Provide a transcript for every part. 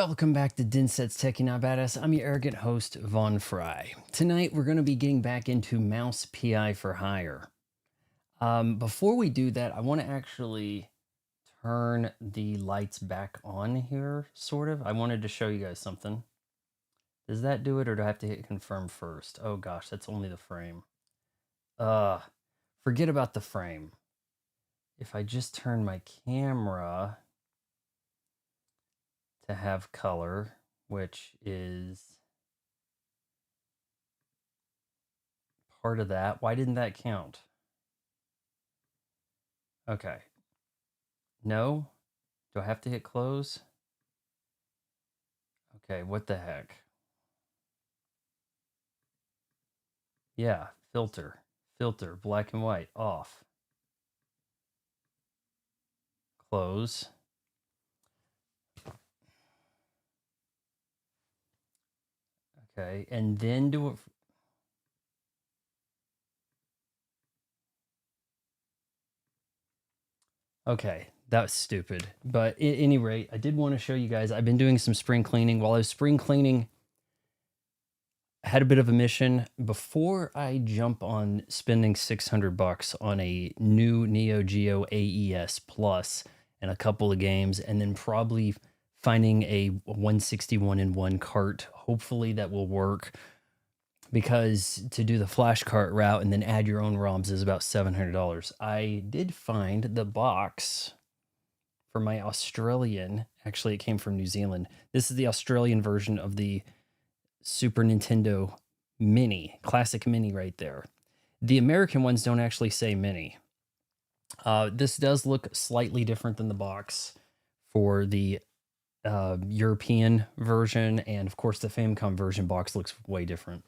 Welcome back to Dinset's Techie Not Badass. I'm your arrogant host, Von Fry. Tonight, we're going to be getting back into Mouse PI for Hire. Before we do that, I want to actually turn the lights back on here, sort of. I wanted to show you guys something. Does that do it, or do I have to hit confirm first? Oh gosh, that's only the frame. Forget about the frame. If I just turn my camera to have color, which is part of that. Why didn't that count? Okay. No? Do I have to hit close? Okay, what the heck? Yeah, filter. Filter, black and white, off. Close. Okay, and then do it. Okay, that was stupid. But at any rate, I did want to show you guys. I've been doing some spring cleaning. While I was spring cleaning, I had a bit of a mission. Before I jump on spending $600 on a new Neo Geo AES Plus and a couple of games, and then probably finding a 161 in one cart, hopefully that will work, because to do the flash cart route and then add your own ROMs is about $700. I did find the box for my Australian. Actually, it came from New Zealand. This is the Australian version of the Super Nintendo Mini, classic Mini right there. The American ones don't actually say Mini. This does look slightly different than the box for the European version, and of course the Famicom version box looks way different.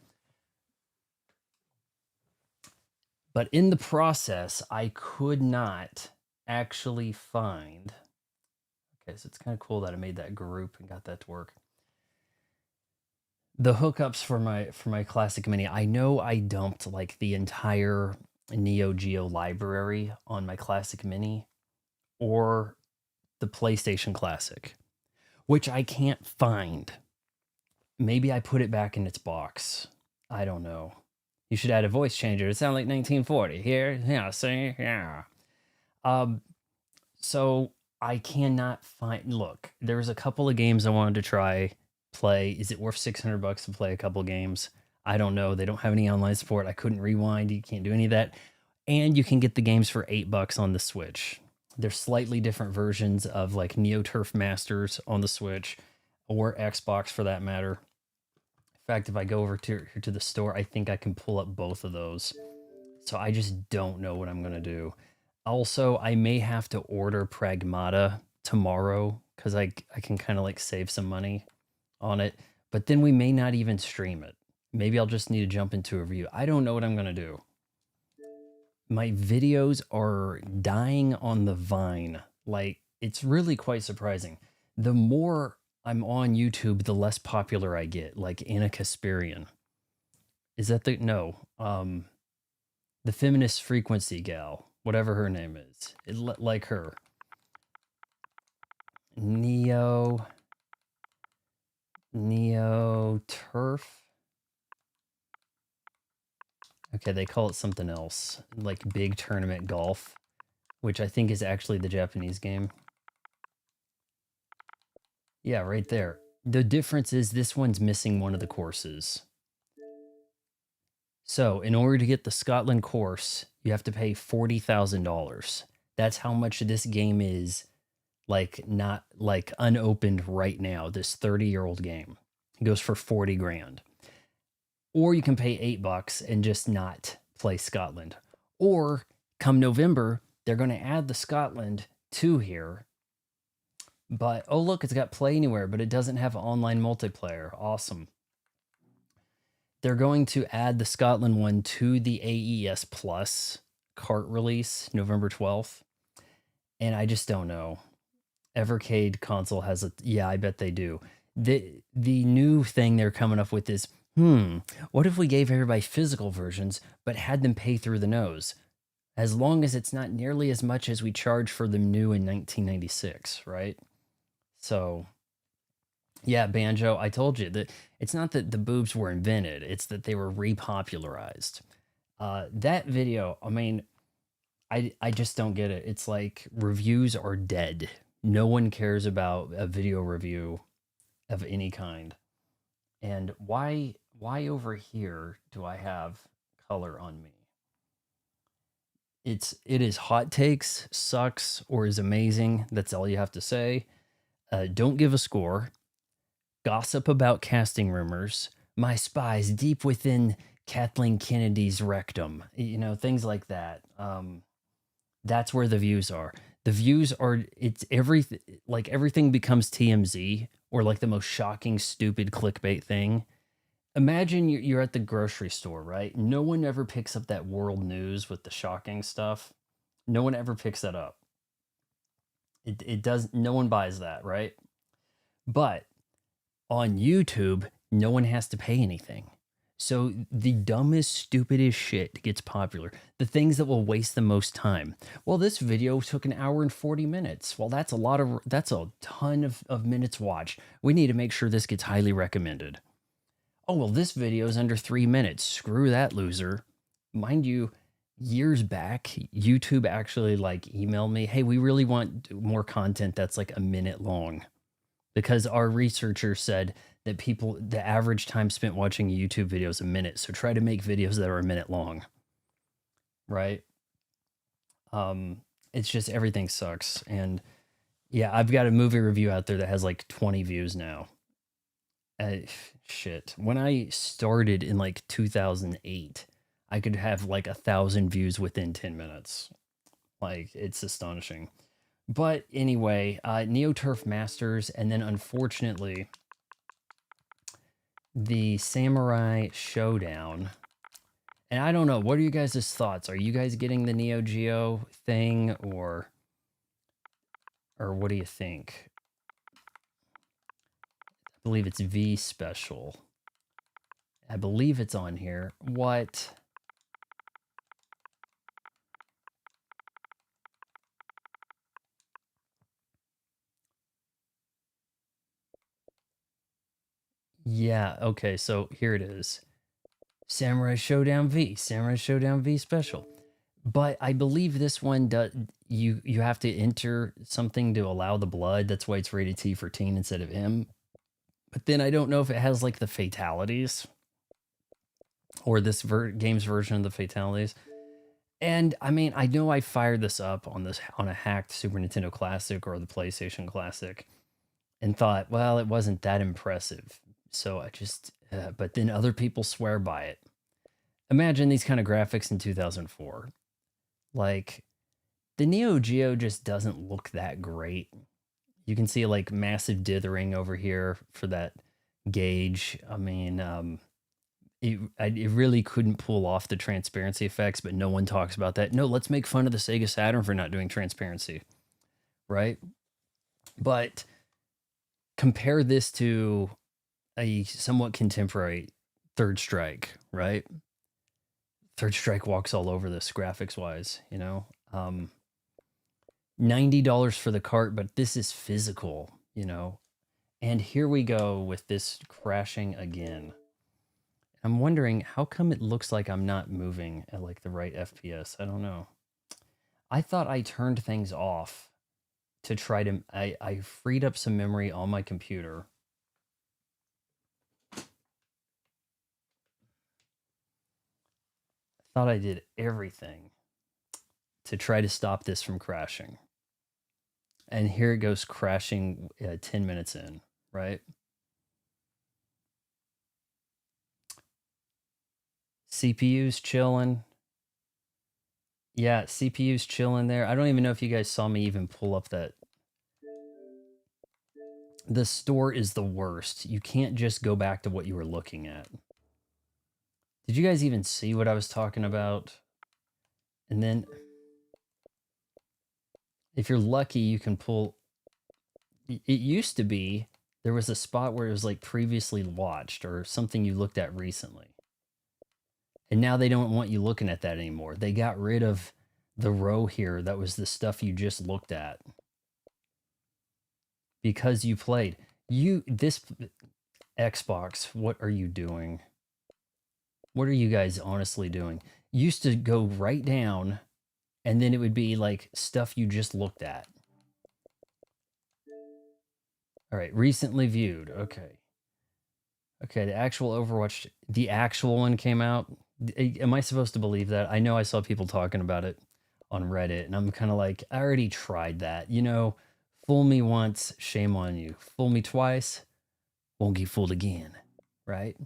But in the process, I could not actually find... Okay, so it's kind of cool that I made that group and got that to work. The hookups for my classic Mini. I know I dumped like the entire Neo Geo library on my classic Mini or the PlayStation Classic, which I can't find. Maybe I put it back in its box. I don't know. You should add a voice changer. It sounds like 1940. Here, yeah, see, yeah. So I cannot find. Look, there's a couple of games I wanted to try. Play. Is it worth $600 to play a couple games? I don't know. They don't have any online support. I couldn't rewind. You can't do any of that. And you can get the games for $8 on the Switch. There's slightly different versions of like Neo Turf Masters on the Switch or Xbox for that matter. In fact, if I go over to the store, I think I can pull up both of those. So I just don't know what I'm going to do. Also, I may have to order Pragmata tomorrow because I can kind of like save some money on it. But then we may not even stream it. Maybe I'll just need to jump into a review. I don't know what I'm going to do. My videos are dying on the vine. Like, it's really quite surprising. The more I'm on YouTube, the less popular I get, like Anna Kasparian. Is that the... No. The feminist frequency gal, whatever her name is. Like her. Neo Turf. Okay, they call it something else, like Big Tournament Golf, which I think is actually the Japanese game. Yeah, right there. The difference is this one's missing one of the courses. So in order to get the Scotland course, you have to pay $40,000. That's how much this game is, like, not like unopened right now. This 30-year-old game, it goes for 40 grand. Or you can pay $8 and just not play Scotland. Or come November, they're going to add the Scotland to here. But, oh, look, it's got Play Anywhere, but it doesn't have online multiplayer. Awesome. They're going to add the Scotland one to the AES Plus cart release, November 12th. And I just don't know. Evercade console has a... Yeah, I bet they do. The new thing they're coming up with is, what if we gave everybody physical versions, but had them pay through the nose? As long as it's not nearly as much as we charge for them new in 1996, right? So Yeah, Banjo, I told you that it's not that the boobs were invented, it's that they were repopularized. That video, I mean, I just don't get it. It's like reviews are dead. No one cares about a video review of any kind. And why over here do I have color on me? It is hot takes, sucks, or is amazing. That's all you have to say. Don't give a score. Gossip about casting rumors. My spies deep within Kathleen Kennedy's rectum. You know, things like that. That's where the views are. The views are it's everything like everything becomes TMZ or like the most shocking, stupid clickbait thing. Imagine you're at the grocery store, right? No one ever picks up that world news with the shocking stuff. No one ever picks that up. It does no one buys that, right? But on YouTube, no one has to pay anything. So the dumbest, stupidest shit gets popular. The things that will waste the most time. Well, this video took 1 hour and 40 minutes. Well, that's a ton of minutes watched. We need to make sure this gets highly recommended. Oh, well, this video is under 3 minutes. Screw that loser. Mind you, years back, YouTube actually like emailed me, hey, we really want more content that's like a minute long. Because our researcher said that the average time spent watching a YouTube video is a minute. So try to make videos that are a minute long. Right? It's just everything sucks. And yeah, I've got a movie review out there that has like 20 views now. Shit. When I started in like 2008, I could have like 1,000 views within 10 minutes. Like, it's astonishing. But anyway, NeoTurf Masters, and then unfortunately, the Samurai Showdown. And I don't know, what are you guys' thoughts? Are you guys getting the Neo Geo thing, or what do you think? I believe it's V Special. I believe it's on here. What? Yeah, okay, so here it is. Samurai Showdown V, Samurai Showdown V Special. But I believe this one does you have to enter something to allow the blood. That's why it's rated T for teen instead of M. But then I don't know if it has like the fatalities or this game's version of the fatalities. And I mean, I know I fired this up on a hacked Super Nintendo Classic or the PlayStation Classic and thought, well, it wasn't that impressive. So I just, but then other people swear by it. Imagine these kind of graphics in 2004. Like, the Neo Geo just doesn't look that great. You can see like massive dithering over here for that gauge. I mean, it really couldn't pull off the transparency effects, but no one talks about that. No, let's make fun of the Sega Saturn for not doing transparency, right? But compare this to a somewhat contemporary Third Strike, right? Third Strike walks all over this graphics wise, you know? $90 for the cart, but this is physical, you know? And here we go with this crashing again. I'm wondering how come it looks like I'm not moving at like the right FPS. I don't know. I thought I turned things off to try to, I freed up some memory on my computer. I thought I did everything to try to stop this from crashing. And here it goes crashing 10 minutes in, right? CPU's chilling. Yeah, CPU's chilling there. I don't even know if you guys saw me even pull up that. The store is the worst. You can't just go back to what you were looking at. Did you guys even see what I was talking about? And then if you're lucky, you can pull. It used to be there was a spot where it was like previously watched or something you looked at recently. And now they don't want you looking at that anymore. They got rid of the row here that was the stuff you just looked at because you played. This Xbox, what are you doing? What are you guys honestly doing? Used to go right down, and then it would be like stuff you just looked at. All right, recently viewed. Okay. Okay, the actual one came out. Am I supposed to believe that? I know I saw people talking about it on Reddit, and I'm kind of like, I already tried that. Fool me once, shame on you. Fool me twice, won't get fooled again, right?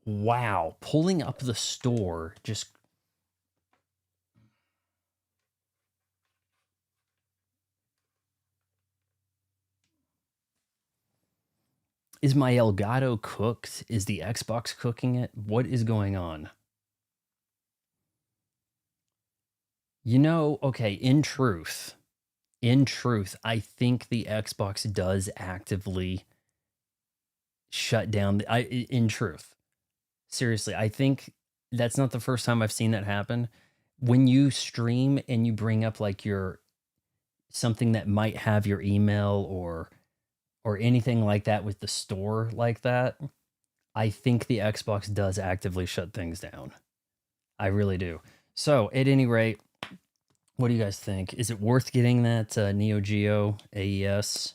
Wow, pulling up the store just is my Elgato cooked? Is the Xbox cooking it? What is going on? Okay, in truth, I think the Xbox does actively shut down in truth. Seriously, I think that's not the first time I've seen that happen. When you stream and you bring up like your something that might have your email or anything like that with the store like that, I think the Xbox does actively shut things down. I really do. So, at any rate, what do you guys think? Is it worth getting that Neo Geo AES?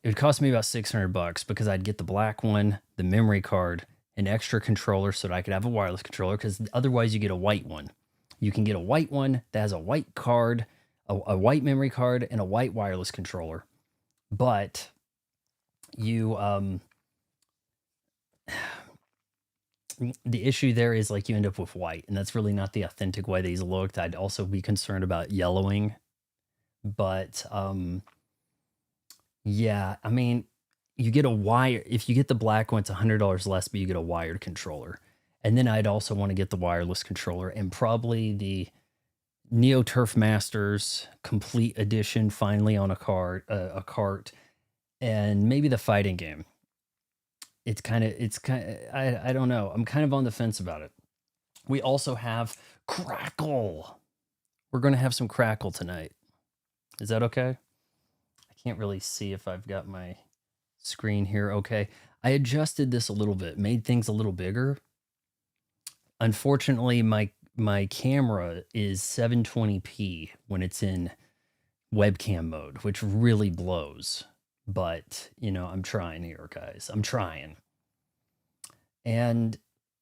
It would cost me about $600 because I'd get the black one, the memory card, an extra controller so that I could have a wireless controller, because otherwise you get a white one. You can get a white one that has a white card, a white memory card, and a white wireless controller. But you the issue there is like you end up with white, and that's really not the authentic way these looked. I'd also be concerned about yellowing. But yeah, I mean, you get a wire. If you get the black one, it's $100 less, but you get a wired controller. And then I'd also want to get the wireless controller and probably the Neo Turf Masters Complete Edition finally on a cart, and maybe the fighting game. I don't know. I'm kind of on the fence about it. We also have Crackle. We're going to have some Crackle tonight. Is that okay? I can't really see if I've got my screen here. Okay. I adjusted this a little bit, made things a little bigger. Unfortunately, my camera is 720p when it's in webcam mode, which really blows. But, I'm trying here, guys. I'm trying. And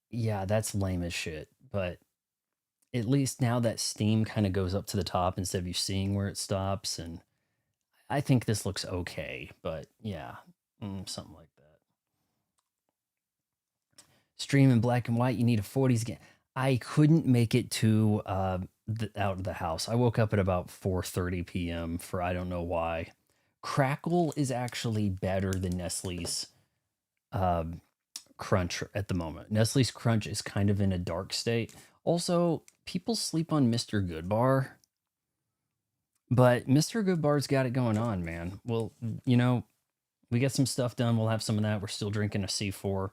yeah, that's lame as shit. But at least now that Steam kind of goes up to the top instead of you seeing where it stops. And I think this looks okay. But yeah, something like that. Stream in black and white, you need a 40s game. I couldn't make it to out of the house. I woke up at about 4:30 p.m. for I don't know why. Crackle is actually better than Nestle's Crunch at the moment. Nestle's Crunch is kind of in a dark state. Also, people sleep on Mr. Goodbar, but Mr. Goodbar's got it going on, man. Well, we get some stuff done. We'll have some of that. We're still drinking a C4.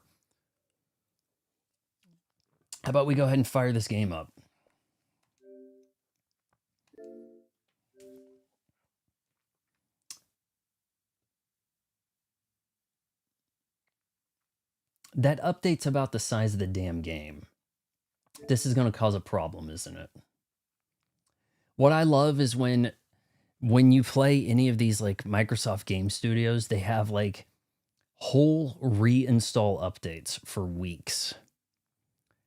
How about we go ahead and fire this game up? That update's about the size of the damn game. This is going to cause a problem, isn't it? What I love is when you play any of these like Microsoft Game Studios, they have like whole reinstall updates for weeks.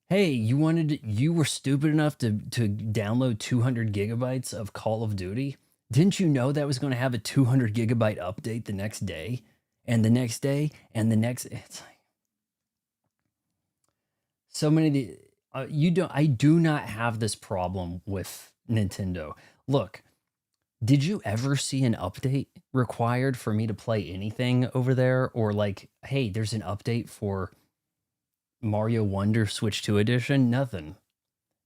Hey, you were stupid enough to download 200 gigabytes of Call of Duty? Didn't you know that was going to have a 200 gigabyte update the next day and the next day and the next? It's like so many. I do not have this problem with Nintendo. Look, did you ever see an update required for me to play anything over there? Or like, hey, there's an update for Mario Wonder Switch 2 edition? Nothing.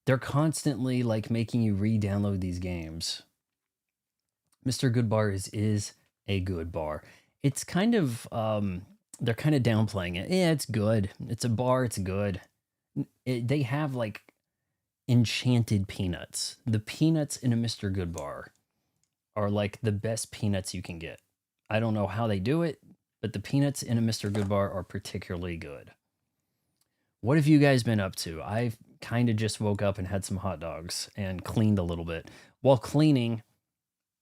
They're constantly like making you re-download these games. Mr. Goodbar is a good bar. It's kind of they're kind of downplaying it. Yeah, it's good. It's a bar, it's good. They have like enchanted peanuts. The peanuts in a Mr. Goodbar are like the best peanuts you can get. I don't know how they do it, but the peanuts in a Mr. Goodbar are particularly good. What have you guys been up to? I've kind of just woke up and had some hot dogs and cleaned a little bit. While cleaning,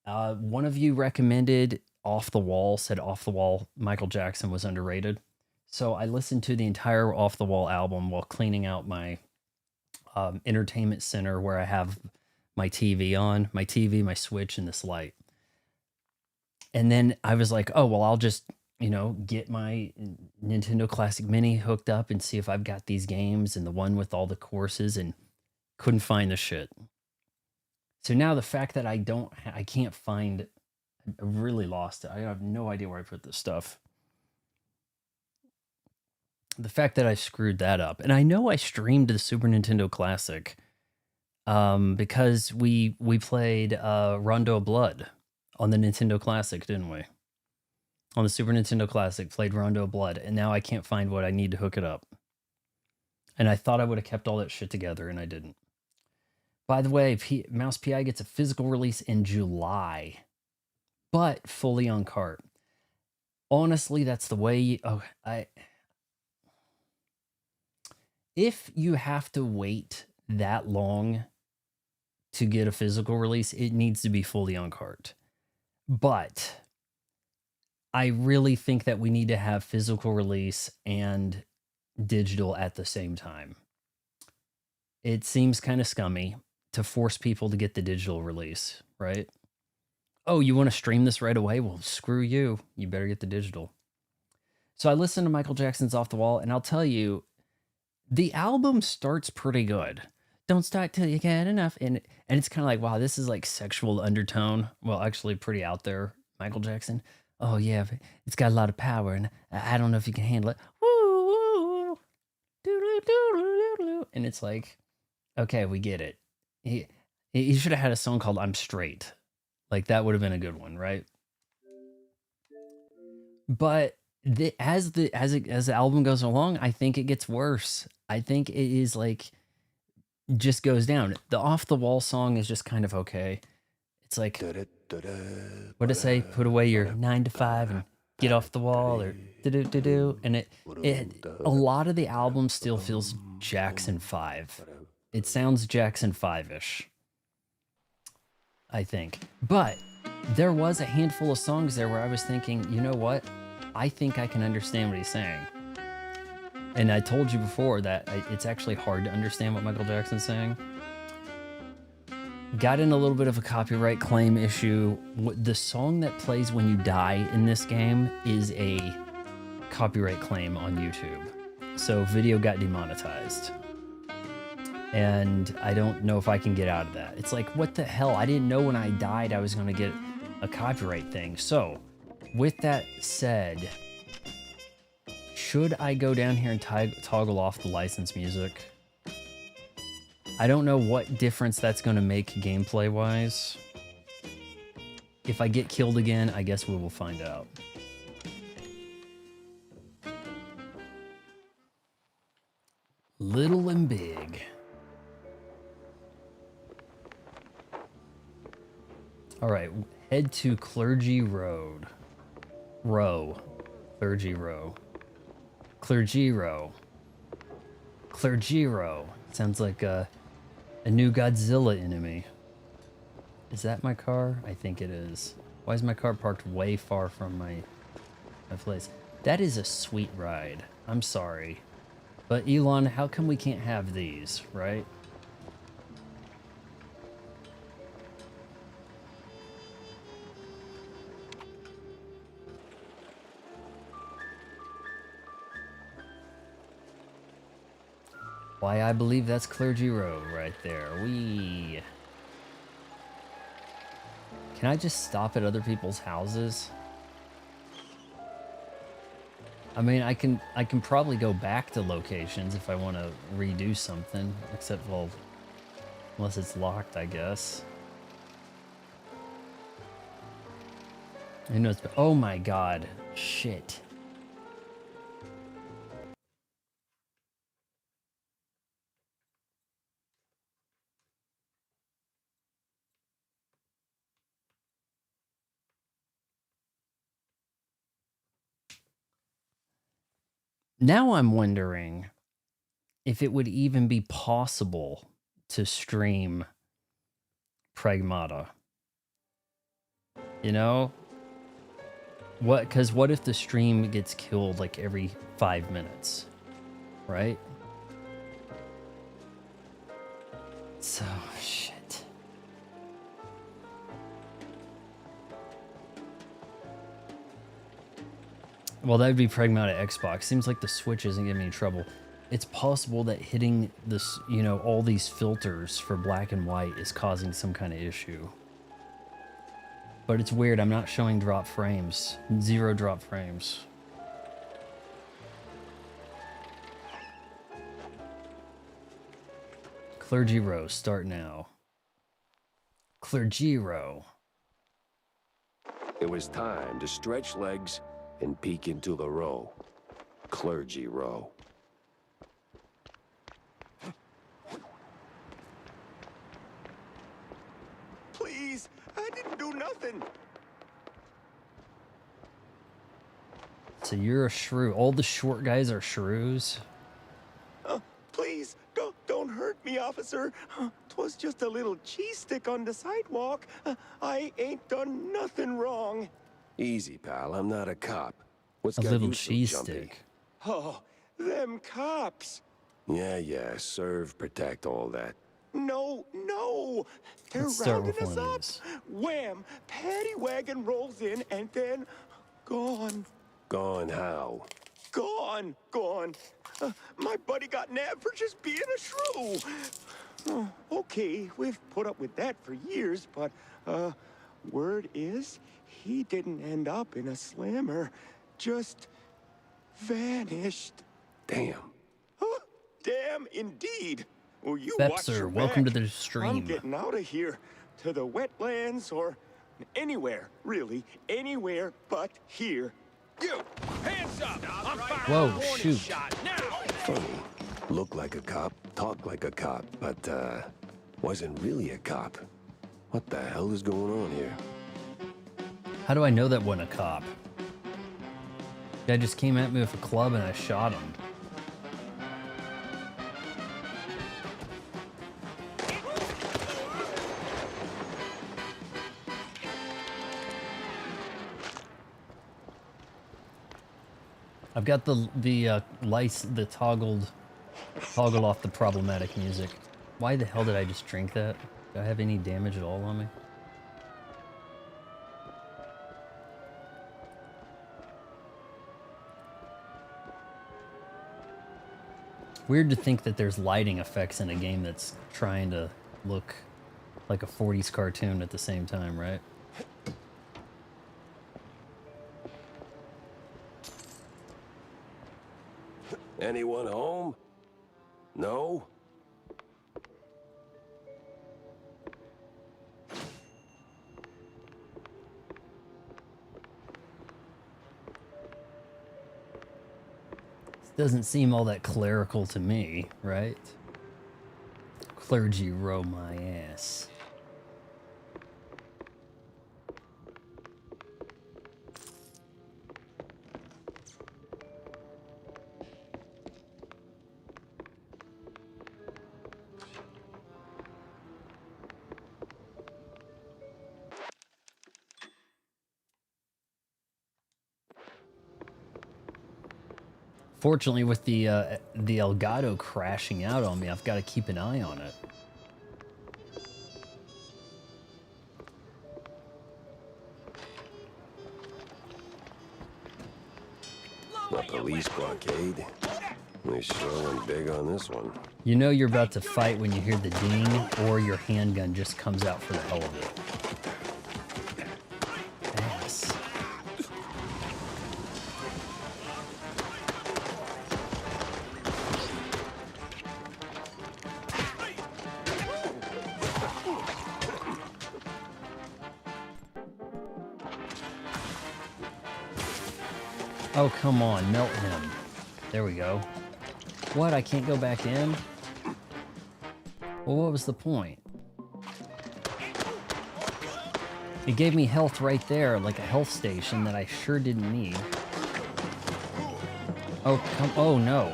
one of you recommended Off the Wall, said Off the Wall Michael Jackson was underrated. So I listened to the entire Off the Wall album while cleaning out my entertainment center where I have my TV on, my TV, my Switch, and this light. And then I was like, oh, well, I'll just, get my Nintendo Classic Mini hooked up and see if I've got these games and the one with all the courses, and couldn't find the shit. So now the fact that I can't find, I really lost it. I have no idea where I put this stuff. The fact that I screwed that up. And I know I streamed the Super Nintendo Classic because we played Rondo of Blood on the Nintendo Classic, didn't we? On the Super Nintendo Classic, played Rondo of Blood, and now I can't find what I need to hook it up. And I thought I would have kept all that shit together, and I didn't. By the way, Mouse PI gets a physical release in July, but fully on cart. Honestly, that's the way. If you have to wait that long to get a physical release, it needs to be fully on cart. But I really think that we need to have physical release and digital at the same time. It seems kind of scummy to force people to get the digital release, right? Oh, you want to stream this right away? Well, screw you. You better get the digital. So I listened to Michael Jackson's Off the Wall, and I'll tell you, the album starts pretty good. Don't start till you get enough. And it's kind of like, wow, this is like sexual undertone. Well, actually pretty out there, Michael Jackson. Oh yeah, it's got a lot of power, and I don't know if you can handle it. Woo, woo, doo, doo, doo, and it's like, okay, we get it. He should have had a song called "I'm Straight." Like that would have been a good one, right? But as the album goes along, I think it gets worse. I think it is like just goes down. The Off the Wall song is just kind of okay. It's like, what to say? Put away your 9 to 5 and get off the wall, or do. And a lot of the album still feels Jackson 5. It sounds Jackson 5-ish, I think. But there was a handful of songs there where I was thinking, you know what? I think I can understand what he's saying. And I told you before that it's actually hard to understand what Michael Jackson's saying. Got in a little bit of a copyright claim issue. The song that plays when you die in this game is a copyright claim on YouTube. So video got demonetized. And I don't know if I can get out of that. It's like, what the hell? I didn't know when I died I was going to get a copyright thing. So, with that said, should I go down here and toggle off the licensed music? I don't know what difference that's going to make gameplay-wise. If I get killed again, I guess we will find out. Little and big. All right, head to Clergy Road. Clergy Row. Clergy Row. Clergy Row. Sounds like a new Godzilla enemy. Is that my car? I think it is. Why is my car parked way far from my place? That is a sweet ride. I'm sorry. But Elon, how come we can't have these, right? Why, I believe that's Clergy Row right there. Can I just stop at other people's houses? I mean, I can probably go back to locations if I want to redo something, except, well, unless it's locked, I guess. Who knows? Oh my god. Shit. Now I'm wondering if it would even be possible to stream Pragmata. You know? Because what if the stream gets killed like every 5 minutes? Right? So, shit. Well, that would be Pragmata Xbox. Seems like the Switch isn't giving me trouble. It's possible that hitting this, you know, all these filters for black and white is causing some kind of issue. But it's weird, I'm not showing drop frames. 0 drop frames. Clergy Row, start now. Clergy Row. It was time to stretch legs and peek into the row. Clergy Row. Please, I didn't do nothing. So you're a shrew. All the short guys are shrews? Please, don't hurt me, officer. 'Twas just a little cheese stick on the sidewalk. I ain't done nothing wrong. Easy, pal. I'm not a cop. What's A got little you so cheese jumpy? stick. Oh, them cops. Yeah, serve, protect, all that. No. They're Let's start rounding with us one of up. these. Wham! Paddy wagon rolls in and then gone. Gone how? Gone. My buddy got nabbed for just being a shrew. Okay, we've put up with that for years, but, word is, he didn't end up in a slammer. Just vanished. Damn. Huh, damn indeed. Well, you Bepser, watch your welcome to back. the stream. I'm getting out of here. To the wetlands or anywhere, really. Anywhere but here. You! Hands up! I'm firing Whoa, a warning shoot. shot now! Funny. Look like a cop, talk like a cop, but, wasn't really a cop. What the hell is going on here? How do I know that wasn't a cop? Guy just came at me with a club and I shot him. I've got the toggle off the problematic music. Why the hell did I just drink that? Do I have any damage at all on me? Weird to think that there's lighting effects in a game that's trying to look like a 40s cartoon at the same time, right? Anyone home? No? Doesn't seem all that clerical to me, right? Clergy row my ass. Fortunately, with the Elgato crashing out on me, I've got to keep an eye on it. The police blockade? They sure went big on this one. You know you're about to fight when you hear the ding, or your handgun just comes out for the hell of it. Ass. Oh, come on, melt him. There we go. What, I can't go back in? Well, what was the point? It gave me health right there, like a health station that I sure didn't need. Oh, come, oh no.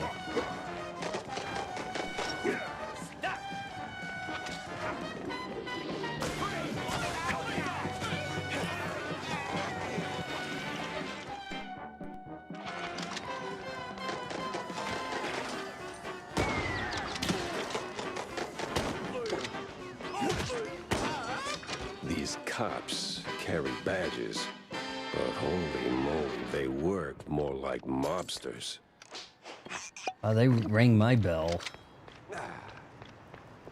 These cops carry badges, but holy moly, they work more like mobsters. They rang my bell.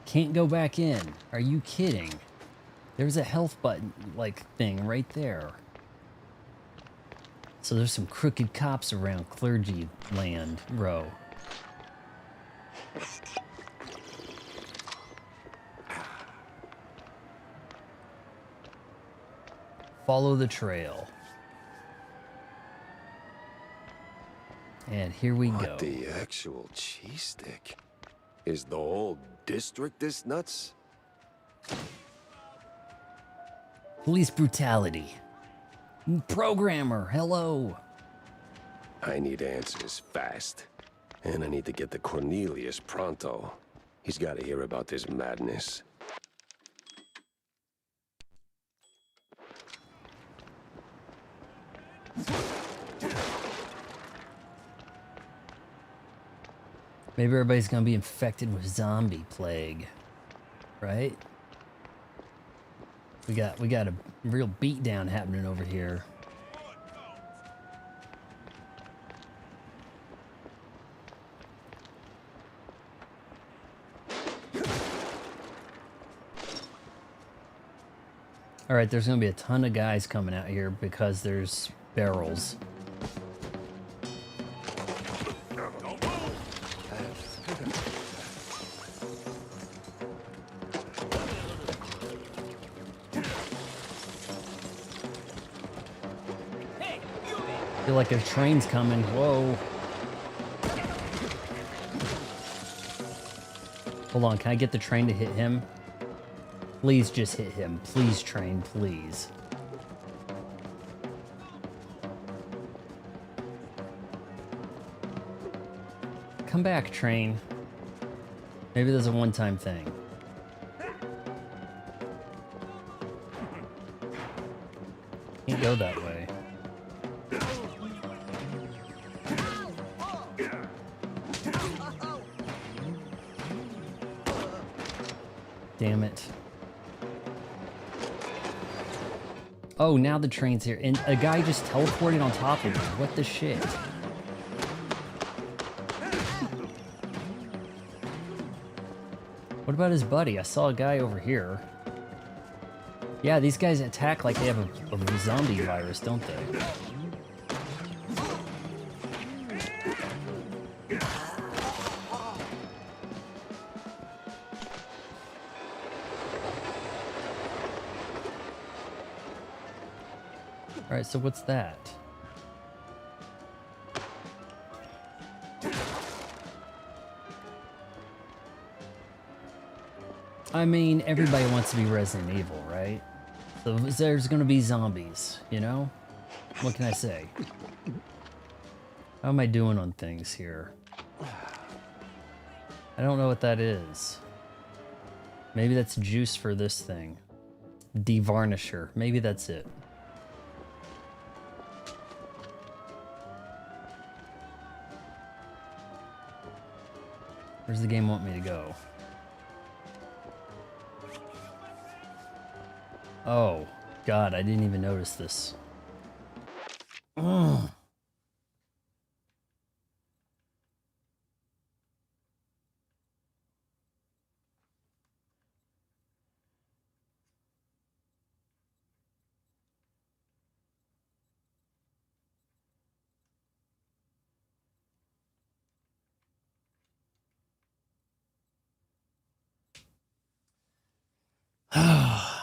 Can't go back in. Are you kidding? There's a health button, like, thing right there. So there's some crooked cops around Clergy Land Row. Follow the trail. And here we go. What the actual cheese stick? Is the whole district this nuts? Police brutality. Programmer, hello. I need answers fast. And I need to get to Cornelius pronto. He's got to hear about this madness. Maybe everybody's gonna be infected with zombie plague, right? We got a real beatdown happening over here. All right, there's gonna be a ton of guys coming out here because there's barrels. Feel like a train's coming. Whoa. Hold on, can I get the train to hit him? Please just hit him. Please, train, please. Come back, train. Maybe there's a one-time thing. Can't go that way. Damn it. Oh, now the train's here. And a guy just teleported on top of me. What the shit? What about his buddy? I saw a guy over here. Yeah, these guys attack like they have a zombie virus, don't they? Alright, so what's that? I mean, everybody wants to be Resident Evil, right? So there's gonna be zombies, you know? What can I say? How am I doing on things here? I don't know what that is. Maybe that's juice for this thing. Devarnisher. Maybe that's it. Where's the game want me to go? Oh, God, I didn't even notice this. Ugh.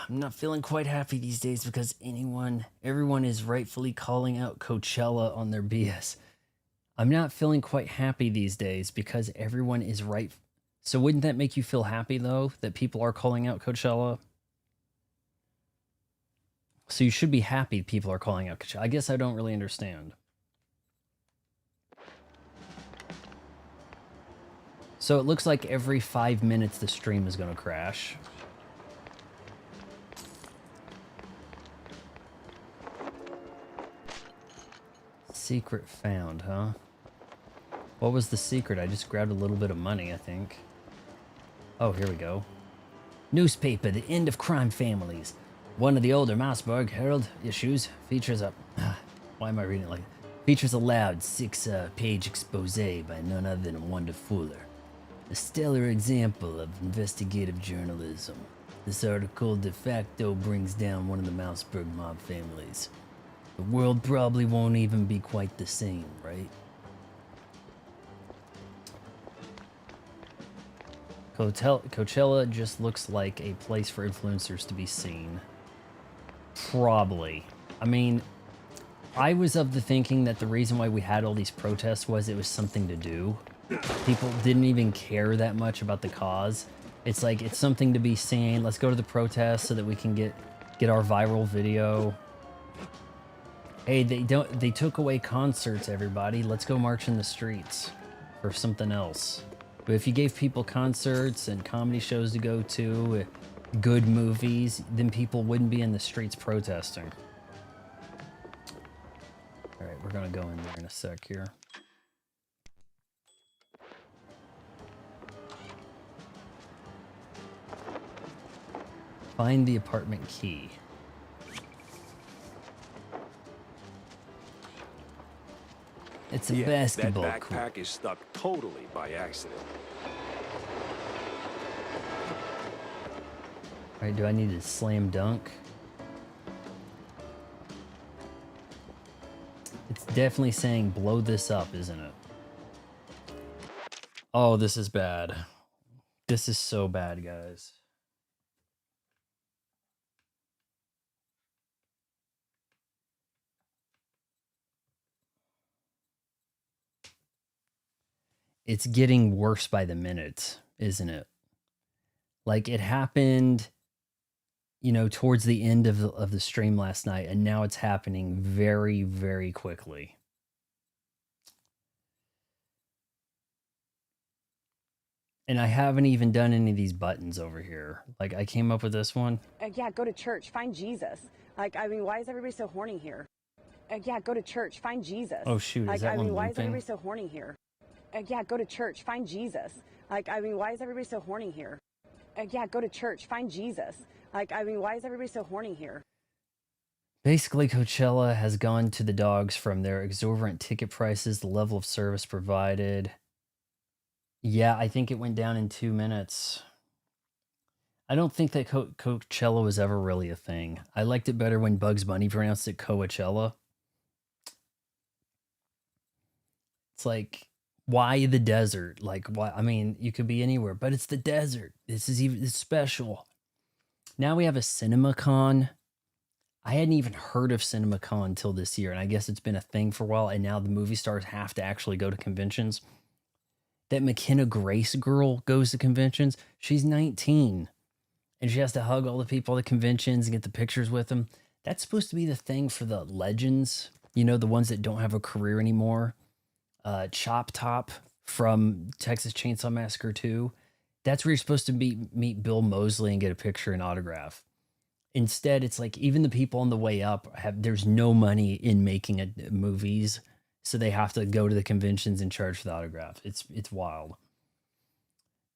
I'm not feeling quite happy these days because everyone is rightfully calling out Coachella on their BS. I'm not feeling quite happy these days because everyone is right. So wouldn't that make you feel happy though, that people are calling out Coachella? So you should be happy people are calling out Coachella. I guess I don't really understand. So it looks like every 5 minutes the stream is going to crash. Secret found, huh? What was the secret? I just grabbed a little bit of money, I think. Oh, here we go. Newspaper, The End of Crime Families. One of the older Mossberg Herald issues features a... why am I reading it like... Features a loud 6-page expose by none other than Wanda Fuller. A stellar example of investigative journalism. This article de facto brings down one of the Mossberg mob families. The world probably won't even be quite the same, right? Coachella just looks like a place for influencers to be seen. Probably. I mean, I was of the thinking that the reason why we had all these protests was it was something to do. People didn't even care that much about the cause. It's like, it's something to be seen. Let's go to the protest so that we can get our viral video. Hey, they took away concerts, everybody. Let's go march in the streets for something else. But if you gave people concerts and comedy shows to go to, good movies, then people wouldn't be in the streets protesting. All right, we're gonna go in there in a sec here. Find the apartment key. It's a basketball That court. backpack is stuck totally by accident. All right, do I need to slam dunk? It's definitely saying blow this up, isn't it? Oh, this is bad. This is so bad, guys. It's getting worse by the minute, isn't it? Like, it happened, you know, towards the end of the stream last night, and now it's happening very, very quickly. And I haven't even done any of these buttons over here. Like, I came up with this one. Yeah, go to church, find Jesus. Like, I mean, why is everybody so horny here? Yeah, go to church, find Jesus. Oh, shoot, is like, that I one mean, why is looping? everybody so horny here? Yeah, go to church, find Jesus. Like, I mean, why is everybody so horny here? Yeah, go to church, find Jesus. Like, I mean, why is everybody so horny here? Basically, Coachella has gone to the dogs from their exorbitant ticket prices, the level of service provided. Yeah, I think it went down in 2 minutes. I don't think that Coachella was ever really a thing. I liked it better when Bugs Bunny pronounced it Coachella. It's like, why the desert? Like, why? I mean, you could be anywhere, but it's the desert. It's special. Now we have a CinemaCon. I hadn't even heard of CinemaCon until this year, and I guess it's been a thing for a while, and now the movie stars have to actually go to conventions. That McKenna Grace girl goes to conventions. She's 19, and she has to hug all the people at the conventions and get the pictures with them. That's supposed to be the thing for the legends, you know, the ones that don't have a career anymore. Chop Top from Texas Chainsaw Massacre 2. That's where you're supposed to meet Bill Moseley and get a picture and autograph. Instead, it's like even the people on the way up there's no money in making movies, so they have to go to the conventions and charge for the autograph. It's wild.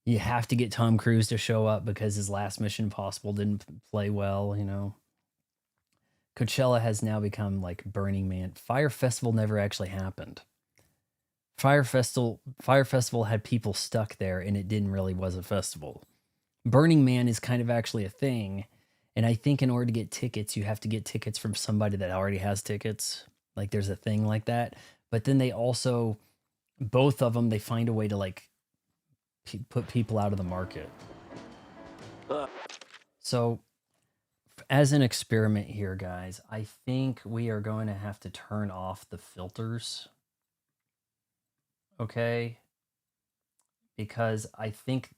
You have to get Tom Cruise to show up because his last Mission Impossible didn't play well, you know. Coachella has now become like Burning Man. Fire Festival never actually happened. Fire Festival had people stuck there, and it didn't really was a festival. Burning Man is kind of actually a thing, and I think in order to get tickets, you have to get tickets from somebody that already has tickets. Like, there's a thing like that. But then they also, both of them, they find a way to like put people out of the market. So, as an experiment here, guys, I think we are going to have to turn off the filters. Okay, because I think,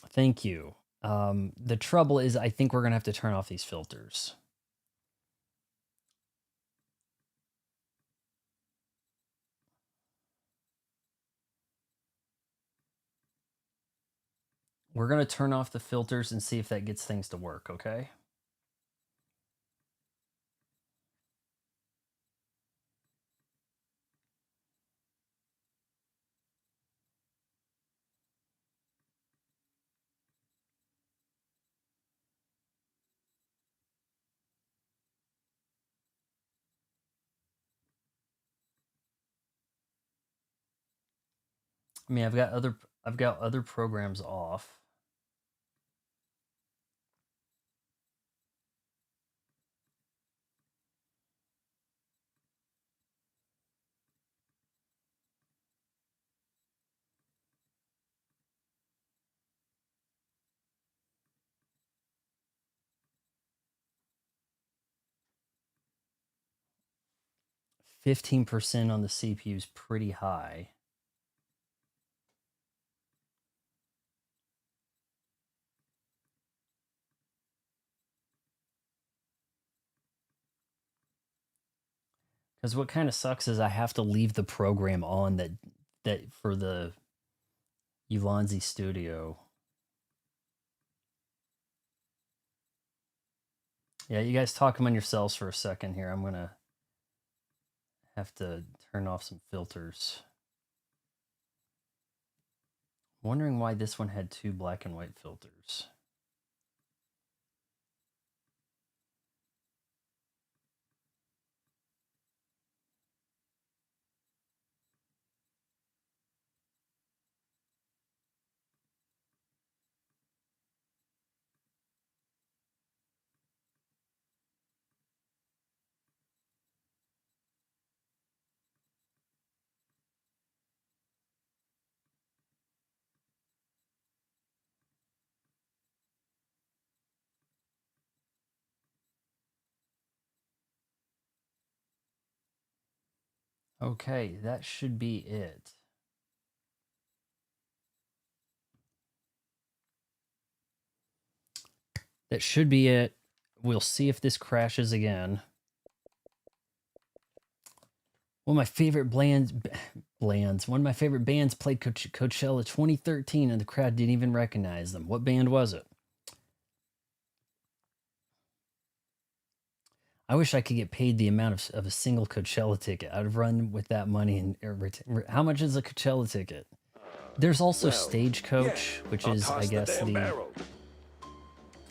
thank you. The trouble is, I think we're gonna have to turn off these filters. We're going to turn off the filters and see if that gets things to work, okay? I mean, I've got other programs off. %15 on the CPU is pretty high. Because what kind of sucks is I have to leave the program on that for the Ulanzi Studio. Yeah, you guys talk among yourselves for a second here. I'm gonna have to turn off some filters. I'm wondering why this one had 2 black and white filters. Okay, that should be it. That should be it. We'll see if this crashes again. One of my favorite one of my favorite bands played Coachella 2013 and the crowd didn't even recognize them. What band was it? I wish I could get paid the amount of a single Coachella ticket. I'd run with that money. And how much is a Coachella ticket? There's also Well, Stagecoach, which I'll is, I toss guess, damn the... barrel.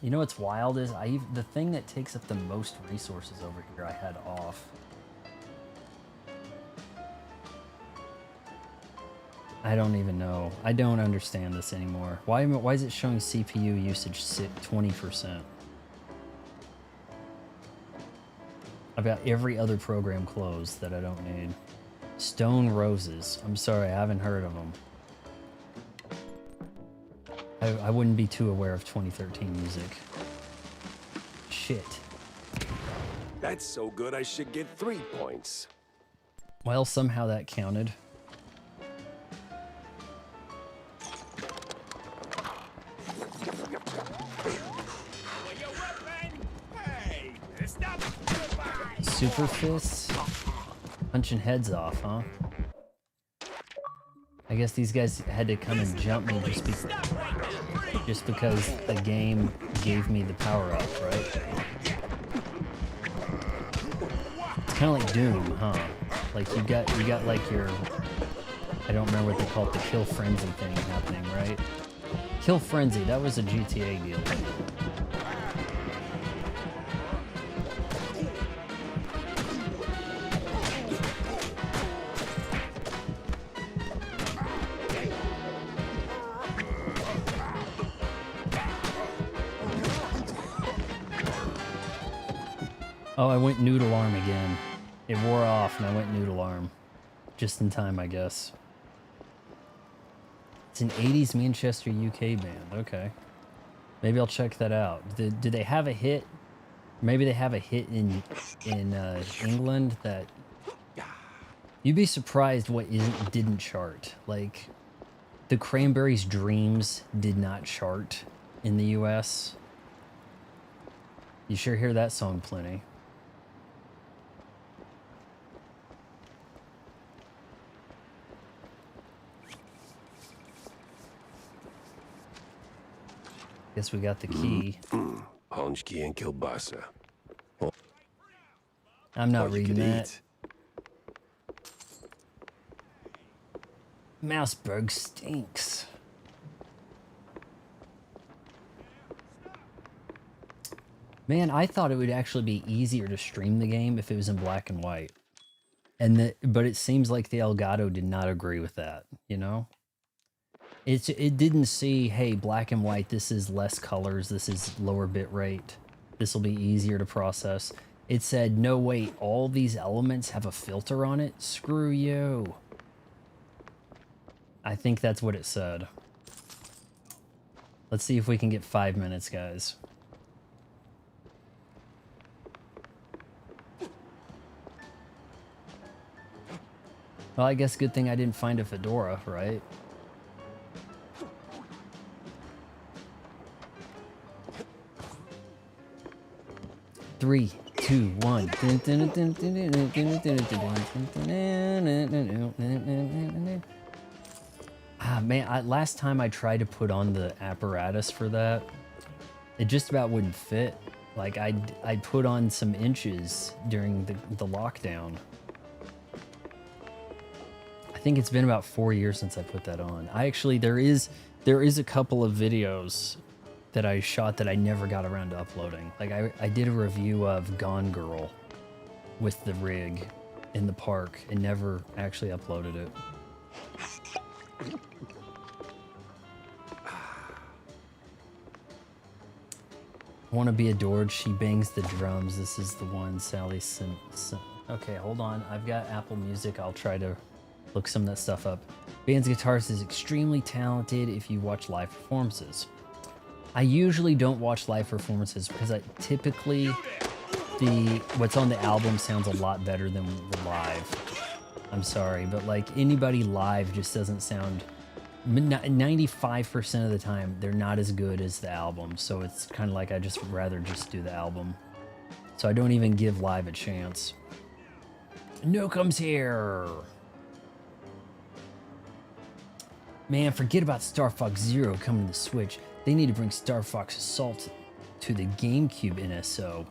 You know what's wild is the thing that takes up the most resources over here I had off. I don't even know. I don't understand this anymore. Why is it showing CPU usage 20%? I've got every other program closed that I don't need. Stone Roses. I'm sorry, I haven't heard of them. I wouldn't be too aware of 2013 music. Shit. That's so good I should get 3 points. Well, somehow that counted. Super fists? Punching heads off, huh? I guess these guys had to come and jump me just because the game gave me the power up, right? It's kind of like Doom, huh? Like you got like your, I don't remember what they call it, the Kill Frenzy thing happening, right? Kill Frenzy, that was a GTA deal. Oh, I went noodle arm again. It wore off and I went noodle arm. Just in time, I guess. It's an 80s Manchester, UK band. Okay. Maybe I'll check that out. Do they have a hit? Maybe they have a hit in England that... You'd be surprised what didn't chart. Like, the Cranberries' Dreams did not chart in the US. You sure hear that song plenty. Guess we got the key. Honchki and kielbasa. I'm not All you reading could that. eat. Mouseburg stinks. Man, I thought it would actually be easier to stream the game if it was in black and white. But it seems like the Elgato did not agree with that, you know? It didn't see, hey, black and white, this is less colors, this is lower bit rate. This will be easier to process. It said, no, wait, all these elements have a filter on it? Screw you. I think that's what it said. Let's see if we can get 5 minutes, guys. Well, I guess good thing I didn't find a fedora, right? Three, two, one. Ah, man, last time I tried to put on the apparatus for that, it just about wouldn't fit. Like, I put on some inches during the lockdown. I think it's been about 4 years since I put that on. There is a couple of videos that I shot that I never got around to uploading. Like I did a review of Gone Girl with the rig in the park and never actually uploaded it. Want to be adored, she bangs the drums. This is the one Sally Okay, hold on. I've got Apple Music. I'll try to look some of that stuff up. Band's guitarist is extremely talented if you watch live performances. I usually don't watch live performances because typically what's on the album sounds a lot better than the live. I'm sorry, but like anybody live just doesn't sound 95% of the time they're not as good as the album. So it's kind of like I just rather just do the album. So I don't even give live a chance. Nuke'em's here. Man, forget about Star Fox Zero coming to the Switch. They need to bring Star Fox Assault to the GameCube NSO.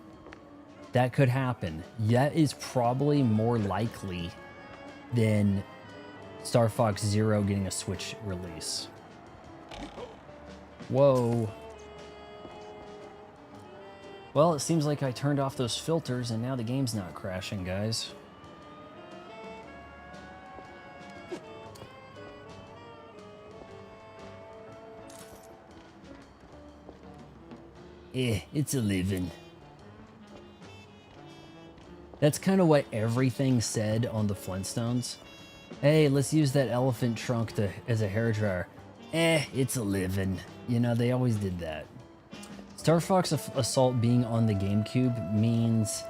That could happen. That is probably more likely than Star Fox Zero getting a Switch release. Whoa. Well, it seems like I turned off those filters and now the game's not crashing, guys. It's a living. That's kind of what everything said on the Flintstones. Hey, let's use that elephant trunk as a hairdryer. It's a living. You know, they always did that. Star Fox Assault being on the GameCube means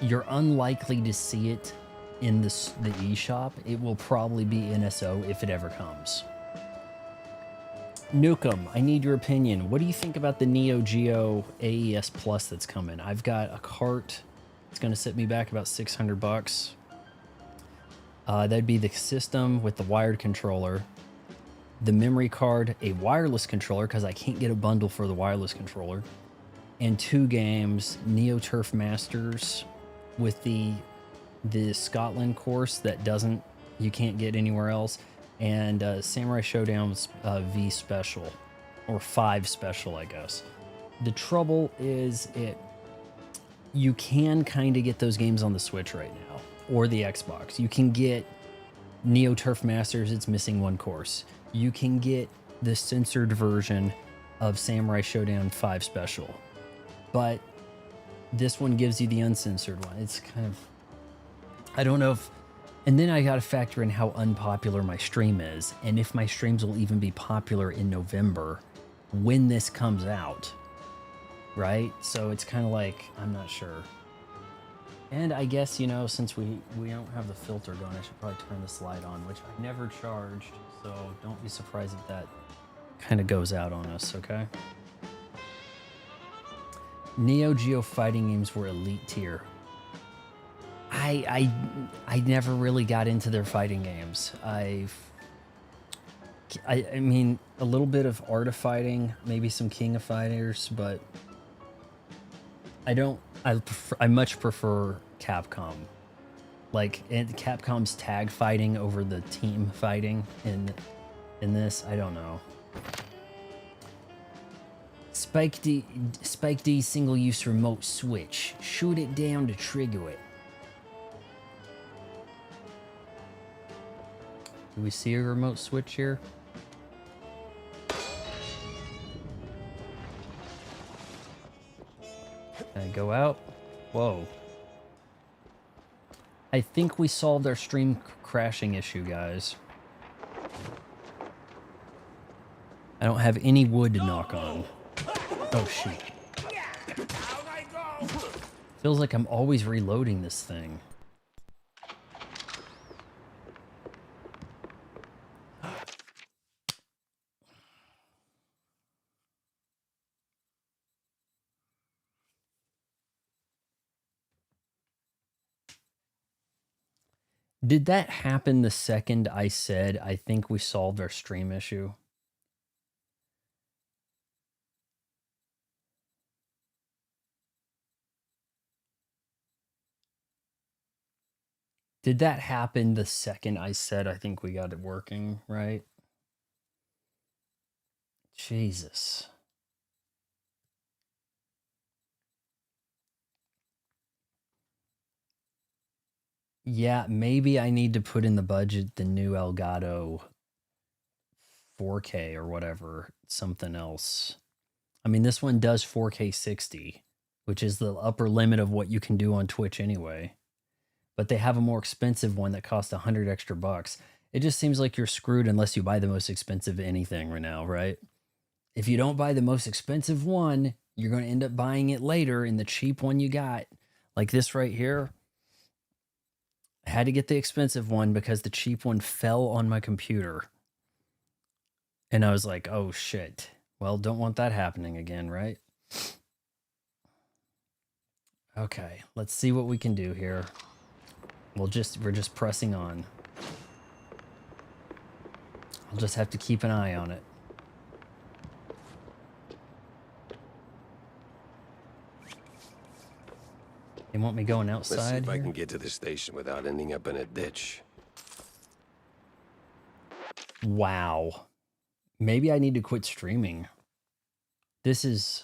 you're unlikely to see it in the eShop. It will probably be NSO if it ever comes. Nukem, I need your opinion. What do you think about the Neo Geo AES Plus that's coming? I've got a cart. It's going to set me back about $600. That'd be the system with the wired controller, the memory card, a wireless controller because I can't get a bundle for the wireless controller, and 2 games, Neo Turf Masters with the Scotland course that you can't get anywhere else, and Samurai Showdown's V Special, or 5 Special, I guess. The trouble is you can kind of get those games on the Switch right now, or the Xbox. You can get Neo Turf Masters, it's missing 1 course. You can get the censored version of Samurai Showdown 5 Special, but this one gives you the uncensored one. It's kind of, I don't know if, and then I got to factor in how unpopular my stream is, and if my streams will even be popular in November when this comes out, right? So it's kind of like, I'm not sure. And I guess, you know, since we don't have the filter going, I should probably turn this light on, which I never charged, so don't be surprised if that kind of goes out on us, okay? Neo Geo fighting games were elite tier. I never really got into their fighting games. I mean, a little bit of Art of Fighting, maybe some King of Fighters, but I much prefer Capcom. Like, and Capcom's tag fighting over the team fighting in this, I don't know. Spike D single-use remote switch. Shoot it down to trigger it. Do we see a remote switch here? Can I go out? Whoa. I think we solved our stream crashing issue, guys. I don't have any wood to knock on. Oh, shoot. Feels like I'm always reloading this thing. Did that happen the second I said, I think we solved our stream issue? Did that happen the second I said, I think we got it working, right? Jesus. Yeah, maybe I need to put in the budget the new Elgato 4K or whatever, something else. I mean, this one does 4K 60, which is the upper limit of what you can do on Twitch anyway. But they have a more expensive one that costs 100 extra bucks. It just seems like you're screwed unless you buy the most expensive anything right now, right? If you don't buy the most expensive one, you're going to end up buying it later in the cheap one you got. Like this right here. I had to get the expensive one because the cheap one fell on my computer. And I was like, oh shit. Well, don't want that happening again, right? Okay, let's see what we can do here. We're just pressing on. I'll just have to keep an eye on it. They want me going outside. Let's see if I here? can get to the station without ending up in a ditch. Wow. Maybe I need to quit streaming. This is...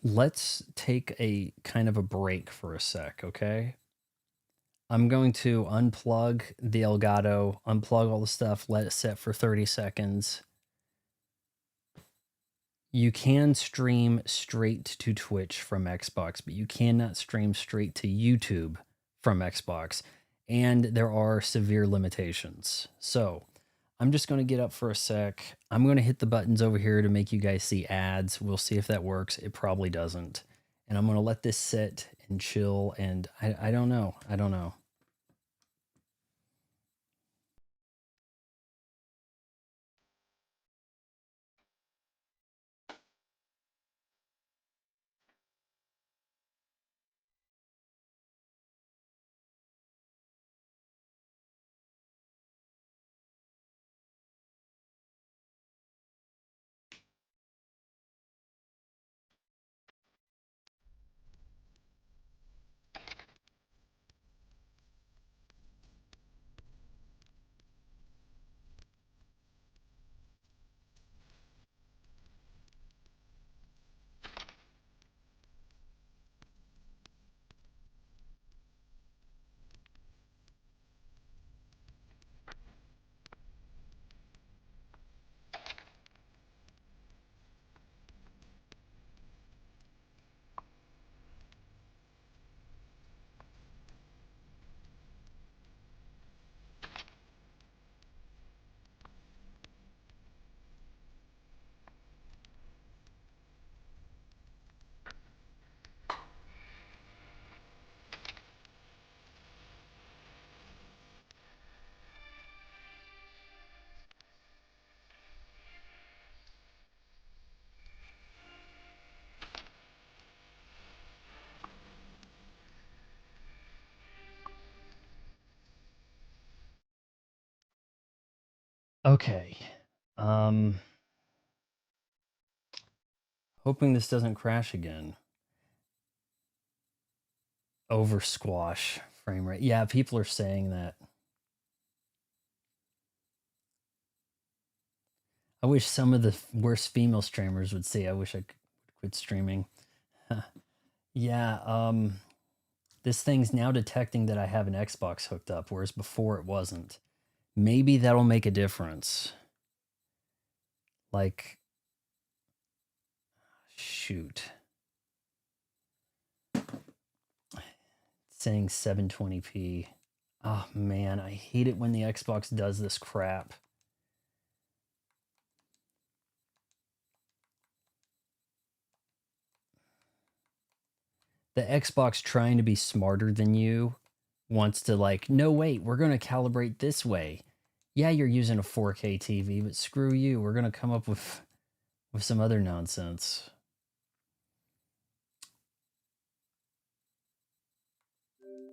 Let's take a kind of a break for a sec, okay? I'm going to unplug the Elgato, unplug all the stuff, let it set for 30 seconds. You can stream straight to Twitch from Xbox, but you cannot stream straight to YouTube from Xbox. And there are severe limitations. So I'm just going to get up for a sec. I'm going to hit the buttons over here to make you guys see ads. We'll see if that works. It probably doesn't. And I'm going to let this sit and chill. And I don't know. I don't know. Okay. Um, hoping this doesn't crash again. Over squash frame rate. Yeah, people are saying that. I wish some of the worst female streamers would say, I wish I could quit streaming. Yeah, this thing's now detecting that I have an Xbox hooked up, whereas before it wasn't. Maybe that'll make a difference. Like, shoot. It's saying 720p. Oh man, I hate it when the Xbox does this crap. The Xbox trying to be smarter than you wants to like, no, wait, we're going to calibrate this way. Yeah, you're using a 4K TV, but screw you. We're going to come up with some other nonsense.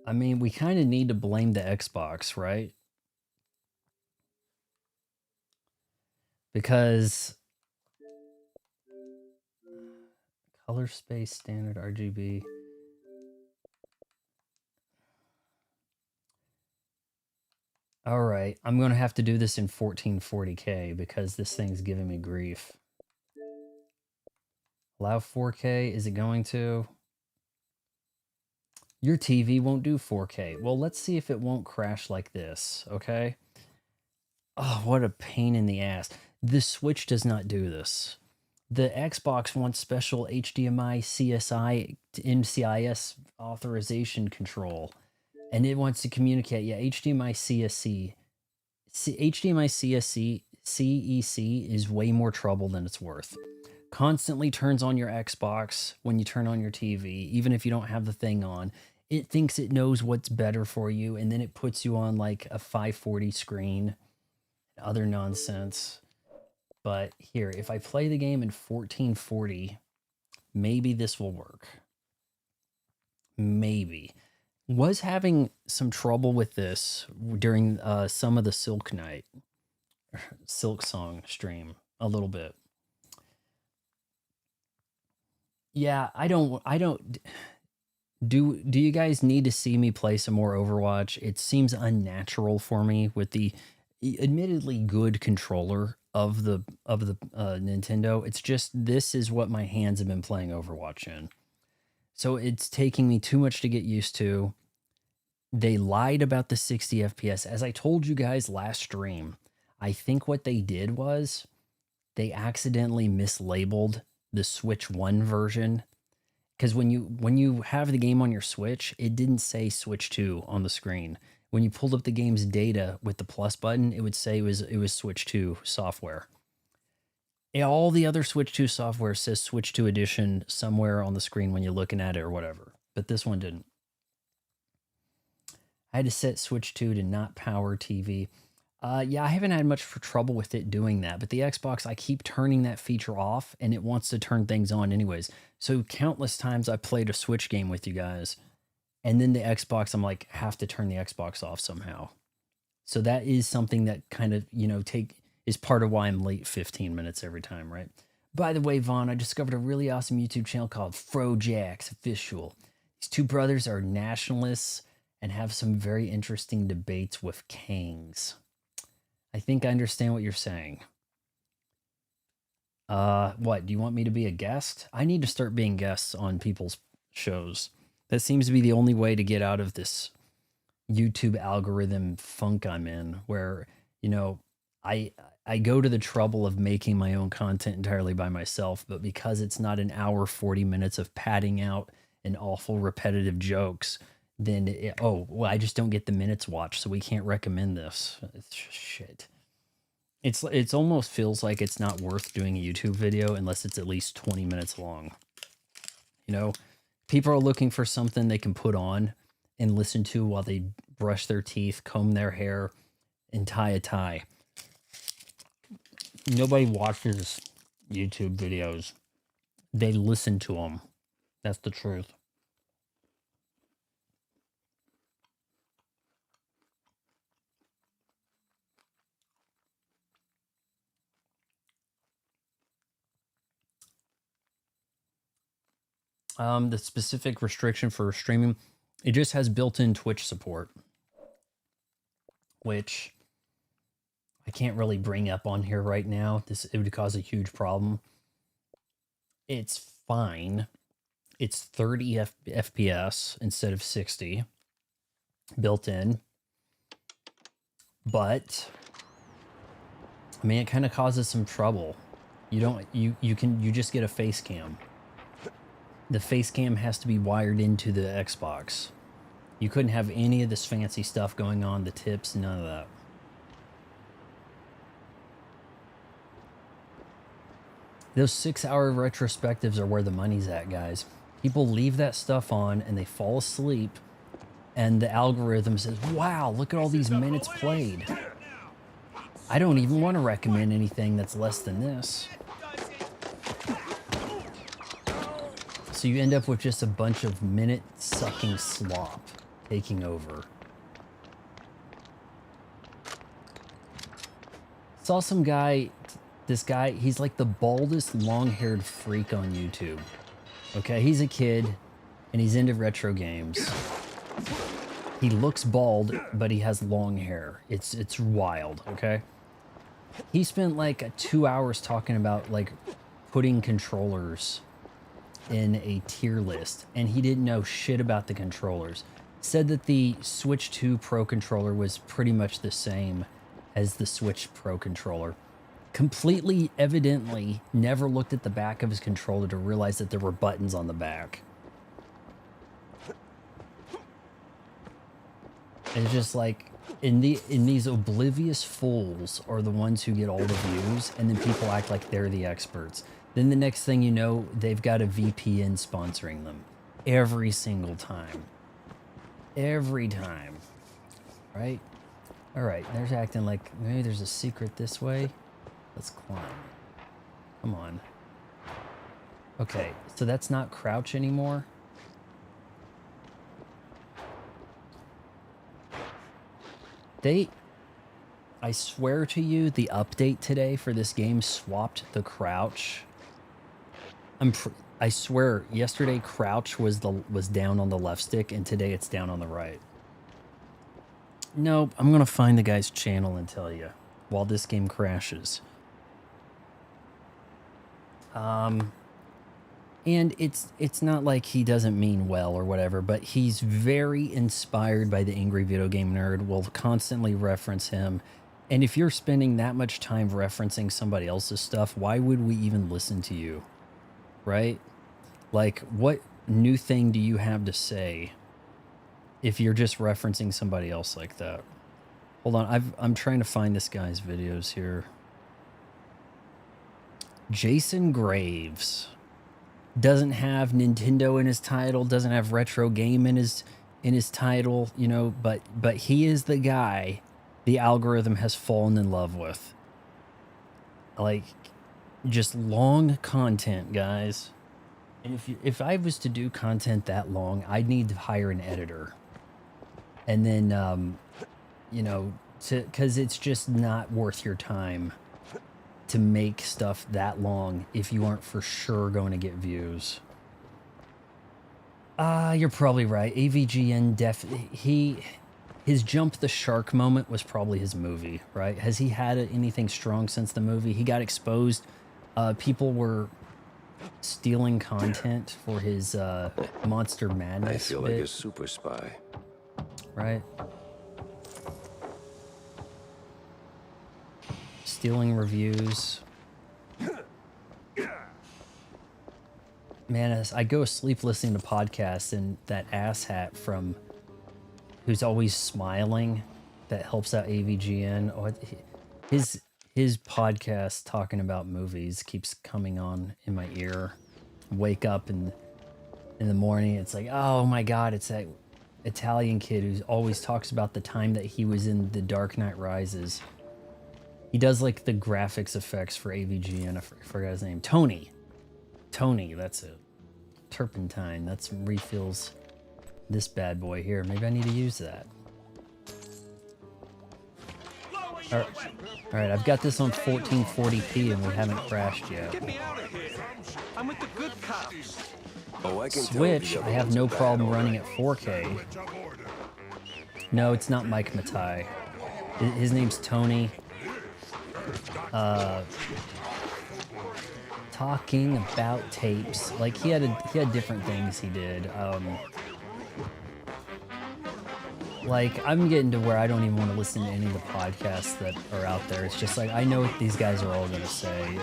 I mean, we kind of need to blame the Xbox, right? Because color space standard RGB. All right, I'm going to have to do this in 1440K because this thing's giving me grief. Allow 4K, is it going to? Your TV won't do 4K. Well, let's see if it won't crash like this, okay? Oh, what a pain in the ass. The Switch does not do this. The Xbox wants special HDMI CSI to MCIS authorization control. And it wants to communicate, yeah, HDMI CSC. HDMI CSC CEC is way more trouble than it's worth. Constantly turns on your Xbox when you turn on your TV, even if you don't have the thing on. It thinks it knows what's better for you, and then it puts you on like a 540 screen, other nonsense. But here, if I play the game in 1440, maybe this will work. Maybe. Was having some trouble with this during some of the Silk Song stream a little bit. Yeah, I don't do you guys need to see me play some more Overwatch? It seems unnatural for me with the admittedly good controller of the Nintendo. It's just this is what my hands have been playing Overwatch in. So it's taking me too much to get used to. They lied about the 60 FPS. As I told you guys last stream, I think what they did was they accidentally mislabeled the Switch 1 version. Because when you have the game on your Switch, it didn't say Switch 2 on the screen. When you pulled up the game's data with the plus button, it would say it was Switch 2 software. All the other Switch 2 software says Switch 2 edition somewhere on the screen when you're looking at it or whatever. But this one didn't. I had to set Switch 2 to not power TV. Yeah, I haven't had much trouble with it doing that, but the Xbox, I keep turning that feature off and it wants to turn things on anyways. So countless times I played a Switch game with you guys, and then the Xbox, I'm like, have to turn the Xbox off somehow. So that is something that kind of, is part of why I'm late 15 minutes every time, right? By the way, Vaughn, I discovered a really awesome YouTube channel called Frojax Official. These two brothers are nationalists and have some very interesting debates with Kangs. I think I understand what you're saying. What, do you want me to be a guest? I need to start being guests on people's shows. That seems to be the only way to get out of this YouTube algorithm funk I'm in, where, I go to the trouble of making my own content entirely by myself, but because it's not an hour, 40 minutes of padding out and awful repetitive jokes, then, I just don't get the minutes watched, so we can't recommend this. It's shit. It's almost feels like it's not worth doing a YouTube video unless it's at least 20 minutes long. People are looking for something they can put on and listen to while they brush their teeth, comb their hair, and tie a tie. Nobody watches YouTube videos. They listen to them. That's the truth. The specific restriction for streaming, it just has built-in Twitch support, which I can't really bring up on here right now. It would cause a huge problem. It's fine. It's 30 FPS instead of 60 built in. But I mean, it kind of causes some trouble. You just get a face cam. The face cam has to be wired into the Xbox. You couldn't have any of this fancy stuff going on, the tips, none of that. Those 6-hour retrospectives are where the money's at, guys. People leave that stuff on and they fall asleep, and the algorithm says, wow, look at all these minutes played. I don't even want to recommend anything that's less than this. So you end up with just a bunch of minute-sucking slop taking over. Saw some guy, this guy, he's like the baldest long-haired freak on YouTube. Okay, he's a kid, and he's into retro games. He looks bald, but he has long hair. It's wild, okay? He spent like 2 hours talking about like putting controllers in a tier list, and he didn't know shit about the controllers. Said that the Switch 2 Pro controller was pretty much the same as the Switch Pro controller. Completely, evidently, never looked at the back of his controller to realize that there were buttons on the back. It's just like, in these oblivious fools are the ones who get all the views, and then people act like they're the experts. Then the next thing you know, they've got a VPN sponsoring them. Every single time. Every time. Right? Alright, there's acting like maybe there's a secret this way. Let's climb. Come on. Okay, so that's not crouch anymore. I swear to you, the update today for this game swapped the crouch. I swear, yesterday crouch was down on the left stick, and today it's down on the right. Nope, I'm gonna find the guy's channel and tell you while this game crashes. And it's not like he doesn't mean well or whatever, but he's very inspired by the Angry Video Game Nerd, will constantly reference him. And if you're spending that much time referencing somebody else's stuff, why would we even listen to you? Right? Like, what new thing do you have to say if you're just referencing somebody else like that? Hold on, I'm trying to find this guy's videos here. Jason Graves doesn't have Nintendo in his title, doesn't have retro game in his title, you know, but he is the guy the algorithm has fallen in love with. Like, just long content, guys. And if I was to do content that long, I'd need to hire an editor. And then you know, because it's just not worth your time to make stuff that long if you aren't for sure going to get views. You're probably right. AVGN his Jump the Shark moment was probably his movie, right? Has he had anything strong since the movie? He got exposed. People were stealing content for his Monster Madness I feel bit, like a super spy. right? Stealing reviews. Man, as I go to sleep listening to podcasts, and that asshat from who's always smiling that helps out AVGN. Oh, his podcast talking about movies keeps coming on in my ear. Wake up in the morning, it's like, oh my god, it's that Italian kid who always talks about the time that he was in The Dark Knight Rises. He does like the graphics effects for AVGN. I forgot his name. Tony, that's it. Turpentine. That's refills this bad boy here. Maybe I need to use that. All right, I've got this on 1440p and we haven't crashed yet. Get me out of here. I'm with the good cops. Oh, I can tell Switch, the I other have ones no are bad, problem all running right. at 4K. No, it's not Mike Matai. His name's Tony. Talking about tapes, like he had different things he did. Like I'm getting to where I don't even want to listen to any of the podcasts that are out there. It's just like I know what these guys are all gonna say.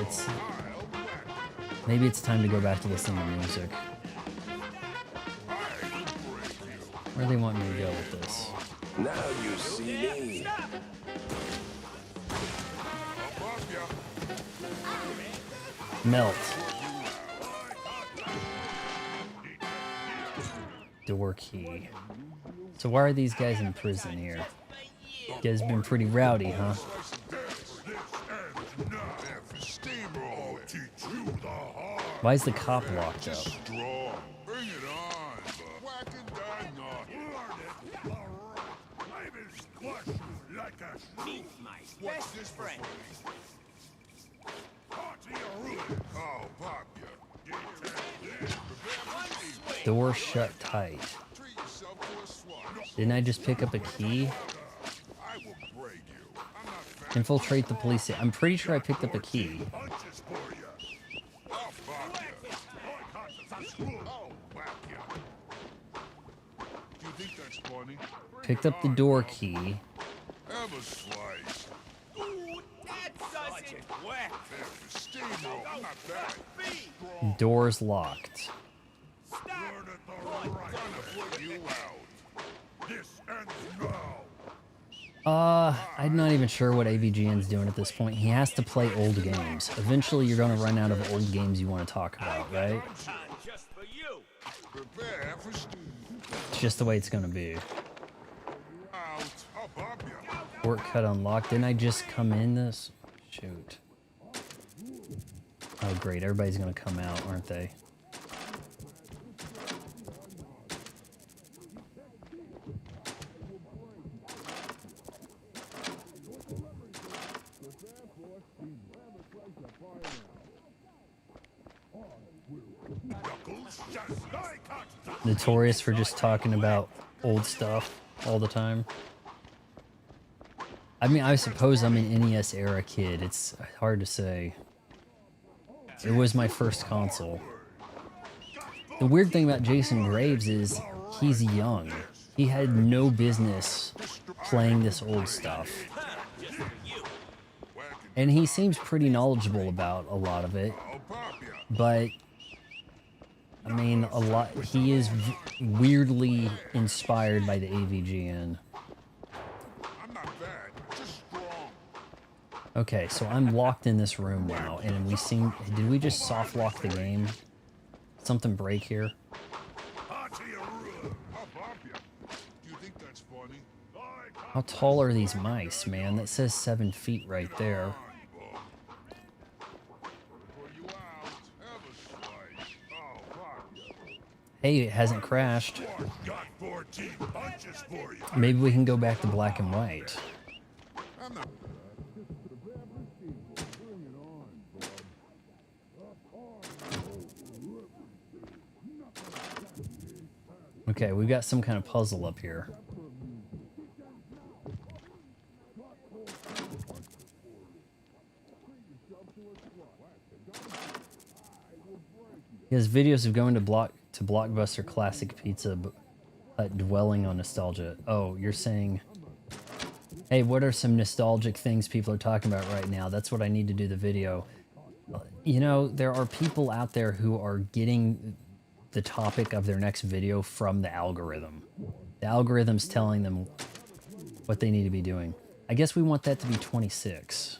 Maybe it's time to go back to listening to music. Where do they want me to go with this? Now you see me. Melt. Door key. So why are these guys in prison here? You guys been pretty rowdy, huh? Why is the cop locked up? Bestest friend. Door shut tight. Didn't I just pick up a key? Infiltrate the police. I'm pretty sure I picked up a key. Picked up the door key. Door's locked. I'm not even sure what AVGN's doing at this point. He has to play old games. Eventually, you're going to run out of old games you want to talk about, right? It's just the way it's going to be. Shortcut unlocked. Didn't I just come in this? Shoot. Oh, great. Everybody's going to come out, aren't they? Notorious for just talking about old stuff all the time. I mean, I suppose I'm an NES era kid. It's hard to say. It was my first console. The weird thing about Jason Graves is he's young. He had no business playing this old stuff. And he seems pretty knowledgeable about a lot of it. But I mean, he is weirdly inspired by the AVGN. Okay, so I'm locked in this room now, and did we just soft lock the game? Something break here? How tall are these mice, man? That says 7 feet right there. Hey, it hasn't crashed. Maybe we can go back to black and white. Okay, we've got some kind of puzzle up here. He has videos of going to Blockbuster Classic Pizza Hut dwelling on nostalgia. Oh, you're saying, hey, what are some nostalgic things people are talking about right now? That's what I need to do the video. You know, there are people out there who are getting the topic of their next video from the algorithm. The algorithm's telling them what they need to be doing. I guess we want that to be 26.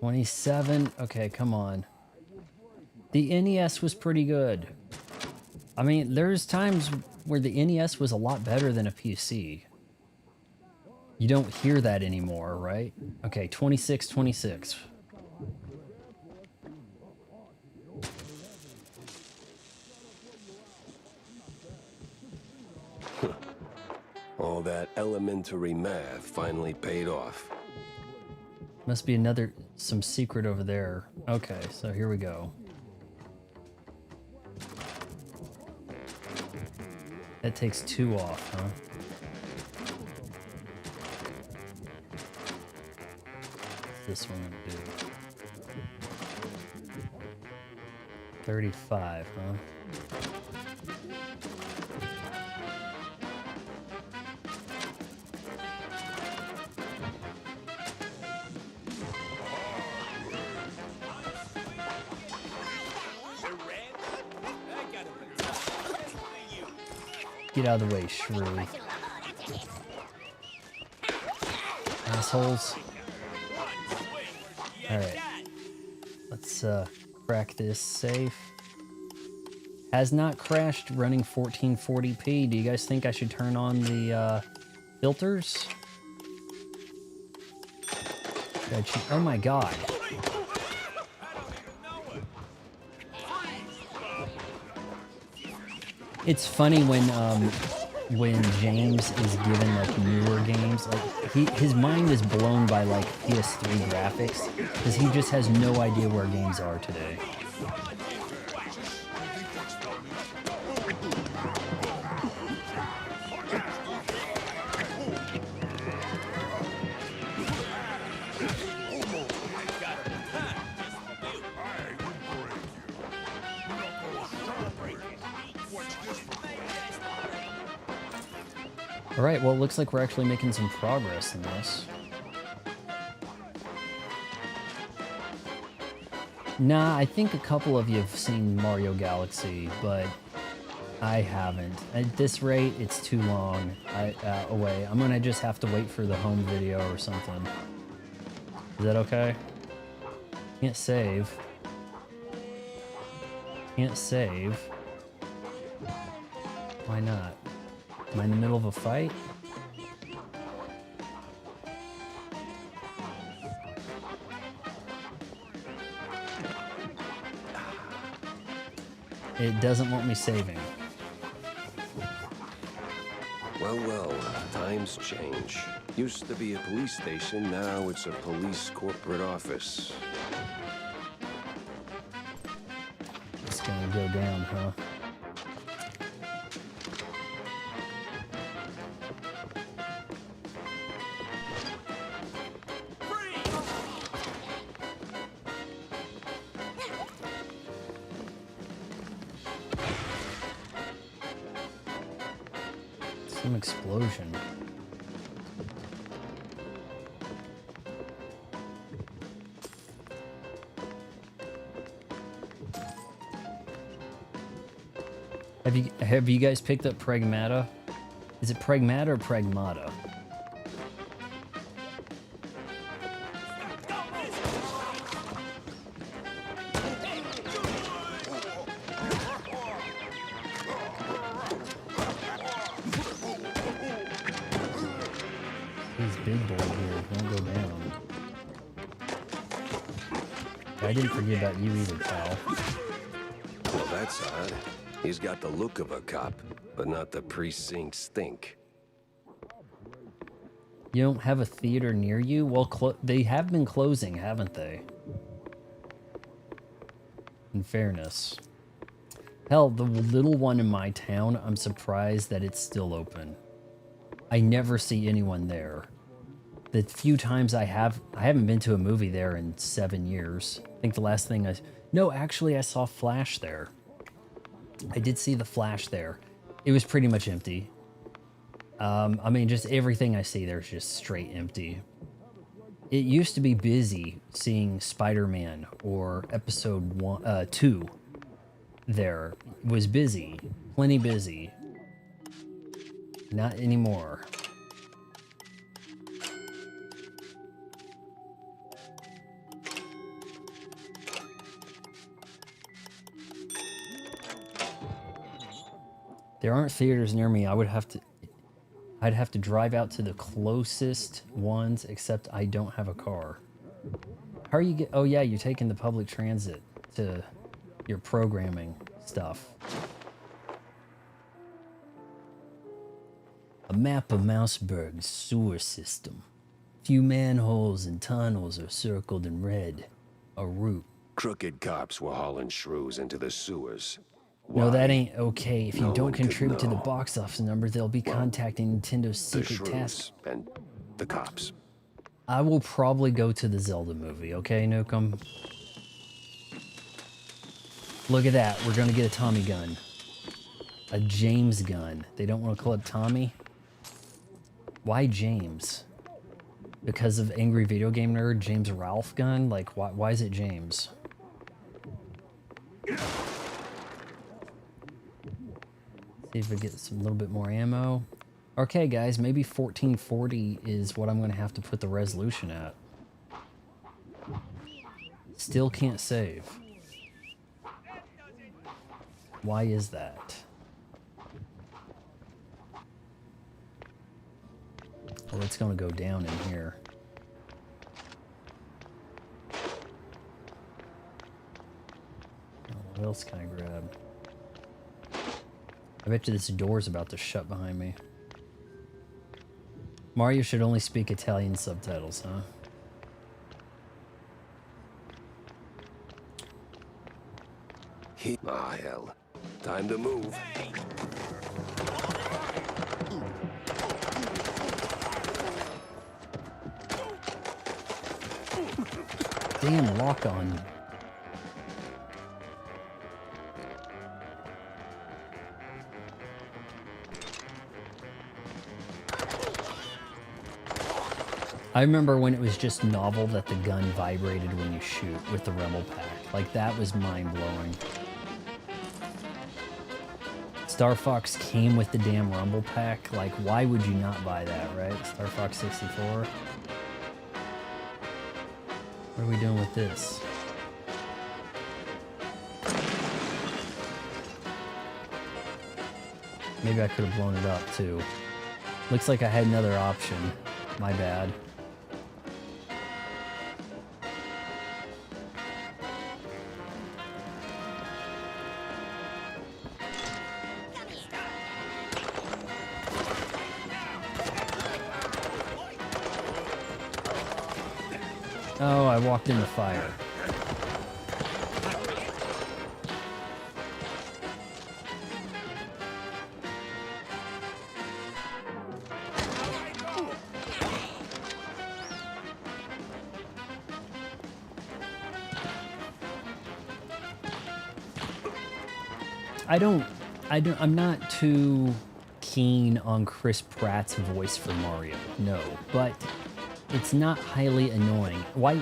27. Okay, come on. The NES was pretty good. I mean, there's times where the NES was a lot better than a PC. You don't hear that anymore, right? Okay, 26, 26. All that elementary math finally paid off. Must be some secret over there. Okay, so here we go. That takes 2 off, huh? What's this one gonna do? 35, huh? Get out of the way, shrew. Assholes. Alright. Let's crack this safe. Has not crashed running 1440p. Do you guys think I should turn on the filters? Oh my god. It's funny when James is given like newer games, like his mind is blown by like PS3 graphics because he just has no idea where games are today. Alright, well, it looks like we're actually making some progress in this. Nah, I think a couple of you have seen Mario Galaxy, but I haven't. At this rate, it's too long away. I'm gonna just have to wait for the home video or something. Is that okay? Can't save. Can't save. Why not? Am I in the middle of a fight? It doesn't want me saving. Well, times change. Used to be a police station, now it's a police corporate office. It's gonna go down, huh? Some explosion. Have you guys picked up Pragmata? Is it Pragmata or Pragmata? He's big boy here. Don't go down. I didn't forget about you either, pal. Well, that's odd. He's got the look of a cop, but not the precinct stink. You don't have a theater near you? Well, they have been closing, haven't they? In fairness. Hell, the little one in my town, I'm surprised that it's still open. I never see anyone there. The few times I haven't been to a movie there in 7 years. I think the last thing no, actually I saw Flash there. I did see the Flash there. It was pretty much empty. I mean, just everything I see there is just straight empty. It used to be busy seeing Spider-Man or episode 2 there. It was busy, plenty busy. Not anymore. There aren't theaters near me. I'd have to drive out to the closest ones, except I don't have a car. How are you get? Oh yeah, you're taking the public transit to your programming stuff. A map of Mouseburg's sewer system. Few manholes and tunnels are circled in red. A route. Crooked cops were hauling shrews into the sewers. No, that Why? ain't okay. If you No don't one could contribute to the know. box office numbers, they'll be contacting Nintendo's The secret task. shrews and the cops. I will probably go to the Zelda movie, okay, Nukem? Look at that. We're going to get a Tommy gun. A James gun. They don't want to call it Tommy? Why James? Because of Angry Video Game Nerd, James Ralph gun? Like, why is it James? See if we get some little bit more ammo. Okay, guys, maybe 1440 is what I'm going to have to put the resolution at. Still can't save. Why is that? Well, it's going to go down in here. Oh, what else can I grab? I bet you this door's about to shut behind me. Mario should only speak Italian subtitles, huh? Ah, hell. Time to move. Damn, lock on. I remember when it was just novel that the gun vibrated when you shoot with the Rebel Pack. Like, that was mind-blowing. Star Fox came with the damn Rumble Pack. Like, why would you not buy that, right? Star Fox 64. What are we doing with this? Maybe I could have blown it up, too. Looks like I had another option. My bad. Oh, I walked in the fire. I'm not too keen on Chris Pratt's voice for Mario, no, but it's not highly annoying. Why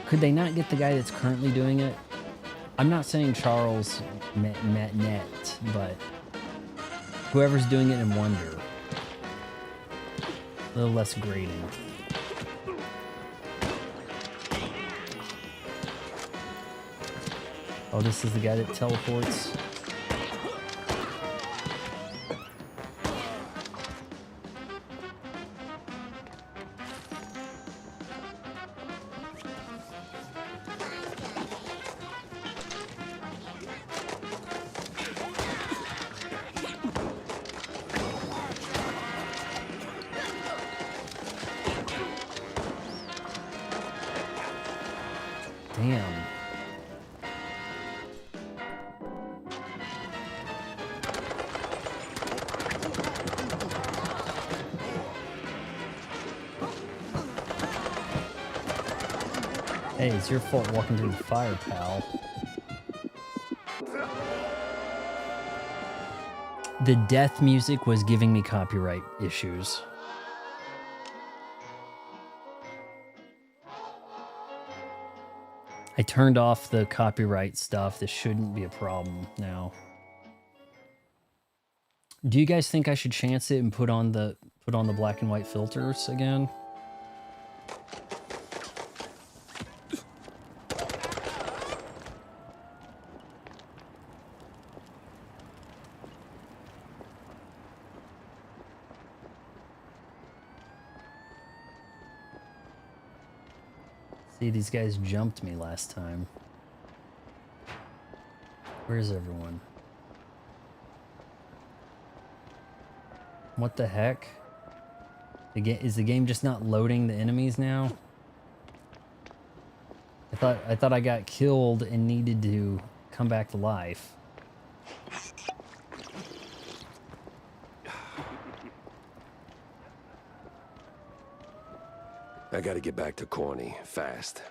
could they not get the guy that's currently doing it? I'm not saying Charles Martinet, but whoever's doing it in Wonder. A little less grating. Oh, this is the guy that teleports. Damn. Hey, it's your fault walking through the fire, pal. The death music was giving me copyright issues. I turned off the copyright stuff. This shouldn't be a problem now. Do you guys think I should chance it and put on the black and white filters again? See, these guys jumped me last time. Where's everyone? What the heck? Is the game just not loading the enemies now? I thought I got killed and needed to come back to life. I gotta get back to Corny, fast.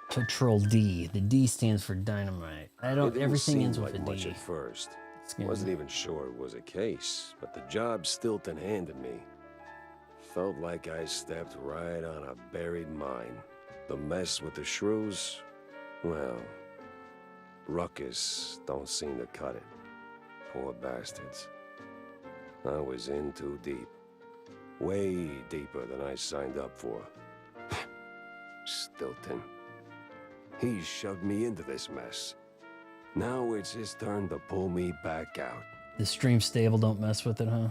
Patrol D. The D stands for dynamite. It didn't Everything seem ends with like a much D. at first. Scary. Wasn't even sure it was a case, but the job Stilton handed me felt like I stepped right on a buried mine. The mess with the shrews, well, Ruckus don't seem to cut it. Poor bastards. I was in too deep. Way deeper than I signed up for. Stilton. He shoved me into this mess. Now it's his turn to pull me back out. The stream stable, don't mess with it, huh?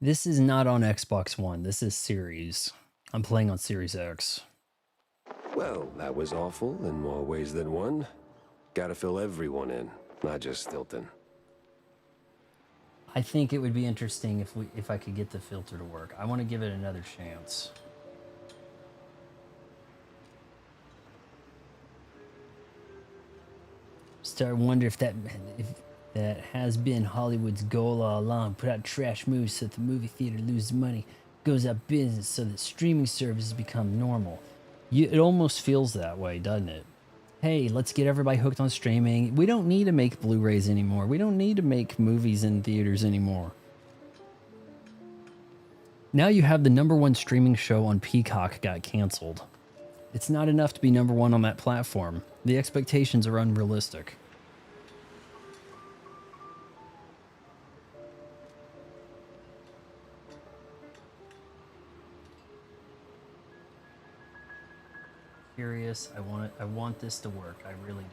This is not on Xbox One. This is Series. I'm playing on Series X. Well, that was awful in more ways than one. Gotta fill everyone in, not just Stilton. I think it would be interesting if I could get the filter to work. I want to give it another chance. Start wonder if that has been Hollywood's goal all along. Put out trash movies so that the movie theater loses money, goes out of business so that streaming services become normal. It almost feels that way, doesn't it? Hey, let's get everybody hooked on streaming. We don't need to make Blu-rays anymore. We don't need to make movies in theaters anymore. Now you have the #1 streaming show on Peacock got canceled. It's not enough to be #1 on that platform. The expectations are unrealistic. Curious. I want this to work. I really do.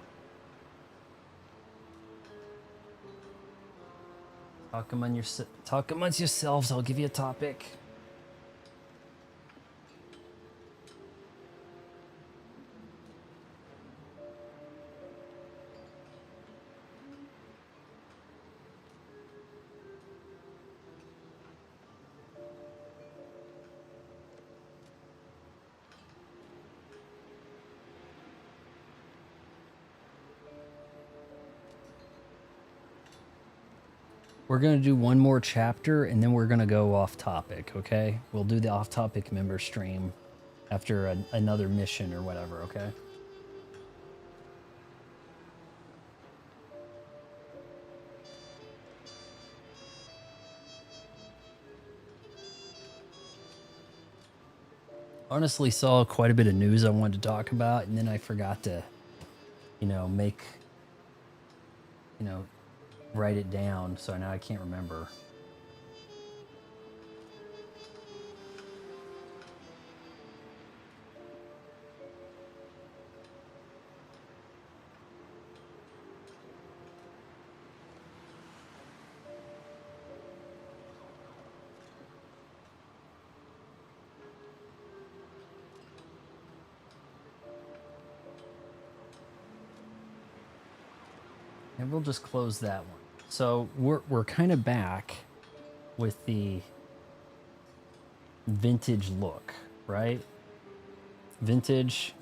Talk amongst yourselves. I'll give you a topic. We're going to do one more chapter and then we're going to go off topic, okay? We'll do the off topic member stream after another mission or whatever, okay? Honestly, saw quite a bit of news I wanted to talk about, and then I forgot to, write it down, so now I can't remember. And we'll just close that one. So we're kind of back with the vintage look, right? Vintage,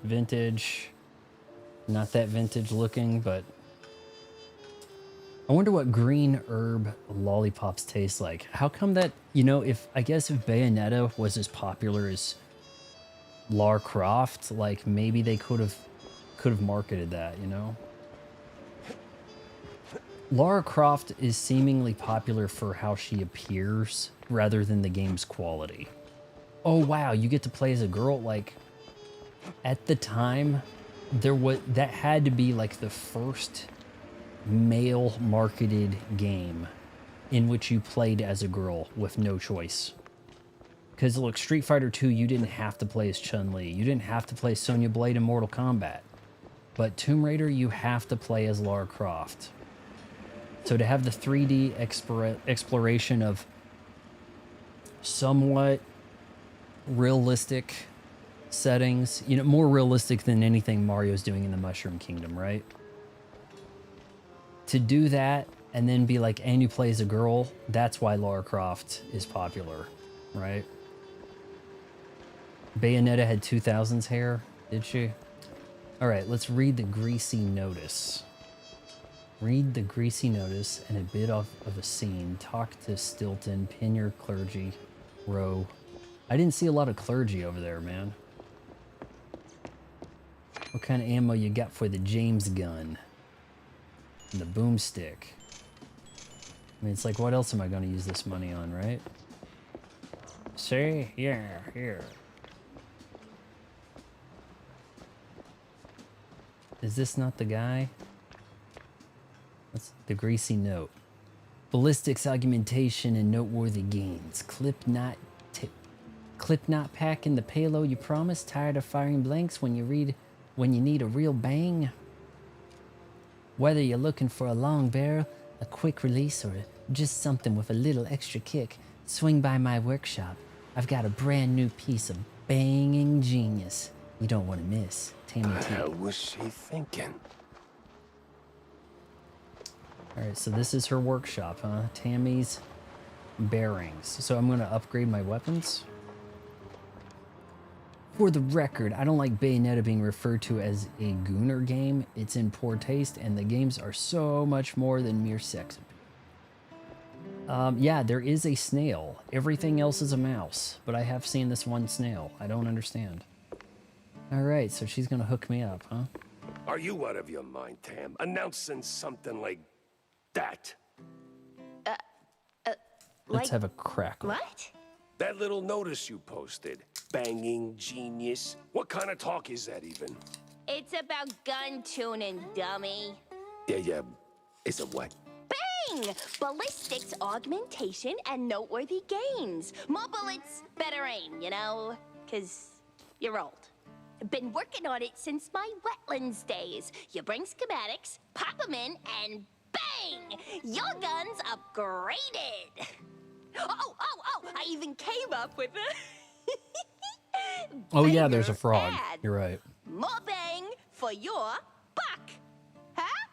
not that vintage looking, but I wonder what green herb lollipops taste like. How come that, if Bayonetta was as popular as Lara Croft, like maybe they could have marketed that, Lara Croft is seemingly popular for how she appears rather than the game's quality. Oh wow, you get to play as a girl. Like at the time, that had to be like the first male marketed game in which you played as a girl with no choice. Because look, Street Fighter 2, you didn't have to play as Chun-Li. You didn't have to play Sonya Blade in Mortal Kombat. But Tomb Raider, you have to play as Lara Croft. So to have the 3D exploration of somewhat realistic settings, you know, more realistic than anything Mario's doing in the Mushroom Kingdom, right? To do that and then be like, and you play as a girl, that's why Lara Croft is popular, right? Bayonetta had 2000s hair, did she? All right, let's read the greasy notice. Read the greasy notice and a bit of a scene. Talk to Stilton, pin your clergy, row. I didn't see a lot of clergy over there, man. What kind of ammo you got for the James gun? And the boomstick. I mean, it's like, what else am I going to use this money on, right? See? Yeah, here. Is this not the guy? What's the greasy note? Ballistics augmentation and noteworthy gains. Clip not pack in the payload you promised. Tired of firing blanks when you need a real bang? Whether you're looking for a long barrel, a quick release, or just something with a little extra kick, swing by my workshop. I've got a brand new piece of banging genius you don't want to miss. Tammy What the T. hell was she thinking? Alright, so this is her workshop, huh? Tammy's bearings. So I'm going to upgrade my weapons. For the record, I don't like Bayonetta being referred to as a Gooner game. It's in poor taste, and the games are so much more than mere sex appeal. Yeah, there is a snail. Everything else is a mouse, but I have seen this one snail. I don't understand. Alright, so she's going to hook me up, huh? Are you out of your mind, Tam? Announcing something like that? Let's have a crackle. What? That little notice you posted. Banging genius. What kind of talk is that even? It's about gun tuning, dummy. Yeah. Is it what? Bang! Ballistics augmentation and noteworthy gains. More bullets, better aim, you know? 'Cause you're old. Been working on it since my wetlands days. You bring schematics, pop them in, and bang! Your gun's upgraded. Oh, I even came up with a... Oh yeah, there's a banger frog. ad. You're right. More bang for your buck. Huh?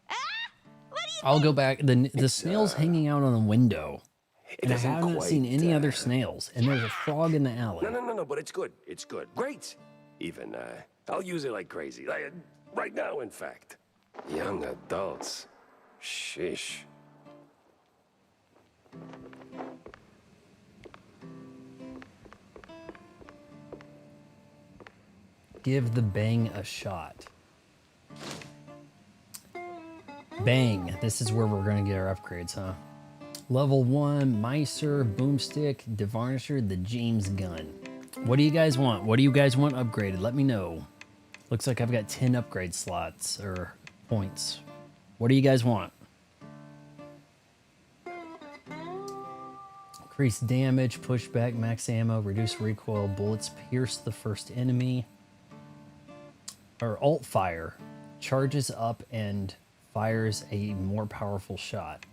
Ah? What do you I'll think? go back. The snail's hanging out on the window. It And I isn't haven't quite, seen any other snails. And there's a frog in the alley. No, but it's good. It's good. Great. Even, I'll use it like crazy. Like, right now, in fact. Young adults. Sheesh. Give the bang a shot. Bang. This is where we're going to get our upgrades, huh? Level 1, Micer, Boomstick, Devarnisher, the James Gun. What do you guys want? What do you guys want upgraded? Let me know. Looks like I've got 10 upgrade slots, or points. What do you guys want? Increase damage, pushback, max ammo, reduce recoil, bullets pierce the first enemy. Or alt fire. Charges up and fires a more powerful shot.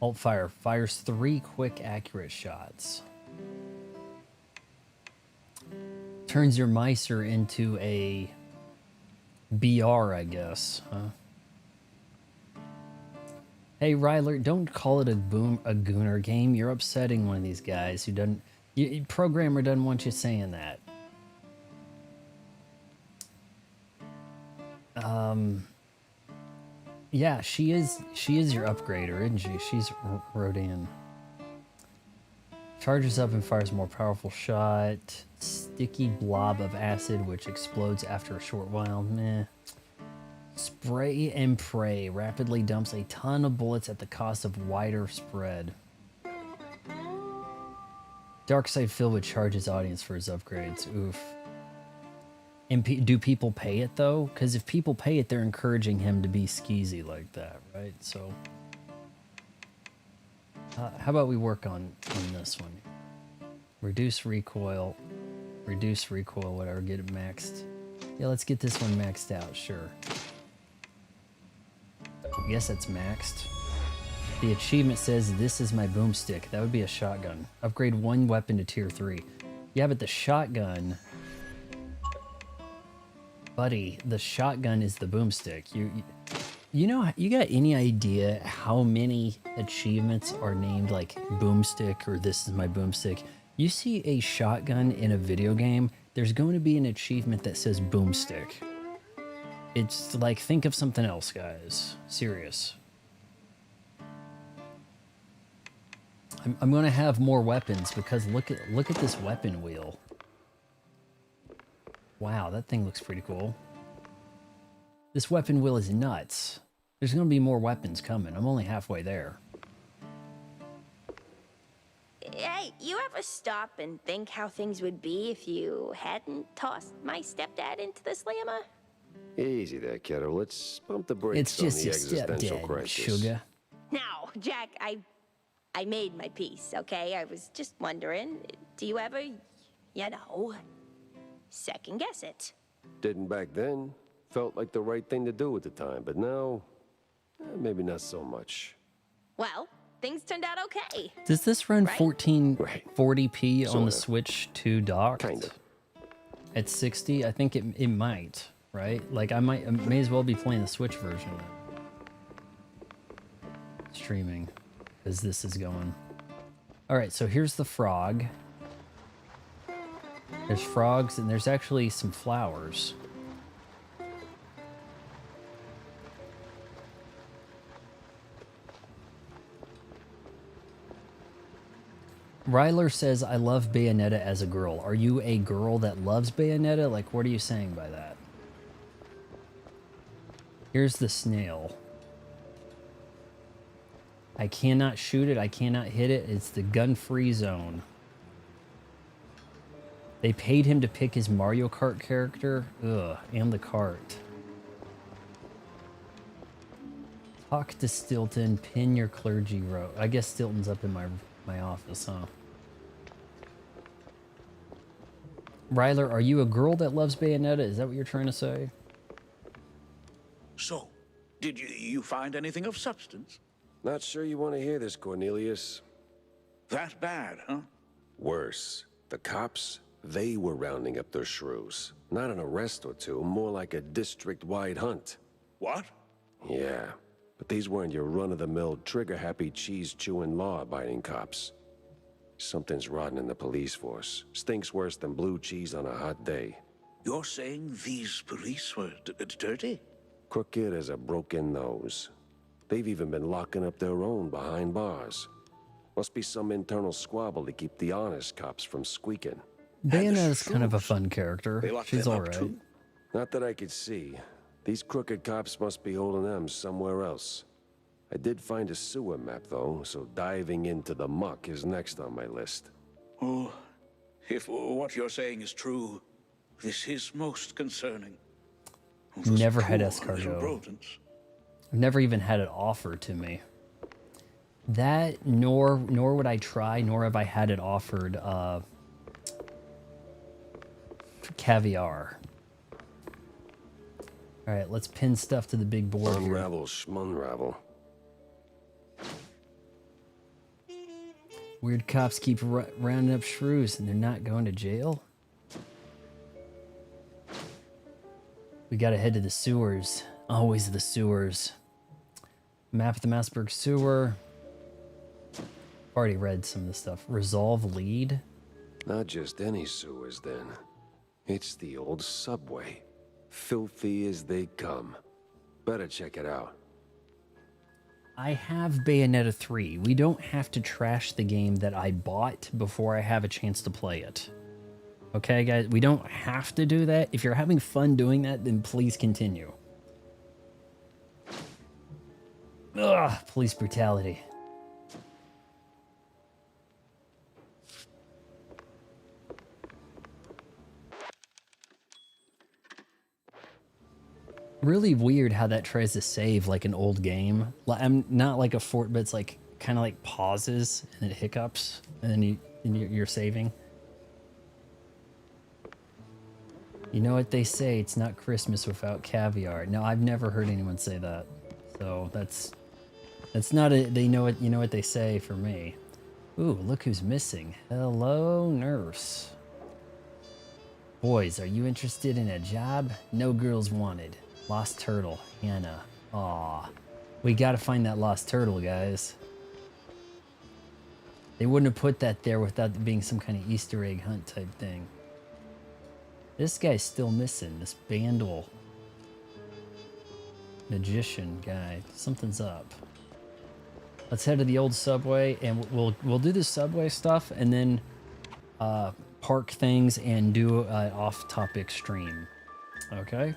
Alt fire fires 3 quick accurate shots. Turns your Micer into a BR, I guess, huh? Hey, Ryler, don't call it a Gooner game. You're upsetting one of these guys who doesn't... Programmer doesn't want you saying that. Yeah, she is your upgrader, isn't she? She's Rodan. Charges up and fires a more powerful shot. Sticky blob of acid, which explodes after a short while. Meh. Spray and pray. Rapidly dumps a ton of bullets at the cost of wider spread. Darkseid filled with charges audience for his upgrades. Oof. And do people pay it, though? Because if people pay it, they're encouraging him to be skeezy like that, right? So, how about we work on this one? Reduce recoil, whatever, get it maxed. Yeah, let's get this one maxed out, sure. I guess that's maxed. The achievement says, this is my boomstick. That would be a shotgun. Upgrade one weapon to tier 3. Yeah, but the shotgun... Buddy, the shotgun is the boomstick. You know, you got any idea how many achievements are named like boomstick or this is my boomstick? You see a shotgun in a video game, there's going to be an achievement that says boomstick. It's like, think of something else, guys. Serious. I'm going to have more weapons because look at this weapon wheel. Wow, that thing looks pretty cool. This weapon wheel is nuts. There's going to be more weapons coming. I'm only halfway there. Hey, you ever stop and think how things would be if you hadn't tossed my stepdad into the slammer? Easy there, kiddo. Let's pump the brakes It's on just the your existential stepdad, crisis. sugar. Now, Jack, I made my peace, okay? I was just wondering, do you ever, you know, second guess it? Didn't back then. Felt like the right thing to do at the time, but now, maybe not so much. Well, things turned out okay. Does this run Right? 1440p on the Sorta. Switch 2 docked? Kinda. At 60? I think it might, right? Like, I may as well be playing the Switch version. Streaming, as this is going. Alright, so here's the frog. There's frogs, and there's actually some flowers. Ryler says, I love Bayonetta as a girl. Are you a girl that loves Bayonetta? Like, what are you saying by that? Here's the snail. I cannot shoot it. I cannot hit it. It's the gun-free zone. They paid him to pick his Mario Kart character. Ugh, and the cart. Talk to Stilton. Pin your clergy robe. I guess Stilton's up in my office, huh? Ryler, are you a girl that loves Bayonetta? Is that what you're trying to say? So, did you find anything of substance? Not sure you want to hear this, Cornelius. That bad, huh? Worse. The cops, they were rounding up their shrews. Not an arrest or two, more like a district-wide hunt. What? Yeah, but these weren't your run-of-the-mill, trigger-happy, cheese-chewing, law-abiding cops. Something's rotten in the police force. Stinks worse than blue cheese on a hot day. You're saying these police were dirty? Crooked as a broken nose. They've even been locking up their own behind bars. Must be some internal squabble to keep the honest cops from squeaking. Bayonetta's kind of a shrews. fun character. They locked She's them up alright. too? Not that I could see. These crooked cops must be holding them somewhere else. I did find a sewer map, though, so diving into the muck is next on my list. Oh, if what you're saying is true, this is most concerning. Those Never had poor escargot. little rodents. I've never even had it offered to me. That, nor would I try, nor have I had it offered, caviar. Alright, let's pin stuff to the big board here. Unravel schmunravel. Weird cops keep rounding up shrews and they're not going to jail? We gotta head to the sewers. Always the sewers. Map of the Massburg sewer. Already read some of this stuff. Resolve lead. Not just any sewers, then. It's the old subway. Filthy as they come. Better check it out. I have Bayonetta 3. We don't have to trash the game that I bought before I have a chance to play it. Okay, guys? We don't have to do that. If you're having fun doing that, then please continue. Ugh, police brutality. Really weird how that tries to save like an old game. I'm not like a fort, but it's like kind of like pauses and it hiccups, and then you're saving. You know what they say? It's not Christmas without caviar. No, I've never heard anyone say that. So So that's not a, they know it, you know what they say for me. Ooh, look who's missing. Hello, nurse. Boys, are you interested in a job? No girls wanted. Lost turtle, Hannah. Aw. We gotta find that lost turtle, guys. They wouldn't have put that there without it being some kind of Easter egg hunt type thing. This guy's still missing, this Bandle magician guy. Something's up. Let's head to the old subway, and we'll do the subway stuff, and then park things and do an off-topic stream. Okay?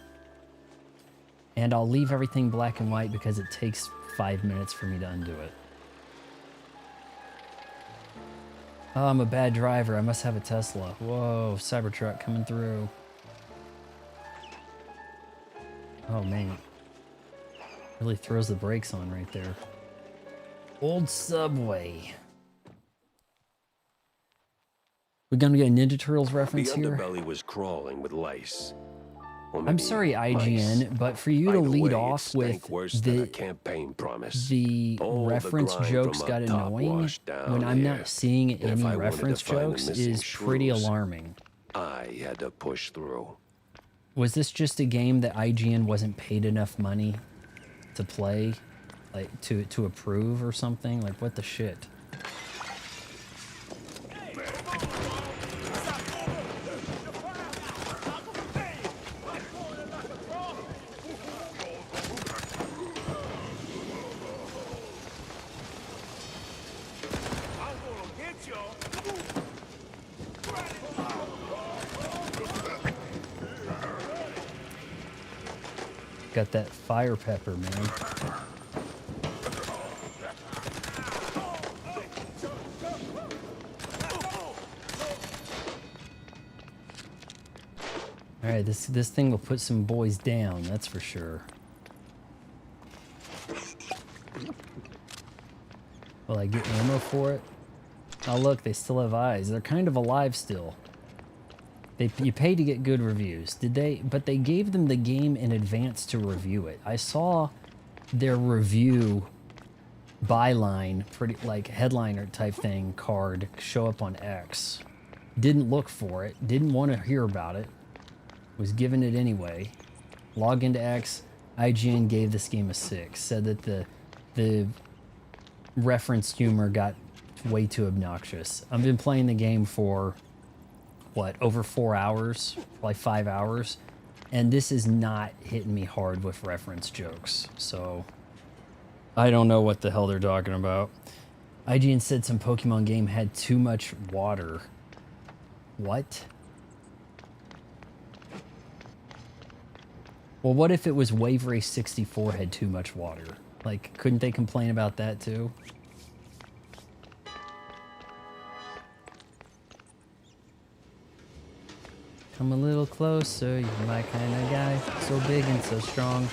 And I'll leave everything black and white because it takes 5 minutes for me to undo it. Oh, I'm a bad driver. I must have a Tesla. Whoa, Cybertruck coming through. Oh, man. Really throws the brakes on right there. Old subway. We're gonna get a Ninja Turtles reference The here. underbelly was crawling with lice. Or I'm maybe sorry, IGN, mice. but for you to Either lead way, off it stank with worse than a the campaign promise. reference All the grime jokes from got up top annoying washed down when I'm here. not seeing And if any I wanted to reference find the jokes missing is pretty shrews, alarming. I had to push through. Was this just a game that IGN wasn't paid enough money to play, like to approve or something? Like, what the shit? Got that fire pepper, man. All right, this thing will put some boys down, that's for sure. Will I get ammo for it? Oh look, they still have eyes. They're kind of alive still. You paid to get good reviews. Did they? But they gave them the game in advance to review it. I saw their review byline, pretty like headliner type thing card show up on X. Didn't look for it. Didn't want to hear about it. Was given it anyway. Log into X. IGN gave this game a 6. Said that the reference humor got way too obnoxious. I've been playing the game for what, over 4 hours, like 5 hours, and this is not hitting me hard with reference jokes, so I don't know what the hell they're talking about. IGN said some Pokemon game had too much water. What? Well, what if it was Wave Race 64 had too much water? Like, couldn't they complain about that too? Come a little closer, you're my kind of guy. So big and so strong.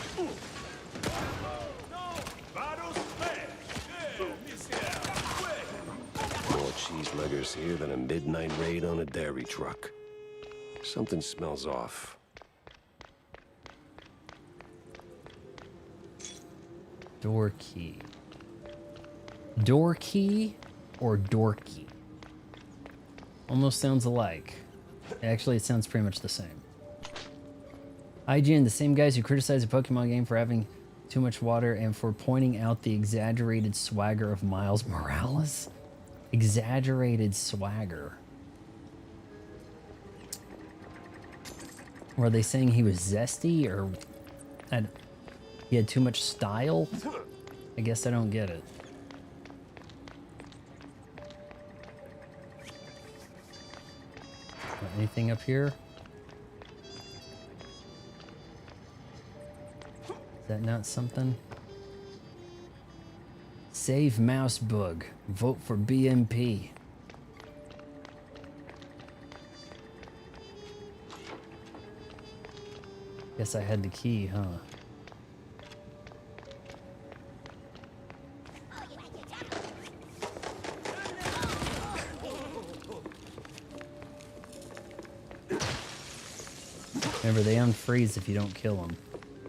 More cheeseburgers here than a midnight raid on a dairy truck. Something smells off. Door key. Door key or dorky? Almost sounds alike. Actually, it sounds pretty much the same. IGN, the same guys who criticize a Pokemon game for having too much water and for pointing out the exaggerated swagger of Miles Morales. Exaggerated swagger. Were they saying he was zesty or he had too much style? I guess I don't get it. Anything up here? Is that not something? Save Mousebug. Vote for BMP. Guess I had the key, huh? Remember, they unfreeze if you don't kill them.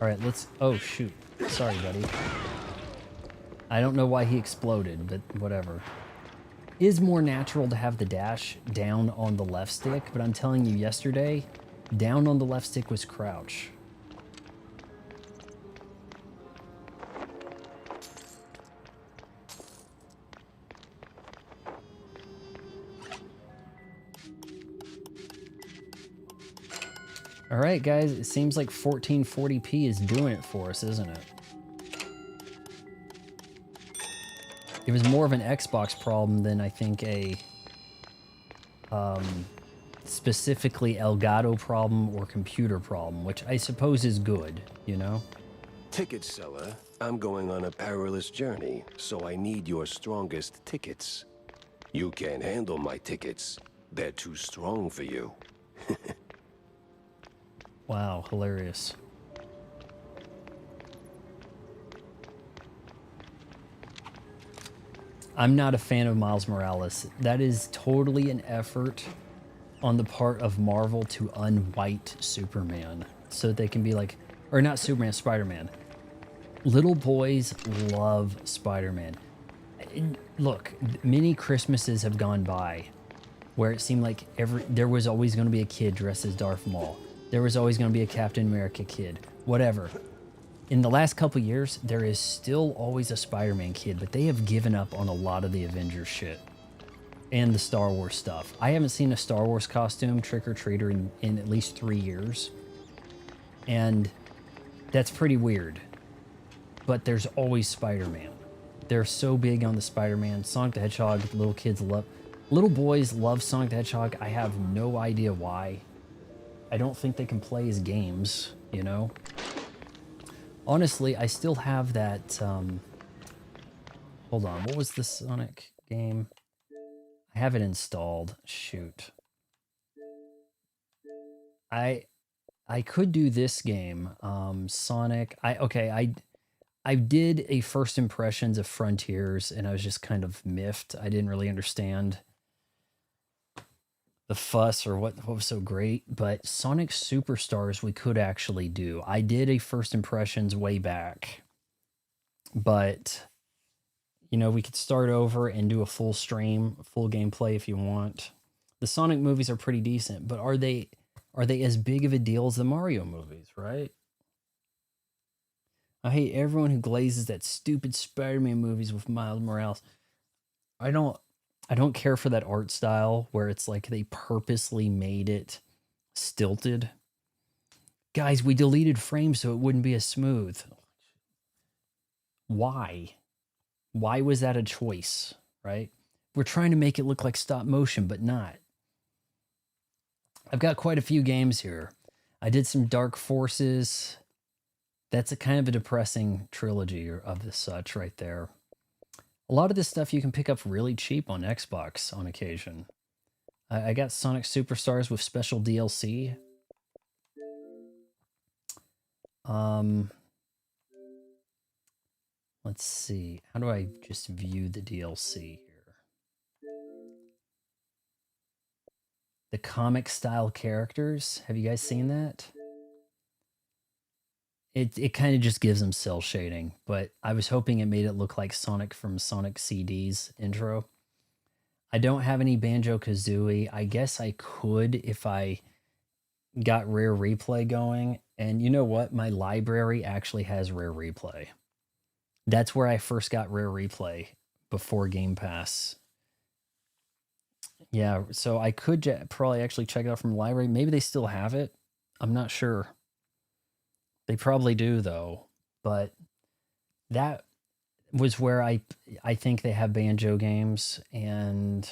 Alright, let's... Oh, shoot. Sorry, buddy. I don't know why he exploded, but whatever. Is more natural to have the dash down on the left stick, but I'm telling you, yesterday, down on the left stick was crouch. All right, guys, it seems like 1440p is doing it for us, isn't it? It was more of an Xbox problem than I think a specifically Elgato problem or computer problem, which I suppose is good, you know? Ticket seller, I'm going on a perilous journey, so I need your strongest tickets. You can't handle my tickets. They're too strong for you. Wow, hilarious. I'm not a fan of Miles Morales. That is totally an effort on the part of Marvel to unwhite Superman so that they can be like, or not Superman, Spider-Man. Little boys love Spider-Man. Look, many Christmases have gone by where it seemed like there was always going to be a kid dressed as Darth Maul. There was always going to be a Captain America kid, whatever. In the last couple years, there is still always a Spider-Man kid, but they have given up on a lot of the Avengers shit and the Star Wars stuff. I haven't seen a Star Wars costume trick-or-treater in at least 3 years, and that's pretty weird. But there's always Spider-Man. They're so big on the Spider-Man. Sonic the Hedgehog, little kids love... Little boys love Sonic the Hedgehog. I have no idea why. I don't think they can play as games, you know? Honestly, I still have that, hold on, what was the Sonic game? I have it installed. Shoot. I could do this game, Sonic. I did a first impressions of Frontiers, and I was just kind of miffed. I didn't really understand the fuss or what was so great, but Sonic Superstars we could actually do. I did a first impressions way back, but you know, we could start over and do a full stream, full gameplay if you want. The Sonic movies are pretty decent, but are they as big of a deal as the Mario movies, right? I hate everyone who glazes that stupid Spider-Man movies with Miles Morales. I don't care for that art style where it's like they purposely made it stilted. Guys, we deleted frames so it wouldn't be as smooth. Why? Why was that a choice, right? We're trying to make it look like stop motion, but not. I've got quite a few games here. I did some Dark Forces. That's a kind of a depressing trilogy of the such right there. A lot of this stuff you can pick up really cheap on Xbox on occasion. I got Sonic Superstars with special DLC. Let's see. How do I just view the DLC here? The comic style characters. Have you guys seen that? It kind of just gives them cell shading, but I was hoping it made it look like Sonic from Sonic CD's intro. I don't have any Banjo-Kazooie. I guess I could if I got Rare Replay going. And you know what? My library actually has Rare Replay. That's where I first got Rare Replay before Game Pass. Yeah, so I could probably actually check it out from the library. Maybe they still have it. I'm not sure. They probably do, though. But that was where I think they have Banjo games, and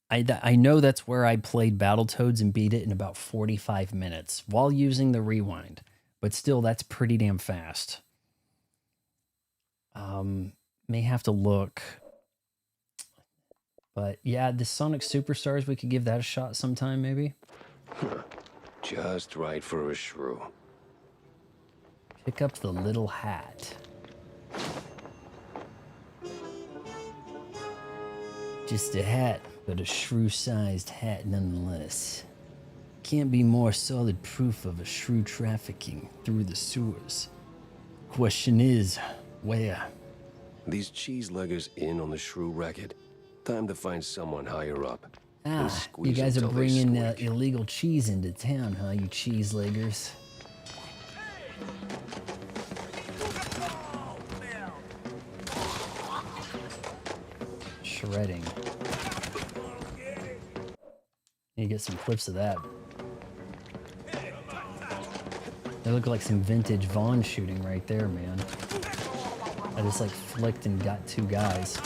I know that's where I played Battletoads and beat it in about 45 minutes while using the rewind. But still, that's pretty damn fast. May have to look. But yeah, the Sonic Superstars, we could give that a shot sometime, maybe. Just right for a shrew. Pick up the little hat. Just a hat, but a shrew-sized hat nonetheless. Can't be more solid proof of a shrew trafficking through the sewers. question is, where? These cheeseleggers in on the shrew racket. Time to find someone higher up. and Ah, you squeeze guys are until they bringing squeak. illegal cheese into town, huh, you cheeseleggers? Shredding. You get some clips of that. They look like some vintage Vaughn shooting right there, man. I just like flicked and got two guys.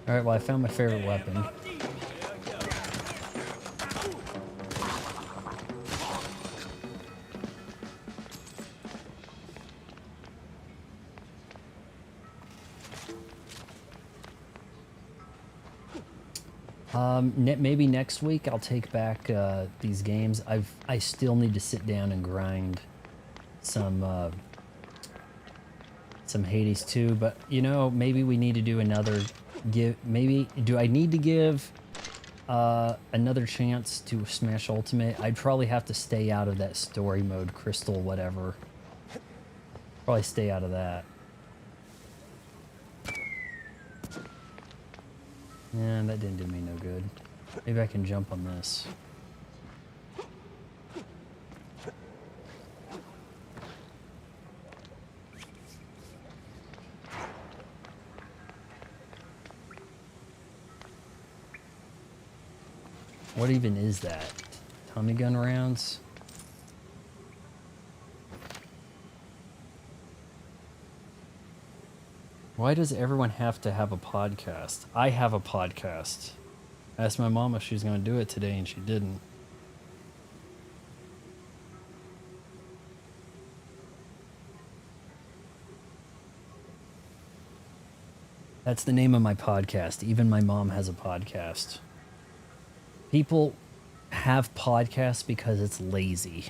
Alright, well I found my favorite weapon. Maybe next week I'll take back these games. I still need to sit down and grind some Hades 2, but you know, maybe we need to do another maybe do I need to give another chance to Smash Ultimate? I'd probably have to stay out of that story mode, Crystal whatever. Probably stay out of that. Yeah, that didn't do me no good. Maybe I can jump on this. What even is that? Tommy gun rounds? Why does everyone have to have a podcast? I have a podcast. I asked my mom if she was going to do it today, and she didn't. That's the name of my podcast. Even my mom has a podcast. People have podcasts because it's lazy.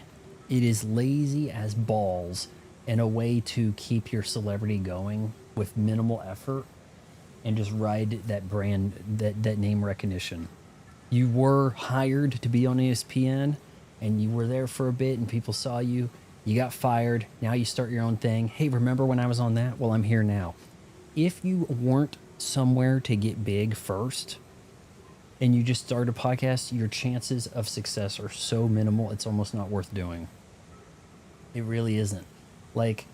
It is lazy as balls and a way to keep your celebrity going with minimal effort and just ride that brand, that name recognition. You were hired to be on ESPN and you were there for a bit and people saw you. You got fired. Now you start your own thing. Hey, remember when I was on that? Well, I'm here now. If you weren't somewhere to get big first and you just start a podcast, your chances of success are so minimal, it's almost not worth doing. It really isn't. Like,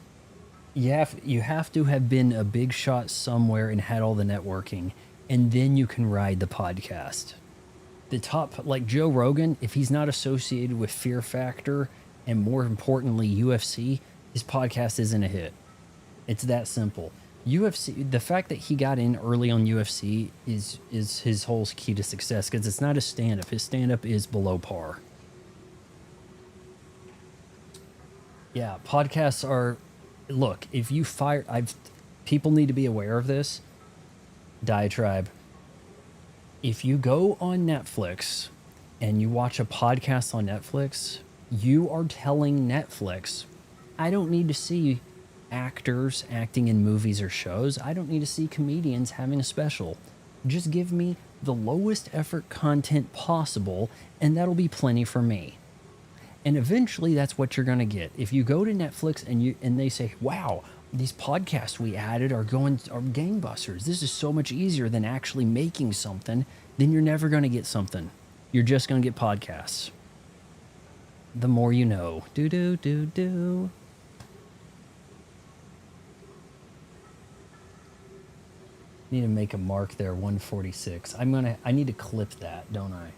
you have to have been a big shot somewhere and had all the networking, and then you can ride the podcast. The top, like Joe Rogan, if he's not associated with Fear Factor and more importantly UFC, his podcast isn't a hit. It's that simple. UFC, the fact that he got in early on UFC is his whole key to success, because it's not his stand-up. His stand-up is below par. Yeah, podcasts are... Look, if you fire... people need to be aware of this. Diatribe. If you go on Netflix and you watch a podcast on Netflix, you are telling Netflix, I don't need to see actors acting in movies or shows. I don't need to see comedians having a special. Just give me the lowest effort content possible, and that'll be plenty for me. And eventually that's what you're going to get. If you go to Netflix and they say, wow, these podcasts we added are gangbusters. This is so much easier than actually making something, then you're never going to get something. You're just going to get podcasts. The more you know. Do. Need to make a mark there, 146. I need to clip that, don't I?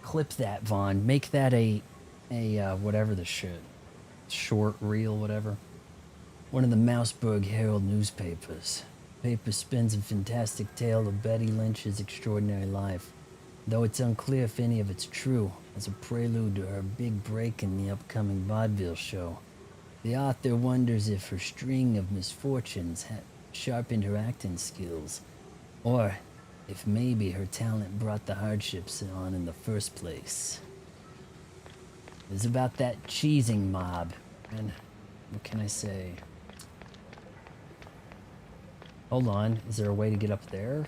Clip that, Vaughn. Make that a whatever the shit. Short reel, whatever. One of the Mouseburg Herald newspapers. Paper spins a fantastic tale of Betty Lynch's extraordinary life, though it's unclear if any of it's true, as a prelude to her big break in the upcoming vaudeville show. The author wonders if her string of misfortunes had sharpened her acting skills, or if maybe her talent brought the hardships on in the first place. It's about that cheesing mob, and what can I say? Hold on, is there a way to get up there?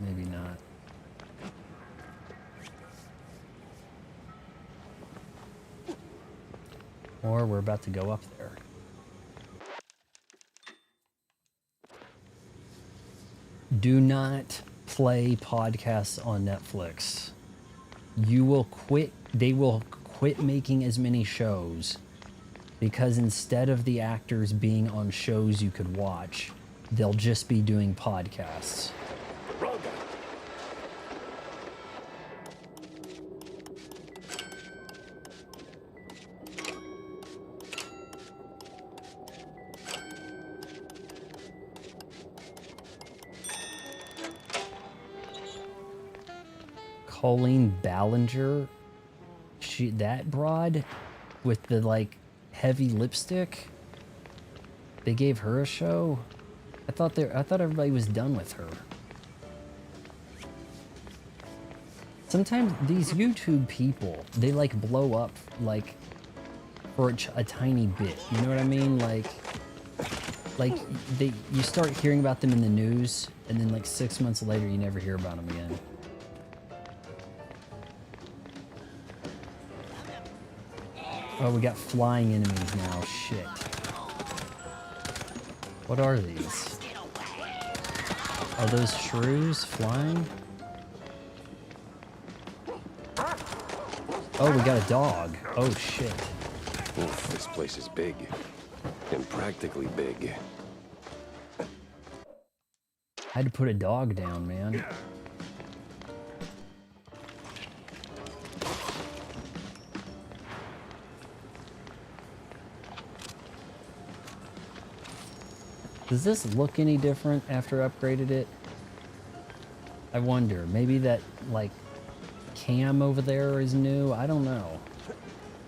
Maybe not. Or we're about to go up there. Do not play podcasts on Netflix. You will quit. They will quit making as many shows because instead of the actors being on shows you could watch, they'll just be doing podcasts. Colleen Ballinger, that broad with the like heavy lipstick, they gave her a show. I thought everybody was done with her. Sometimes these YouTube people, they like blow up like for a tiny bit. You know what I mean? Like you start hearing about them in the news, and then like 6 months later, you never hear about them again. Oh, we got flying enemies now. Shit. What are these? Are those shrews flying? Oh, we got a dog. Oh, shit. Oof, this place is big. And practically big. I had to put a dog down, man. Does this look any different after I upgraded it? I wonder. Maybe that, like, cam over there is new? I don't know.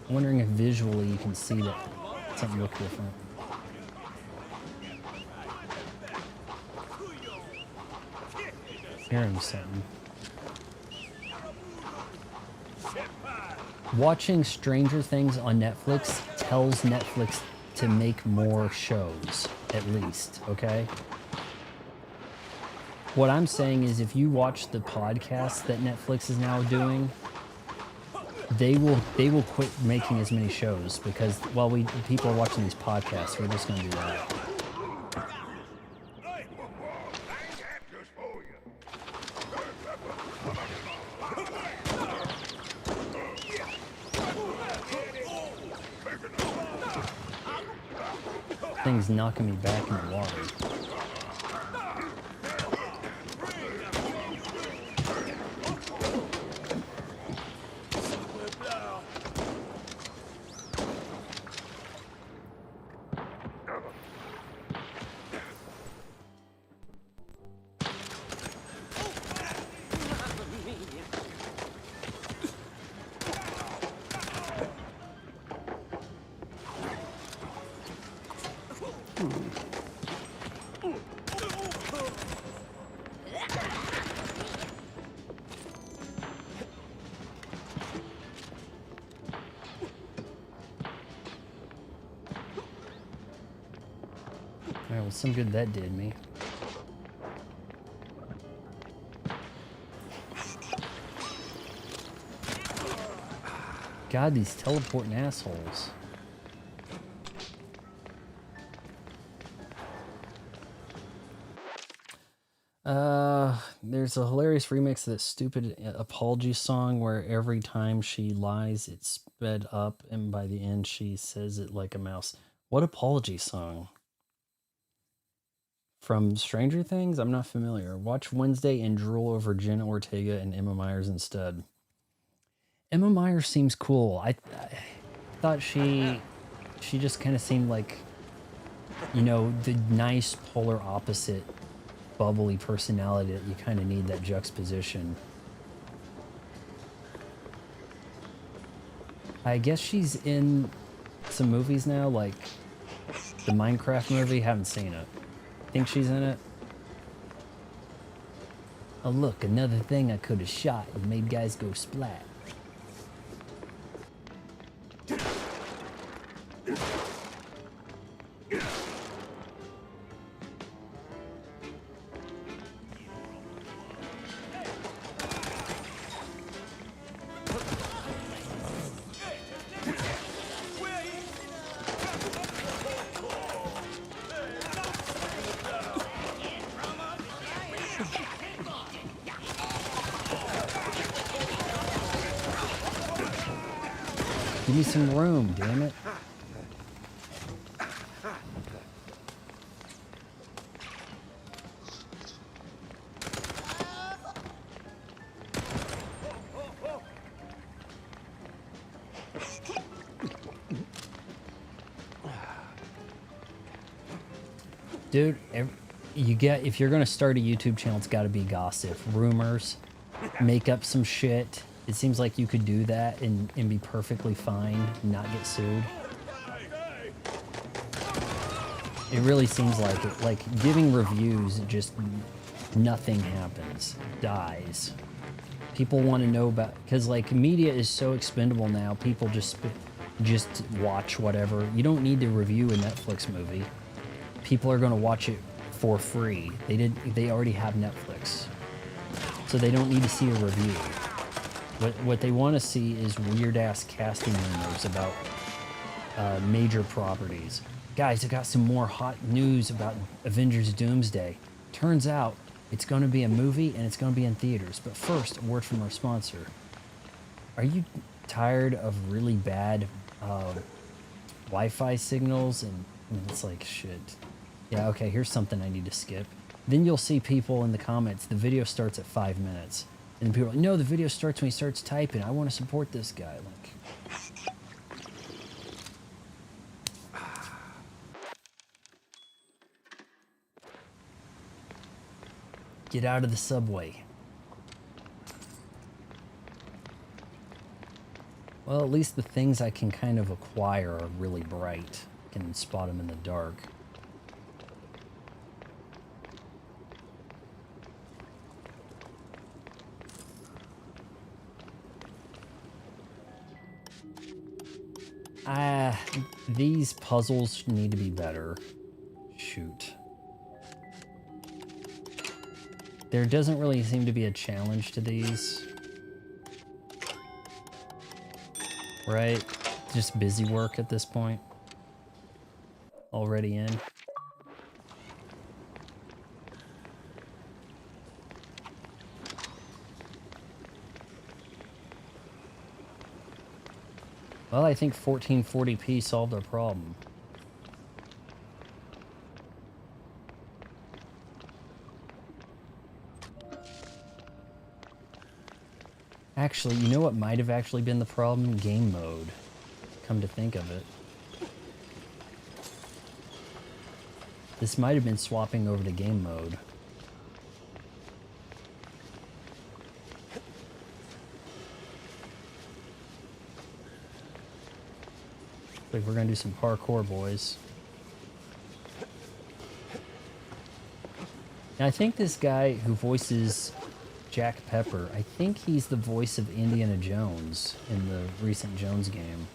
I'm wondering if visually you can see that something look different. Hearing something. Watching Stranger Things on Netflix tells Netflix to make more shows, at least, okay? What I'm saying is if you watch the podcast that Netflix is now doing, they will quit making as many shows because while people are watching these podcasts, we're just gonna do that. Thing's knocking me back in the water. Alright, well, some good that did me. God, these teleporting assholes. There's a hilarious remix of that stupid apology song where every time she lies, it's sped up, and by the end, she says it like a mouse. What apology song? From Stranger Things? I'm not familiar. Watch Wednesday and drool over Jenna Ortega and Emma Myers instead. Emma Myers seems cool. I thought she just kind of seemed like, you know, the nice polar opposite bubbly personality that you kind of need, that juxtaposition. I guess she's in some movies now, like the Minecraft movie. Haven't seen it. Think she's in it? Oh look, another thing I could have shot and made guys go splat. Give me some room, damn it. Dude, if you're gonna start a YouTube channel, it's gotta be gossip, rumors, make up some shit. It seems like you could do that and be perfectly fine, and not get sued. It really seems like it. Like, giving reviews, just nothing happens, dies. People want to know about, because like media is so expendable now. People just watch whatever. You don't need to review a Netflix movie. People are going to watch it for free. They already have Netflix, so they don't need to see a review. What they want to see is weird ass casting rumors about major properties. Guys, I got some more hot news about Avengers Doomsday. Turns out it's going to be a movie and it's going to be in theaters. But first, a word from our sponsor. Are you tired of really bad Wi-Fi signals? And it's like, shit. Yeah, okay, here's something I need to skip. Then you'll see people in the comments, the video starts at 5 minutes. And people are like, no, the video starts when he starts typing. I want to support this guy. Like, get out of the subway. Well, at least the things I can kind of acquire are really bright. I can spot them in the dark. These puzzles need to be better. Shoot. There doesn't really seem to be a challenge to these. Right? Just busy work at this point. Already in. Well, I think 1440p solved our problem. Actually, you know what might have actually been the problem? Game mode. Come to think of it. This might have been swapping over to game mode. Like, we're gonna do some parkour, boys. Now, I think this guy who voices Jack Pepper, I think he's the voice of Indiana Jones in the recent Jones game.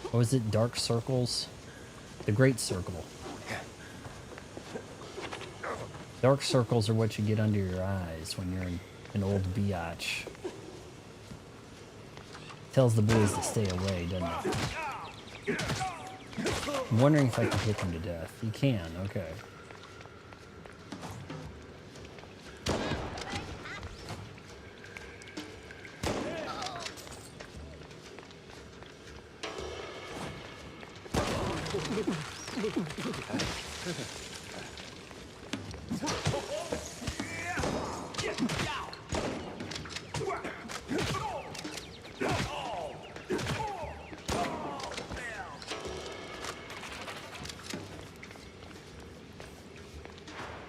What was it? Dark Circles? The Great Circle. Dark circles are what you get under your eyes when you're an old biatch. Tells the boys to stay away, doesn't it? I'm wondering if I can hit them to death. You can, okay.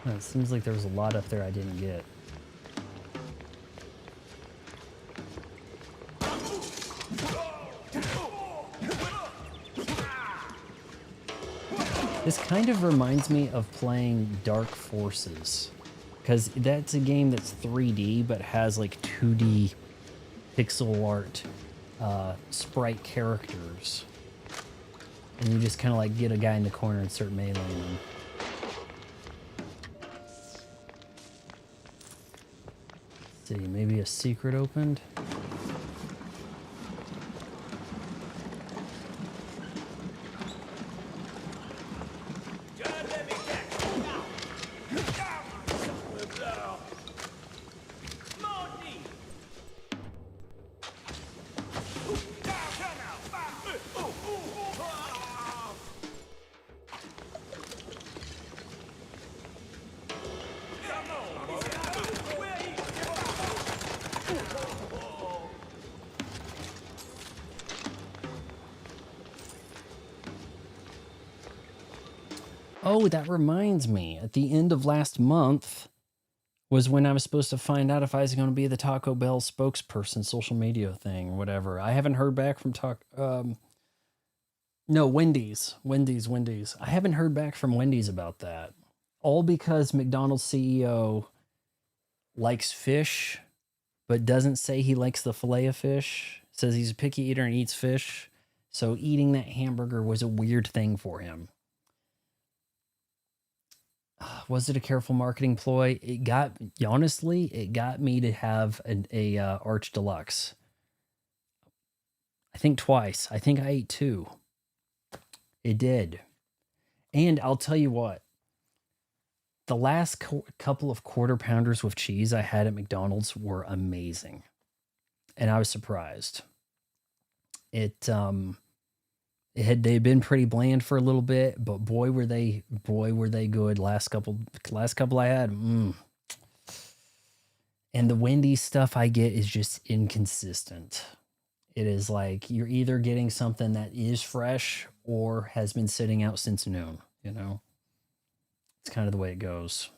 It seems like there was a lot up there I didn't get. This kind of reminds me of playing Dark Forces, because that's a game that's 3D but has like 2D pixel art sprite characters, and you just kind of like get a guy in the corner and start meleeing him. See, maybe a secret opened. Oh, that reminds me. At the end of last month was when I was supposed to find out if I was going to be the Taco Bell spokesperson, social media thing, whatever. I haven't heard back from no, Wendy's. I haven't heard back from Wendy's about that. All because McDonald's CEO likes fish, but doesn't say he likes the fillet of fish. Says he's a picky eater and eats fish. So eating that hamburger was a weird thing for him. Was it a careful marketing ploy? It got me to have a Arch Deluxe. I think twice. I think I ate 2. It did. And I'll tell you what. The last couple of quarter pounders with cheese I had at McDonald's were amazing. And I was surprised. They'd been pretty bland for a little bit, but boy were they good. Last couple I had. And the Wendy's stuff I get is just inconsistent. It is like you're either getting something that is fresh or has been sitting out since noon, you know? It's kind of the way it goes.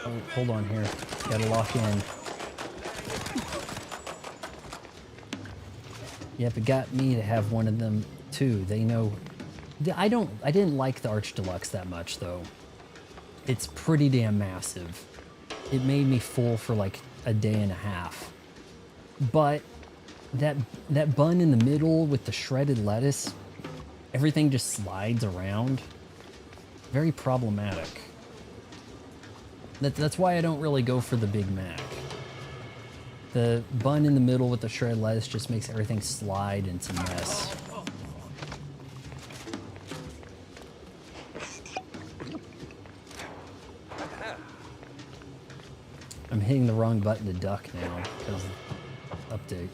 Oh, hold on here. Gotta lock in. Yep, it got me to have one of them too. They know. I didn't like the Arch Deluxe that much though. It's pretty damn massive. It made me full for like a day and a half. But that bun in the middle with the shredded lettuce, everything just slides around. Very problematic. That's why I don't really go for the Big Mac. The bun in the middle with the shredded lettuce just makes everything slide into mess. I'm hitting the wrong button to duck now because of update.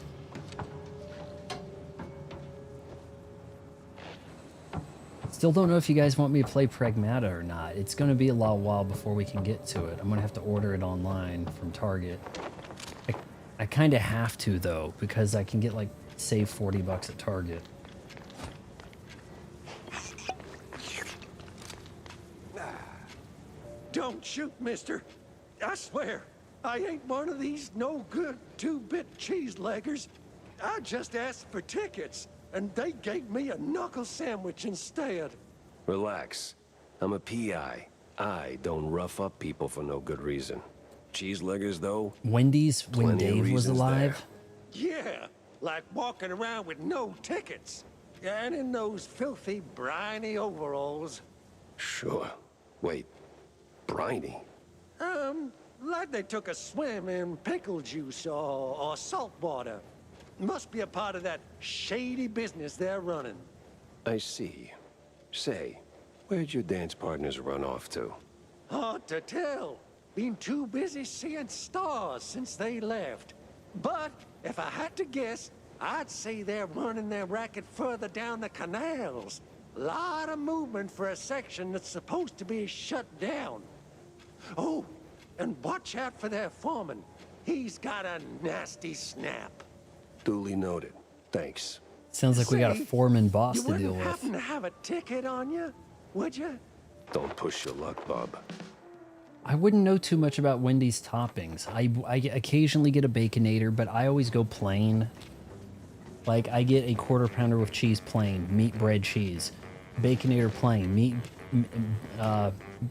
Still don't know if you guys want me to play Pragmata or not. It's going to be a while before we can get to it. I'm going to have to order it online from Target. I kind of have to, though, because I can get, like, save $40 at Target. Don't shoot, mister. I swear, I ain't one of these no-good 2-bit cheese-leggers. I just asked for tickets, and they gave me a knuckle sandwich instead. Relax. I'm a PI. I don't rough up people for no good reason. Cheeseleggers, though? Wendy's, when plenty of Dave was reasons alive? Yeah, like walking around with no tickets. And in those filthy, briny overalls. Sure. Wait, briny? Like they took a swim in pickle juice or salt water. Must be a part of that shady business they're running. I see. Say, where'd your dance partners run off to? Hard to tell. Been too busy seeing stars since they left. But if I had to guess, I'd say they're running their racket further down the canals. Lot of movement for a section that's supposed to be shut down. Oh, and watch out for their foreman. He's got a nasty snap. Duly noted. Thanks. Sounds like we got a Say, foreman boss you to deal wouldn't with. happen to have a ticket on you, would you? Don't push your luck, bub. I wouldn't know too much about Wendy's toppings. I occasionally get a Baconator, but I always go plain. Like, I get a quarter pounder with cheese plain, meat, bread, cheese. Baconator plain, meat,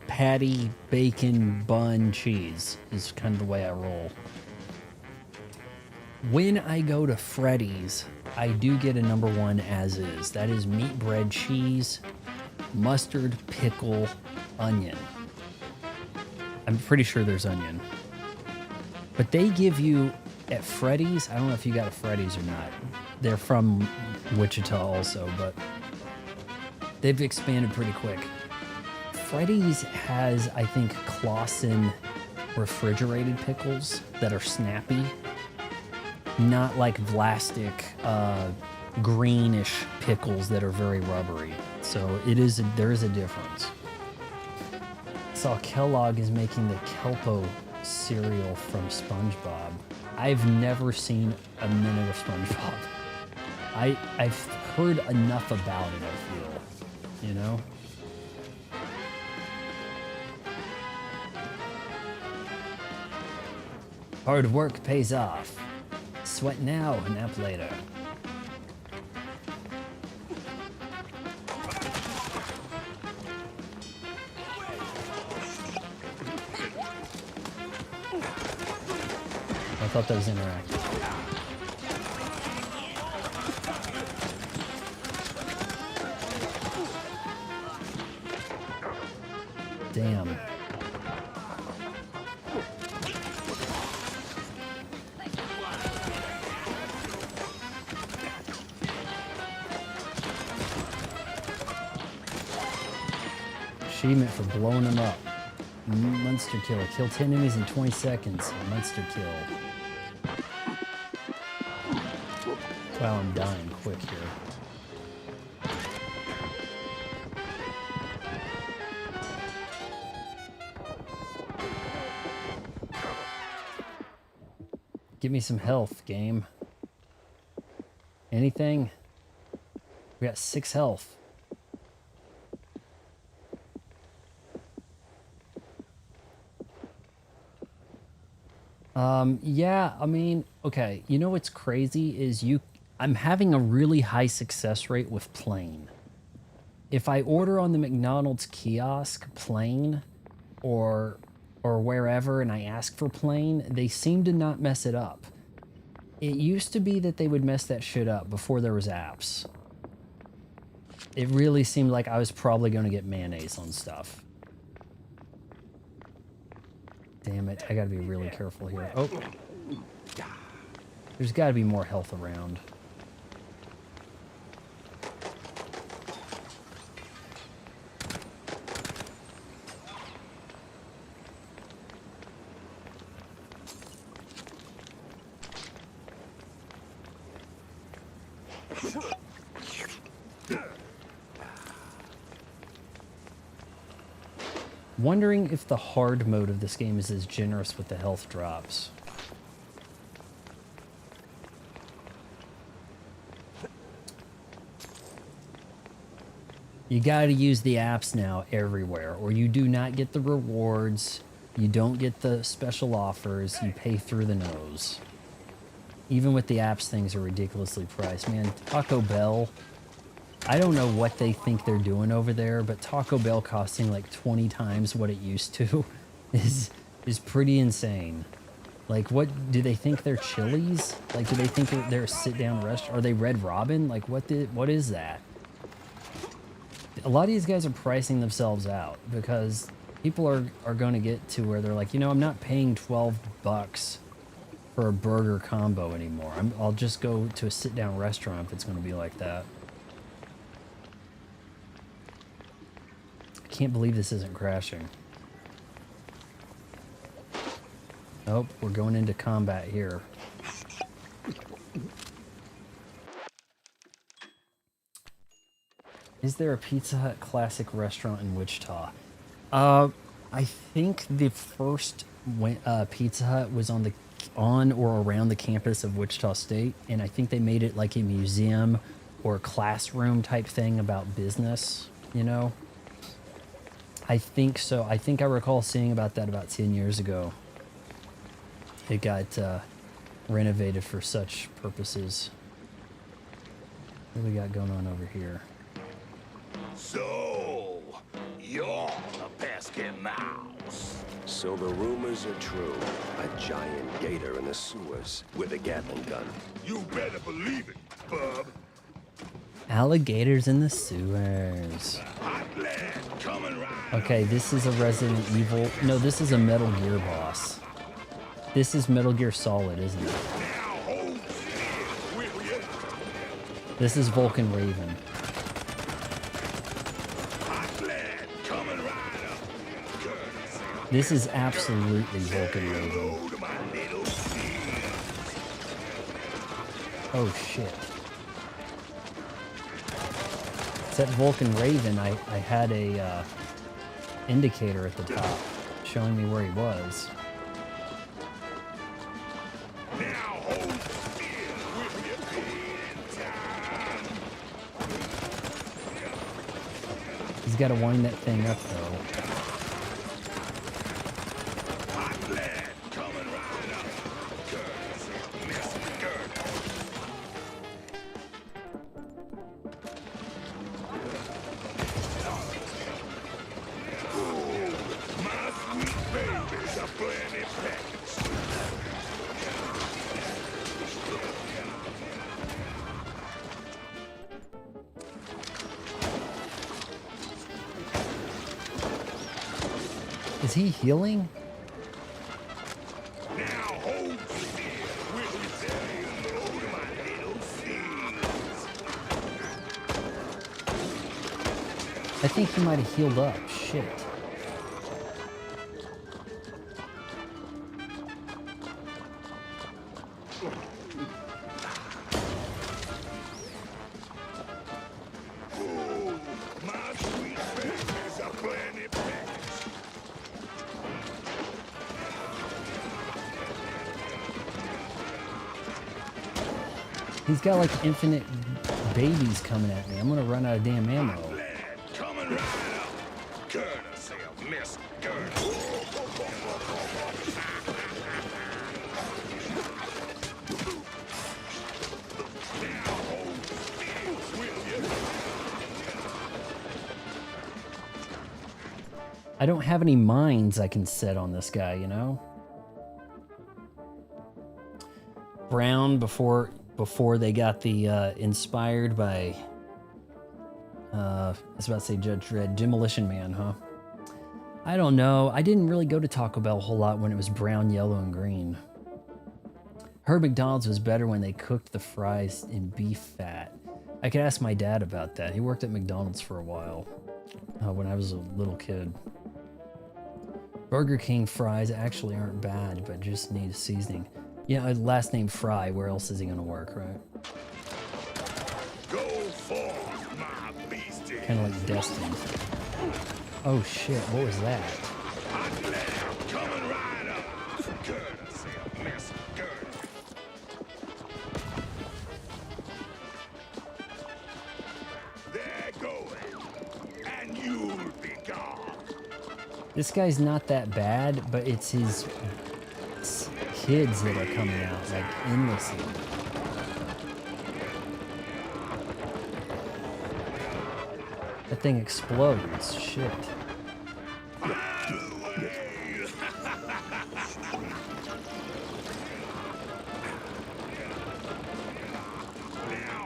patty, bacon, bun, cheese is kind of the way I roll. When I go to Freddy's, I do get a number one as is. That is meat, bread, cheese, mustard, pickle, onion. I'm pretty sure there's onion. But they give you, at Freddy's, I don't know if you got a Freddy's or not. They're from Wichita also, but they've expanded pretty quick. Freddy's has, I think, Clausen refrigerated pickles that are snappy. Not like Vlastic greenish pickles that are very rubbery. So there is a difference. I saw Kellogg is making the Kelpo cereal from SpongeBob. I've never seen a minute of SpongeBob. I've heard enough about it, I feel, you know? Hard work pays off. Sweat now, nap later. I thought that was interactive. Damn. Achievement for blowing them up. Monster kill. Kill 10 enemies in 20 seconds. Monster kill. Wow, I'm dying quick here. Give me some health, game. Anything? We got 6 health. Yeah, I mean, okay, you know what's crazy is I'm having a really high success rate with plain. If I order on the McDonald's kiosk plain or wherever and I ask for plain, they seem to not mess it up. It used to be that they would mess that shit up before there was apps. It really seemed like I was probably going to get mayonnaise on stuff. Damn it, I gotta be really careful here. Oh. There's gotta be more health around. Wondering if the hard mode of this game is as generous with the health drops. You gotta use the apps now everywhere, or you do not get the rewards, you don't get the special offers, you pay through the nose. Even with the apps, things are ridiculously priced. Man, Taco Bell, I don't know what they think they're doing over there, but Taco Bell costing like 20 times what it used to is pretty insane. Like, what do they think they're Chili's? Like, do they think they're a sit-down restaurant? Are they Red Robin? Like, what is that? A lot of these guys are pricing themselves out because people are going to get to where they're like, you know, I'm not paying $12 for a burger combo anymore. I'll just go to a sit-down restaurant if it's going to be like that. I can't believe this isn't crashing. Oh, we're going into combat here. Is there a Pizza Hut classic restaurant in Wichita? I think the first Pizza Hut was on or around the campus of Wichita State, and I think they made it like a museum or classroom type thing about business, you know? I think so. I think I recall seeing about that about 10 years ago. It got renovated for such purposes. What do we got going on over here? So, you're the pesky mouse. So the rumors are true. A giant gator in the sewers with a Gatling gun. You better believe it, bub. Alligators in the sewers. Okay, this is a Resident Evil. No, this is a Metal Gear boss. This is Metal Gear Solid, isn't it? This is Vulcan Raven. This is absolutely Vulcan Raven. Oh shit. That Vulcan Raven, I had a indicator at the top showing me where he was. Now hold still with your feet time. He's got to wind that thing up, though. Hot lead coming right up. Curtis, Miss Curtis. My sweet babies are plenty packaged. Is he healing? Now hold still. Will you say hello to my little seeds? I think he might have healed up. Shit. My sweet babies are plenty packaged. He's got like infinite babies coming at me. I'm gonna run out of damn ammo. Lead coming right up. Curtis, Miss Curtis. Now hold still, will you? I don't have any mines I can set on this guy, you know? Brown before they got the inspired by I was about to say Judge Dredd, Demolition Man, huh? I don't know. I didn't really go to Taco Bell a whole lot when it was brown, yellow, and green. Heard McDonald's was better when they cooked the fries in beef fat. I could ask my dad about that. He worked at McDonald's for a while when I was a little kid. Burger King fries actually aren't bad, but just need seasoning. Yeah, last name Fry. Where else is he gonna work, right? Go forth, my beastie. Kind of like Destined. Oh shit! What was that? Hot lead coming right up. Curtis, Miss Curtis. They're going, and you'll be gone. This guy's not that bad, but it's his kids that are coming out like endlessly. That thing explodes. Shit. Now,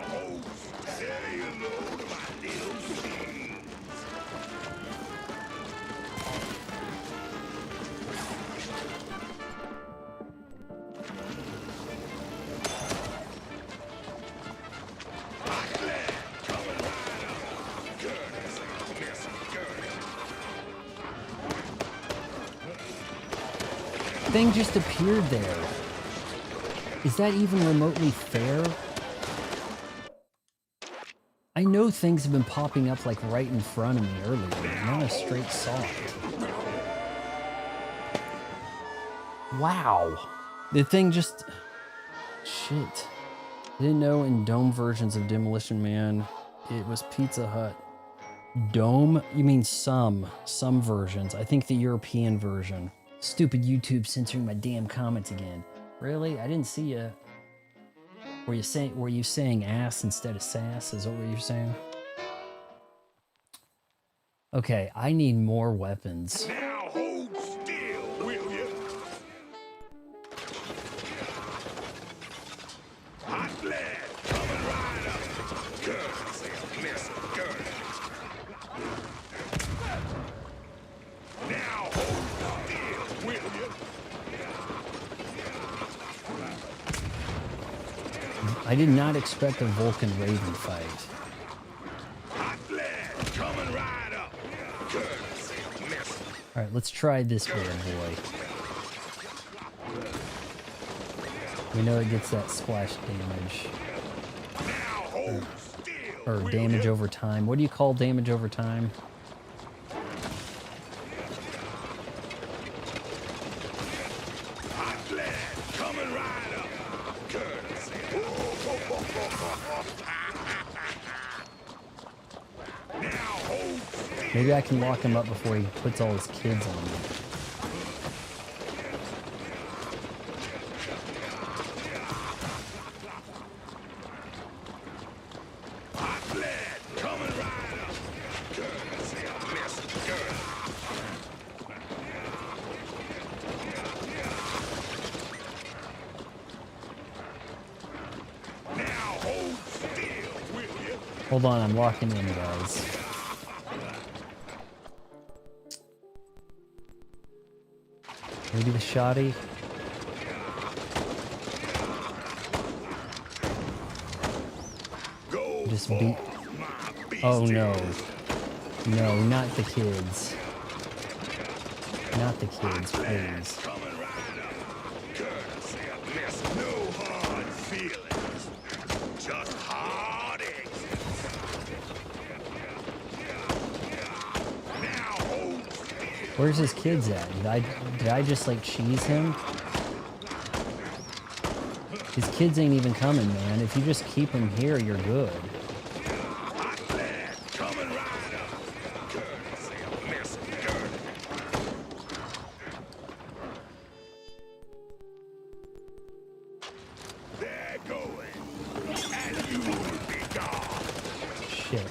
host, say hello to my little seeds. Hot lead coming right up. Curtis, Miss Curtis. Thing just appeared there. Is that even remotely fair? I know things have been popping up like right in front of me earlier. Not a straight saw it. Wow. The thing just... Shit. I didn't know in Dome versions of Demolition Man, it was Pizza Hut. Dome? You mean some versions. I think the European version. Stupid YouTube censoring my damn comments again. Really? I didn't see you. Were you saying ass instead of sass? Is that what you're saying? Okay, I need more weapons. Now hold still, will you? Hot lead coming right up. Curtis, Miss Curtis. Now hold still, will you? I did not expect a Vulcan Raven fight. Hot lead coming right up. Curtis, Miss. Alright, let's try this bad boy. We know it gets that splash damage. Now hold still, Or will damage you? over time. What do you call damage over time? Hot lead coming right up. Maybe I can lock him up before he puts all his kids on me. Hot lead coming right up. Courtesy of Mr. Girl. Now hold still, will you? Hold on, I'm locking in, guys. Maybe the shoddy. Go Just for beat. my beast. Oh no. No, not the kids. Not the kids, please. Coming right up. Courtesy of Mr. No hard feelings. Just hard exits. Now hold still. Where's his kids at? Did I just like cheese him? His kids ain't even coming, man. If you just keep him here, you're good. Hot lead coming right up. Courtesy of Mr. Girl. They're going. And you'll be gone. Shit.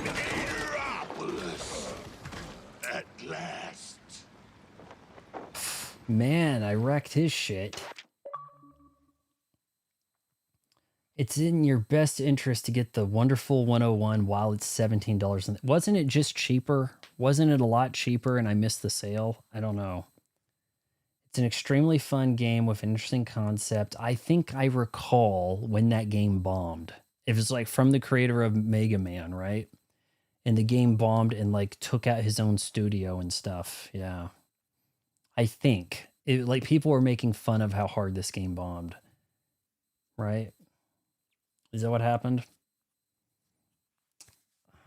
Metropolis. At last. Man, I wrecked his shit. It's in your best interest to get the Wonderful 101 while it's $17. Wasn't it just cheaper? Wasn't it a lot cheaper and I missed the sale? I don't know. It's an extremely fun game with an interesting concept. I think I recall when that game bombed. It was like from the creator of Mega Man, right? And the game bombed and like took out his own studio and stuff. Yeah. I think it, like people were making fun of how hard this game bombed. Right? Is that what happened?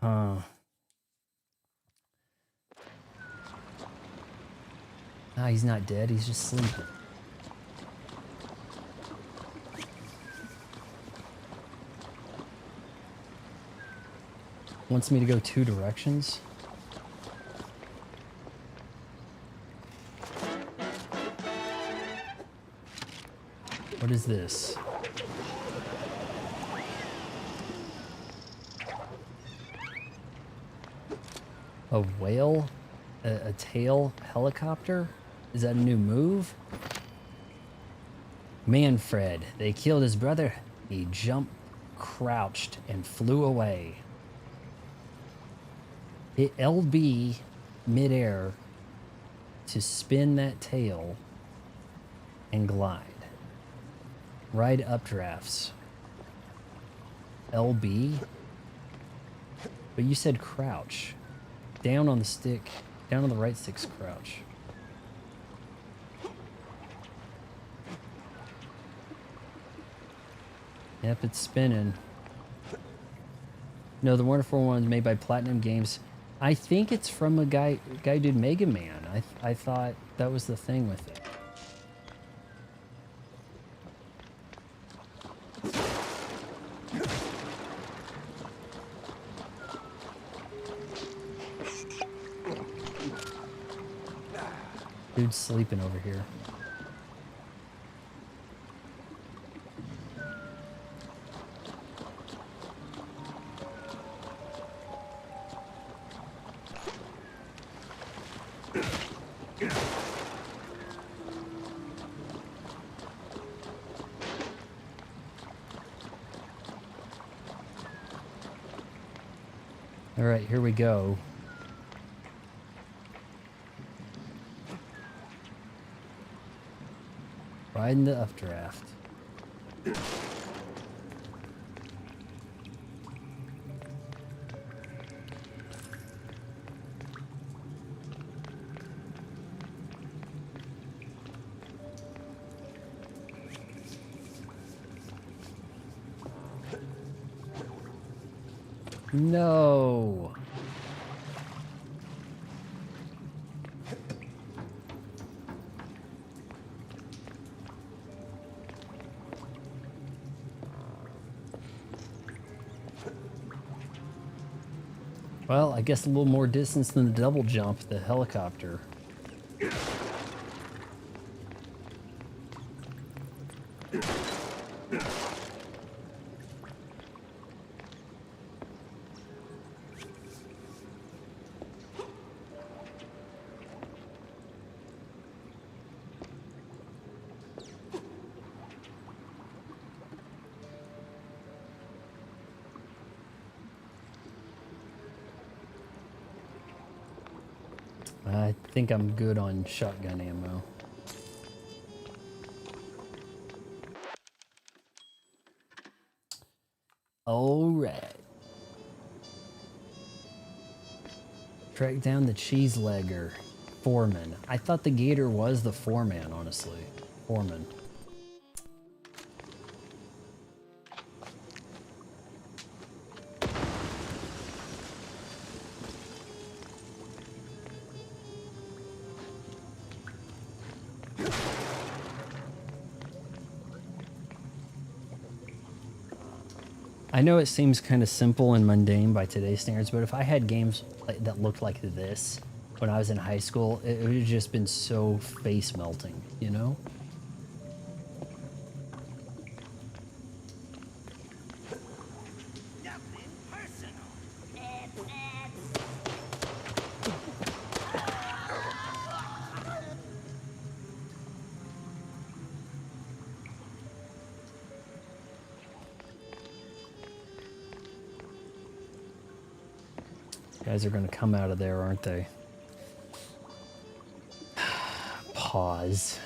Huh. Ah, he's not dead. He's just sleeping. Wants me to go 2 directions. What is this? A whale? A tail helicopter? Is that a new move? Manfred. They killed his brother. He jumped, crouched, and flew away. Hit LB midair to spin that tail and glide. Ride updrafts. LB? But you said crouch. Down on the stick. Down on the right stick's crouch. Yep, it's spinning. No, the Wonderful One is made by Platinum Games. I think it's from a guy who did Mega Man. I thought that was the thing with it. Dude's sleeping over here. All right, here we go. Riding the updraft. No. Well, I guess a little more distance than the double jump, the helicopter. I think I'm good on shotgun ammo. All right. Track down the cheese legger. Foreman. I thought the gator was the foreman, honestly. Foreman. I know it seems kind of simple and mundane by today's standards, but if I had games that looked like this when I was in high school, it would have just been so face melting, you know? Nothing personal. Guys are going to come out of there, aren't they? Pause.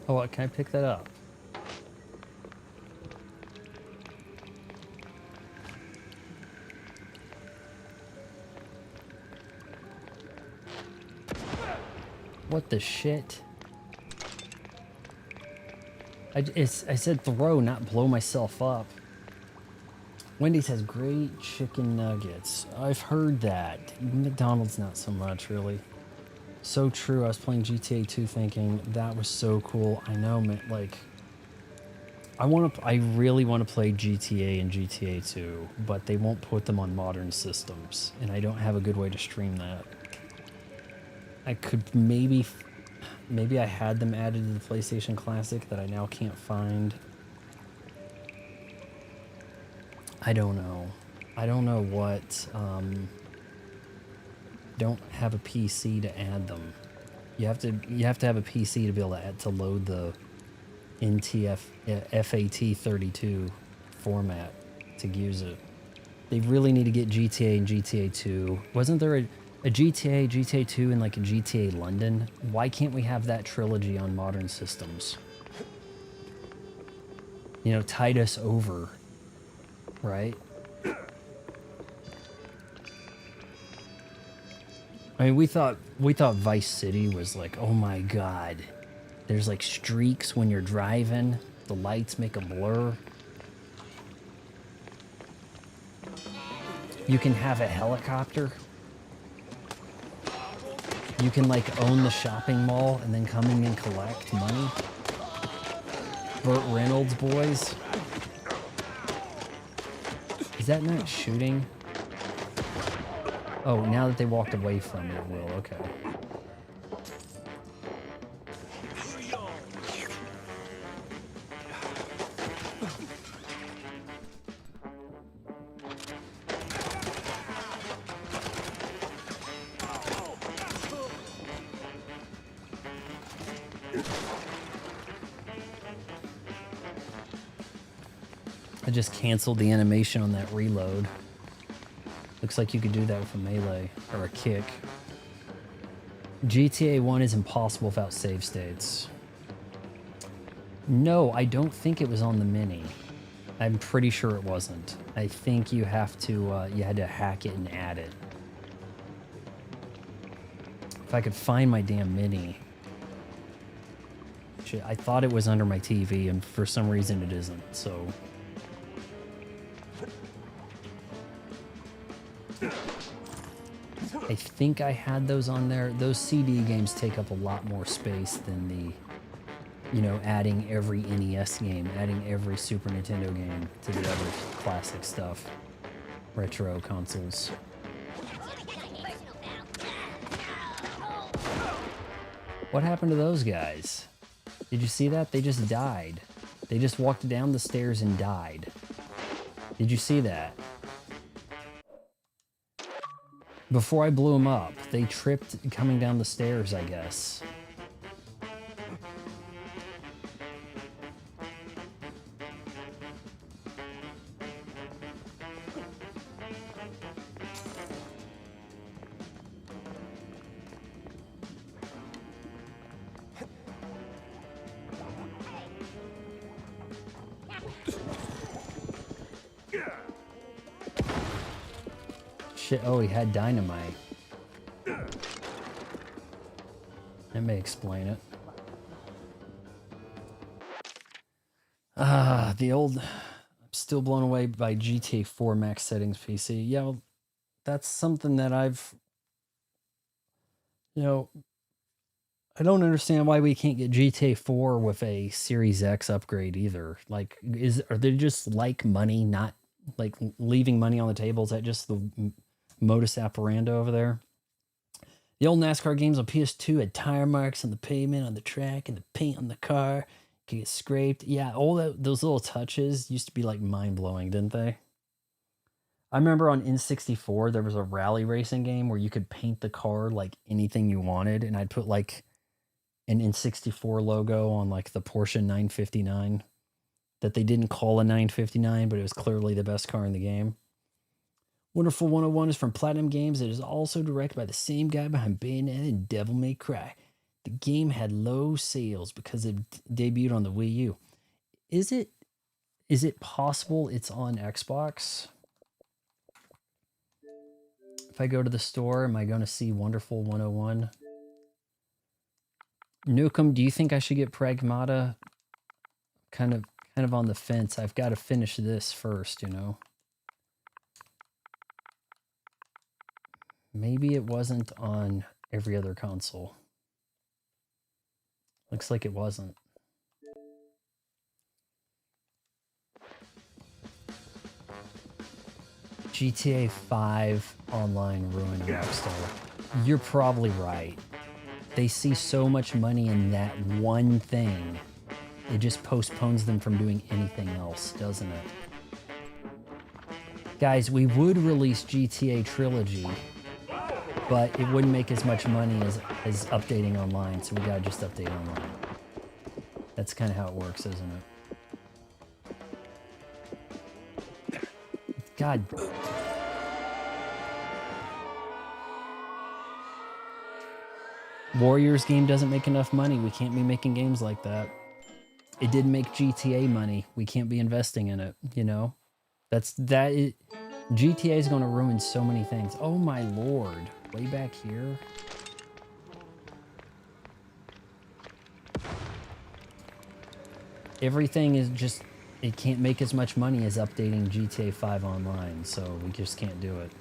Oh, what? Can I pick that up? What the shit? I said throw, not blow myself up. Wendy's has great chicken nuggets. I've heard that. McDonald's not so much, really. So true. I was playing GTA 2 thinking that was so cool. I know, man, like I really want to play GTA and GTA 2, but they won't put them on modern systems, and I don't have a good way to stream that. I could maybe I had them added to the PlayStation Classic that I now can't find. I don't know. I don't know what. Don't have a PC to add them. You have to have a PC to be able to load the NTF FAT32 format to use it. They really need to get GTA and GTA 2. Wasn't there a GTA 2 and like a GTA London? Why can't we have that trilogy on modern systems? You know, tide us over, right? I mean, we thought Vice City was like, oh my god, there's like streaks when you're driving, the lights make a blur. You can have a helicopter. You can like own the shopping mall and then come in and collect money. Burt Reynolds boys. Is that not shooting? Oh, now that they walked away from it, Will, okay. I just canceled the animation on that reload. Looks like you could do that with a melee or a kick. GTA 1 is impossible without save states. No, I don't think it was on the Mini. I'm pretty sure it wasn't. I think you have to, you had to hack it and add it. If I could find my damn Mini. Shit, I thought it was under my TV, and for some reason it isn't, so... I think I had those on there. Those CD games take up a lot more space than the, you know, adding every NES game, adding every Super Nintendo game to the other classic stuff. Retro consoles. What happened to those guys? Did you see that? They just died. They just walked down the stairs and died. Did you see that? Before I blew them up, they tripped coming down the stairs, I guess. Shit, oh, he had dynamite. That may explain it. The old... I'm still blown away by GTA 4 max settings PC. Yeah, well, that's something that I've... You know... I don't understand why we can't get GTA 4 with a Series X upgrade either. Like, are they just like money, not like leaving money on the table? Is that just the modus operandi over there? The old NASCAR games on PS2 had tire marks on the pavement, on the track, and the paint on the car could get scraped. Yeah, all those little touches used to be like mind-blowing, didn't they? I remember on N64 there was a rally racing game where you could paint the car like anything you wanted, and I'd put like an N64 logo on like the Porsche 959 that they didn't call a 959, but it was clearly the best car in the game. Wonderful 101 is from Platinum Games. It is also directed by the same guy behind Bayonetta and Devil May Cry. The game had low sales because it debuted on the Wii U. Is it possible it's on Xbox? If I go to the store, am I going to see Wonderful 101? Nukem, do you think I should get Pragmata? Kind of on the fence. I've got to finish this first, you know. Maybe it wasn't on every other console. Looks like it wasn't. GTA 5 Online ruined Rockstar. You're probably right. They see so much money in that one thing, it just postpones them from doing anything else, doesn't it? Guys, we would release GTA Trilogy, but it wouldn't make as much money as updating online, so we gotta just update online. That's kind of how it works, isn't it? God. Warriors game doesn't make enough money. We can't be making games like that. It didn't make GTA money. We can't be investing in it, you know? GTA is going to ruin so many things. Oh my lord. Way back here. Everything is just... It can't make as much money as updating GTA 5 online, so we just can't do it.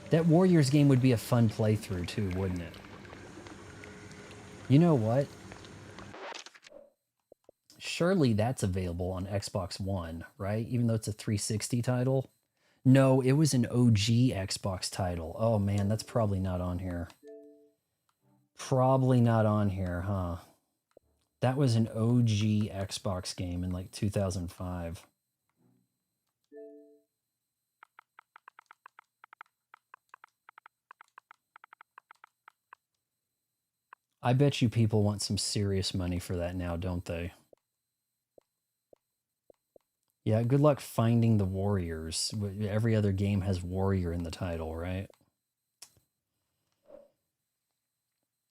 That Warriors game would be a fun playthrough too, wouldn't it? You know what? Surely that's available on Xbox One, right? Even though it's a 360 title. No, it was an OG Xbox title. Oh man, that's probably not on here. Probably not on here, huh? That was an OG Xbox game in like 2005. I bet you people want some serious money for that now, don't they? Yeah, good luck finding the warriors. Every other game has warrior in the title, right?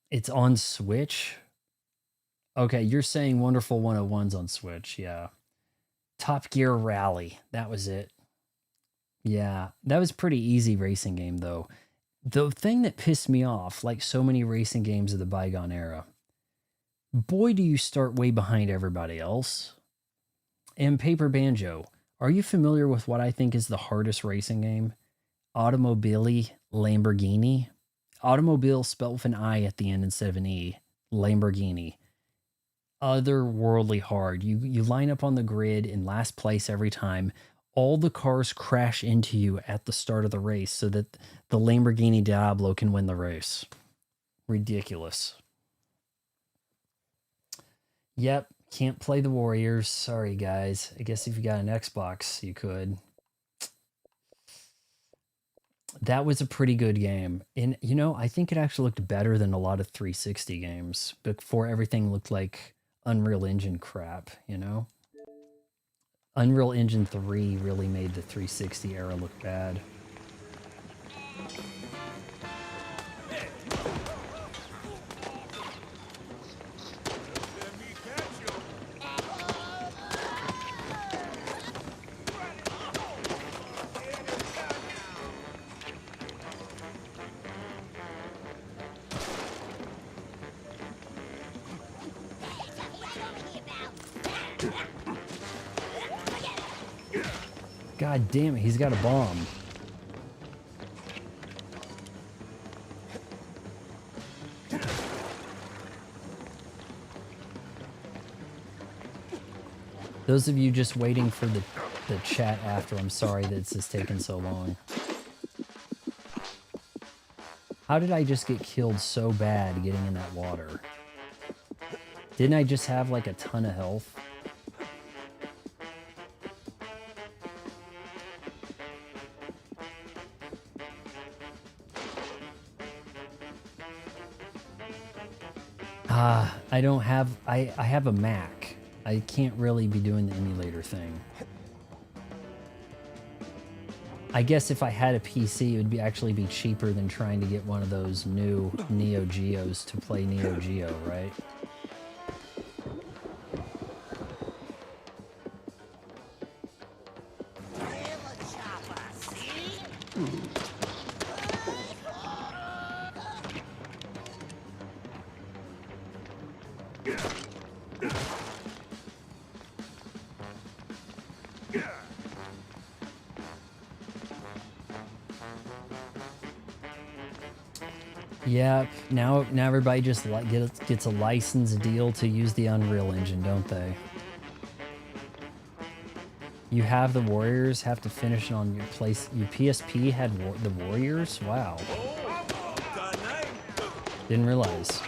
It's on Switch? Okay, you're saying Wonderful 101's on Switch, yeah. Top Gear Rally, that was it. Yeah, that was pretty easy racing game though. The thing that pissed me off, like so many racing games of the bygone era, boy, do you start way behind everybody else. And Paper Banjo, are you familiar with what I think is the hardest racing game? Automobili Lamborghini. Automobile spelled with an I at the end instead of an E. Lamborghini. Otherworldly hard. You line up on the grid in last place every time. All the cars crash into you at the start of the race so that the Lamborghini Diablo can win the race. Ridiculous. Yep, can't play the Warriors. Sorry, guys. I guess if you got an Xbox, you could. That was a pretty good game. And, you know, I think it actually looked better than a lot of 360 games before everything looked like Unreal Engine crap, you know? Unreal Engine 3 really made the 360 era look bad. God damn it, he's got a bomb. Those of you just waiting for the chat after, I'm sorry that this has taken so long. How did I just get killed so bad getting in that water? Didn't I just have like a ton of health? I don't have, I have a Mac. I can't really be doing the emulator thing. I guess if I had a PC, it would actually be cheaper than trying to get one of those new Neo Geos to play Neo Geo, right? Yeah, now everybody just gets a license deal to use the Unreal Engine, don't they? You have the Warriors, have to finish it on your place. Your PSP had the Warriors? Wow. Didn't realize.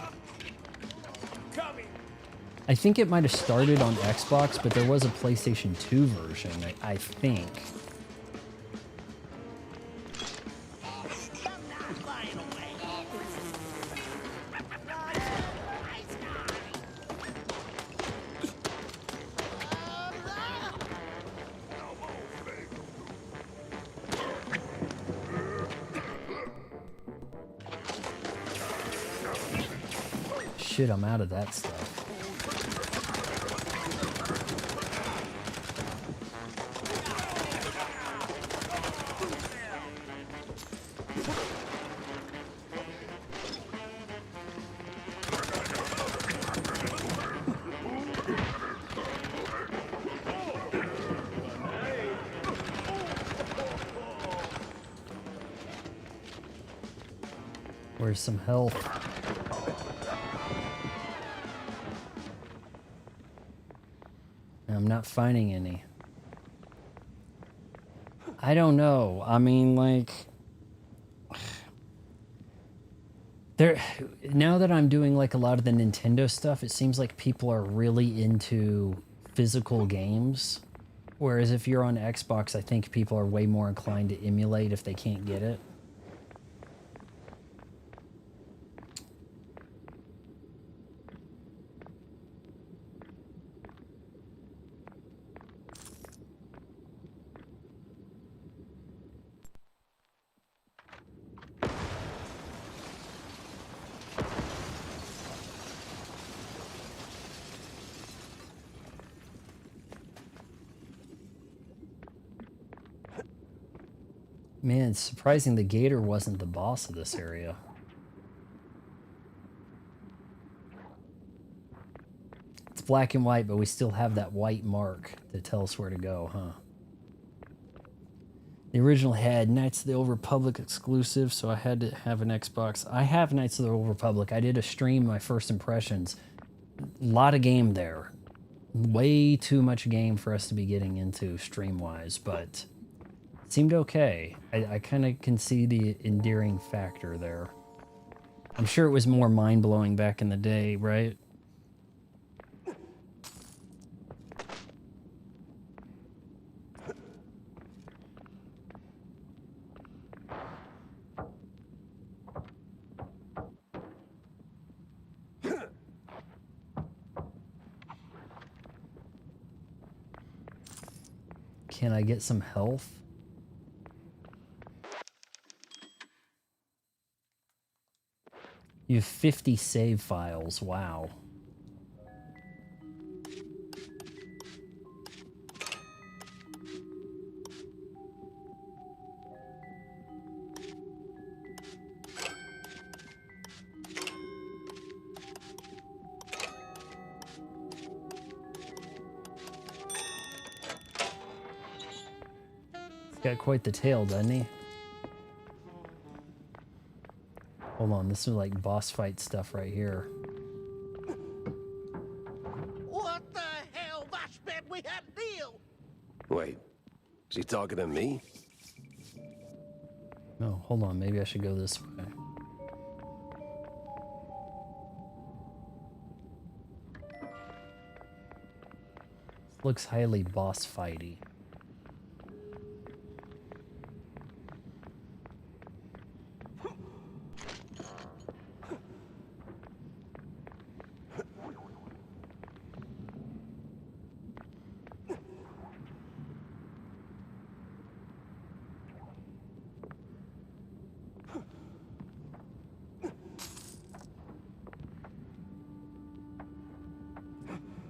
I think it might have started on Xbox, but there was a PlayStation 2 version, I think. Shit, I'm out of that stuff. Where's some health? I'm not finding any. I don't know. I mean, like, now that I'm doing like a lot of the Nintendo stuff, it seems like people are really into physical games. Whereas if you're on Xbox, I think people are way more inclined to emulate if they can't get it. Man, it's surprising the gator wasn't the boss of this area. It's black and white, but we still have that white mark to tell us where to go, huh? The original had Knights of the Old Republic exclusive, so I had to have an Xbox. I have Knights of the Old Republic. I did a stream, my first impressions. A lot of game there. Way too much game for us to be getting into stream-wise, but it seemed okay. I kind of can see the endearing factor there. I'm sure it was more mind-blowing back in the day, right? Can I get some health? You have 50 save files. Wow. He's got quite the tail, doesn't he? Hold on, this is like boss fight stuff right here. What the hell? I bet we had a deal. Wait, is he talking to me? No, hold on, maybe I should go this way. This looks highly boss fighty.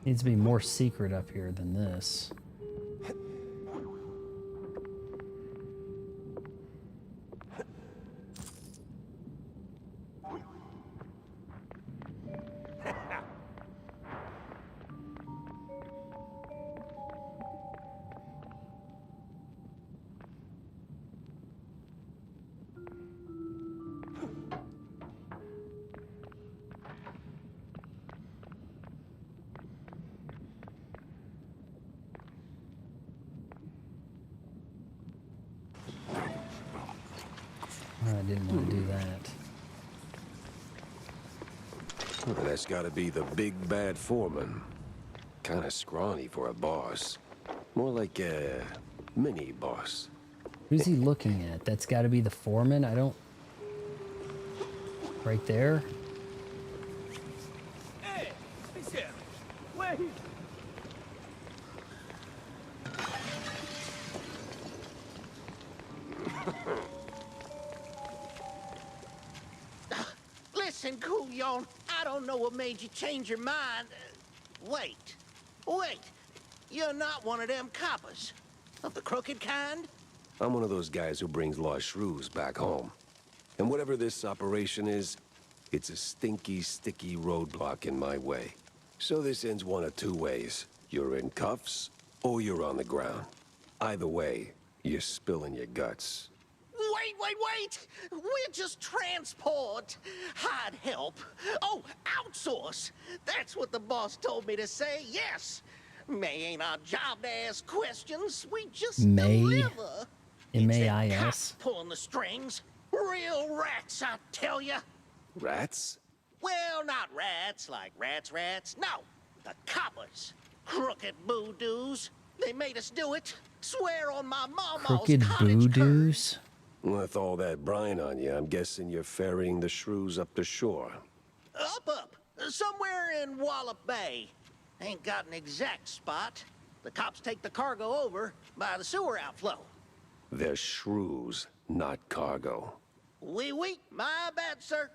Needs to be more secret up here than this. I didn't want to do that. Well, that's gotta be the big bad foreman. Kinda scrawny for a boss. More like a mini boss. Who's he looking at? That's got to be the foreman? I don't... Right there? Hey, listen. Wait. Listen, Couillon, I don't know what made you change your mind. Wait. You're not one of them coppers. Of the crooked kind? I'm one of those guys who brings lost shrews back home. And whatever this operation is, it's a stinky, sticky roadblock in my way. So this ends one of two ways. You're in cuffs, or you're on the ground. Either way, you're spilling your guts. Wait! We're just transport. I'd help. Oh, outsource. That's what the boss told me to say, yes. May ain't our job to ask questions. We just deliver. M-A-I-S? Cops pulling the strings. Real rats, I tell ya. Rats? Well, not rats like rats. No, the coppers. Crooked boodoos. They made us do it. Swear on my mama's Crooked cottage boodoos? With all that brine on you, I'm guessing you're ferrying the shrews up the shore. Up. Somewhere in Wallop Bay. Ain't got an exact spot. The cops take the cargo over by the sewer outflow. They're shrews, not cargo. Oui, my bad, sir.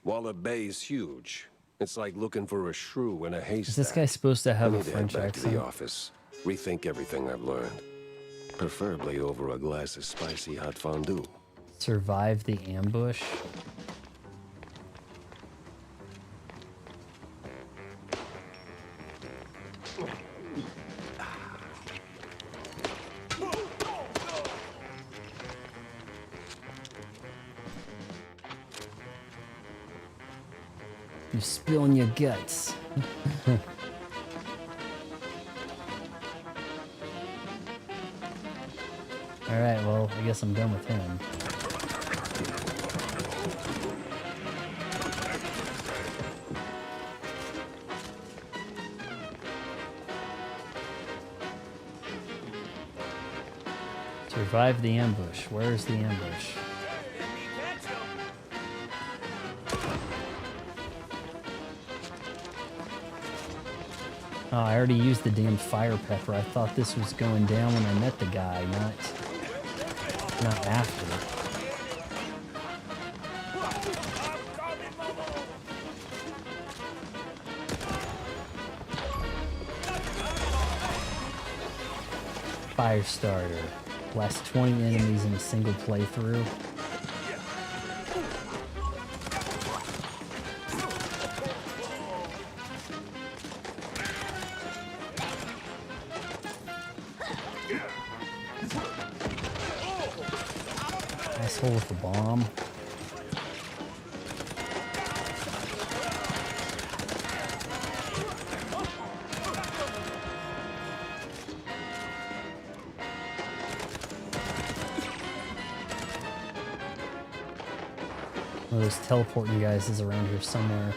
Wallop Bay's huge. It's like looking for a shrew in a haystack. Is this guy supposed to have I a need to head French back to accent? the office. Rethink everything I've learned. Preferably over a glass of spicy hot fondue. Survive the ambush. You spilling your guts. Alright, well, I guess I'm done with him. Survive the ambush. Where's the ambush? Oh, I already used the damn fire pepper. I thought this was going down when I met the guy, not after. Fire starter. Last 20 enemies in a single playthrough. Asshole with the bomb. One of those teleporting guys is around here somewhere.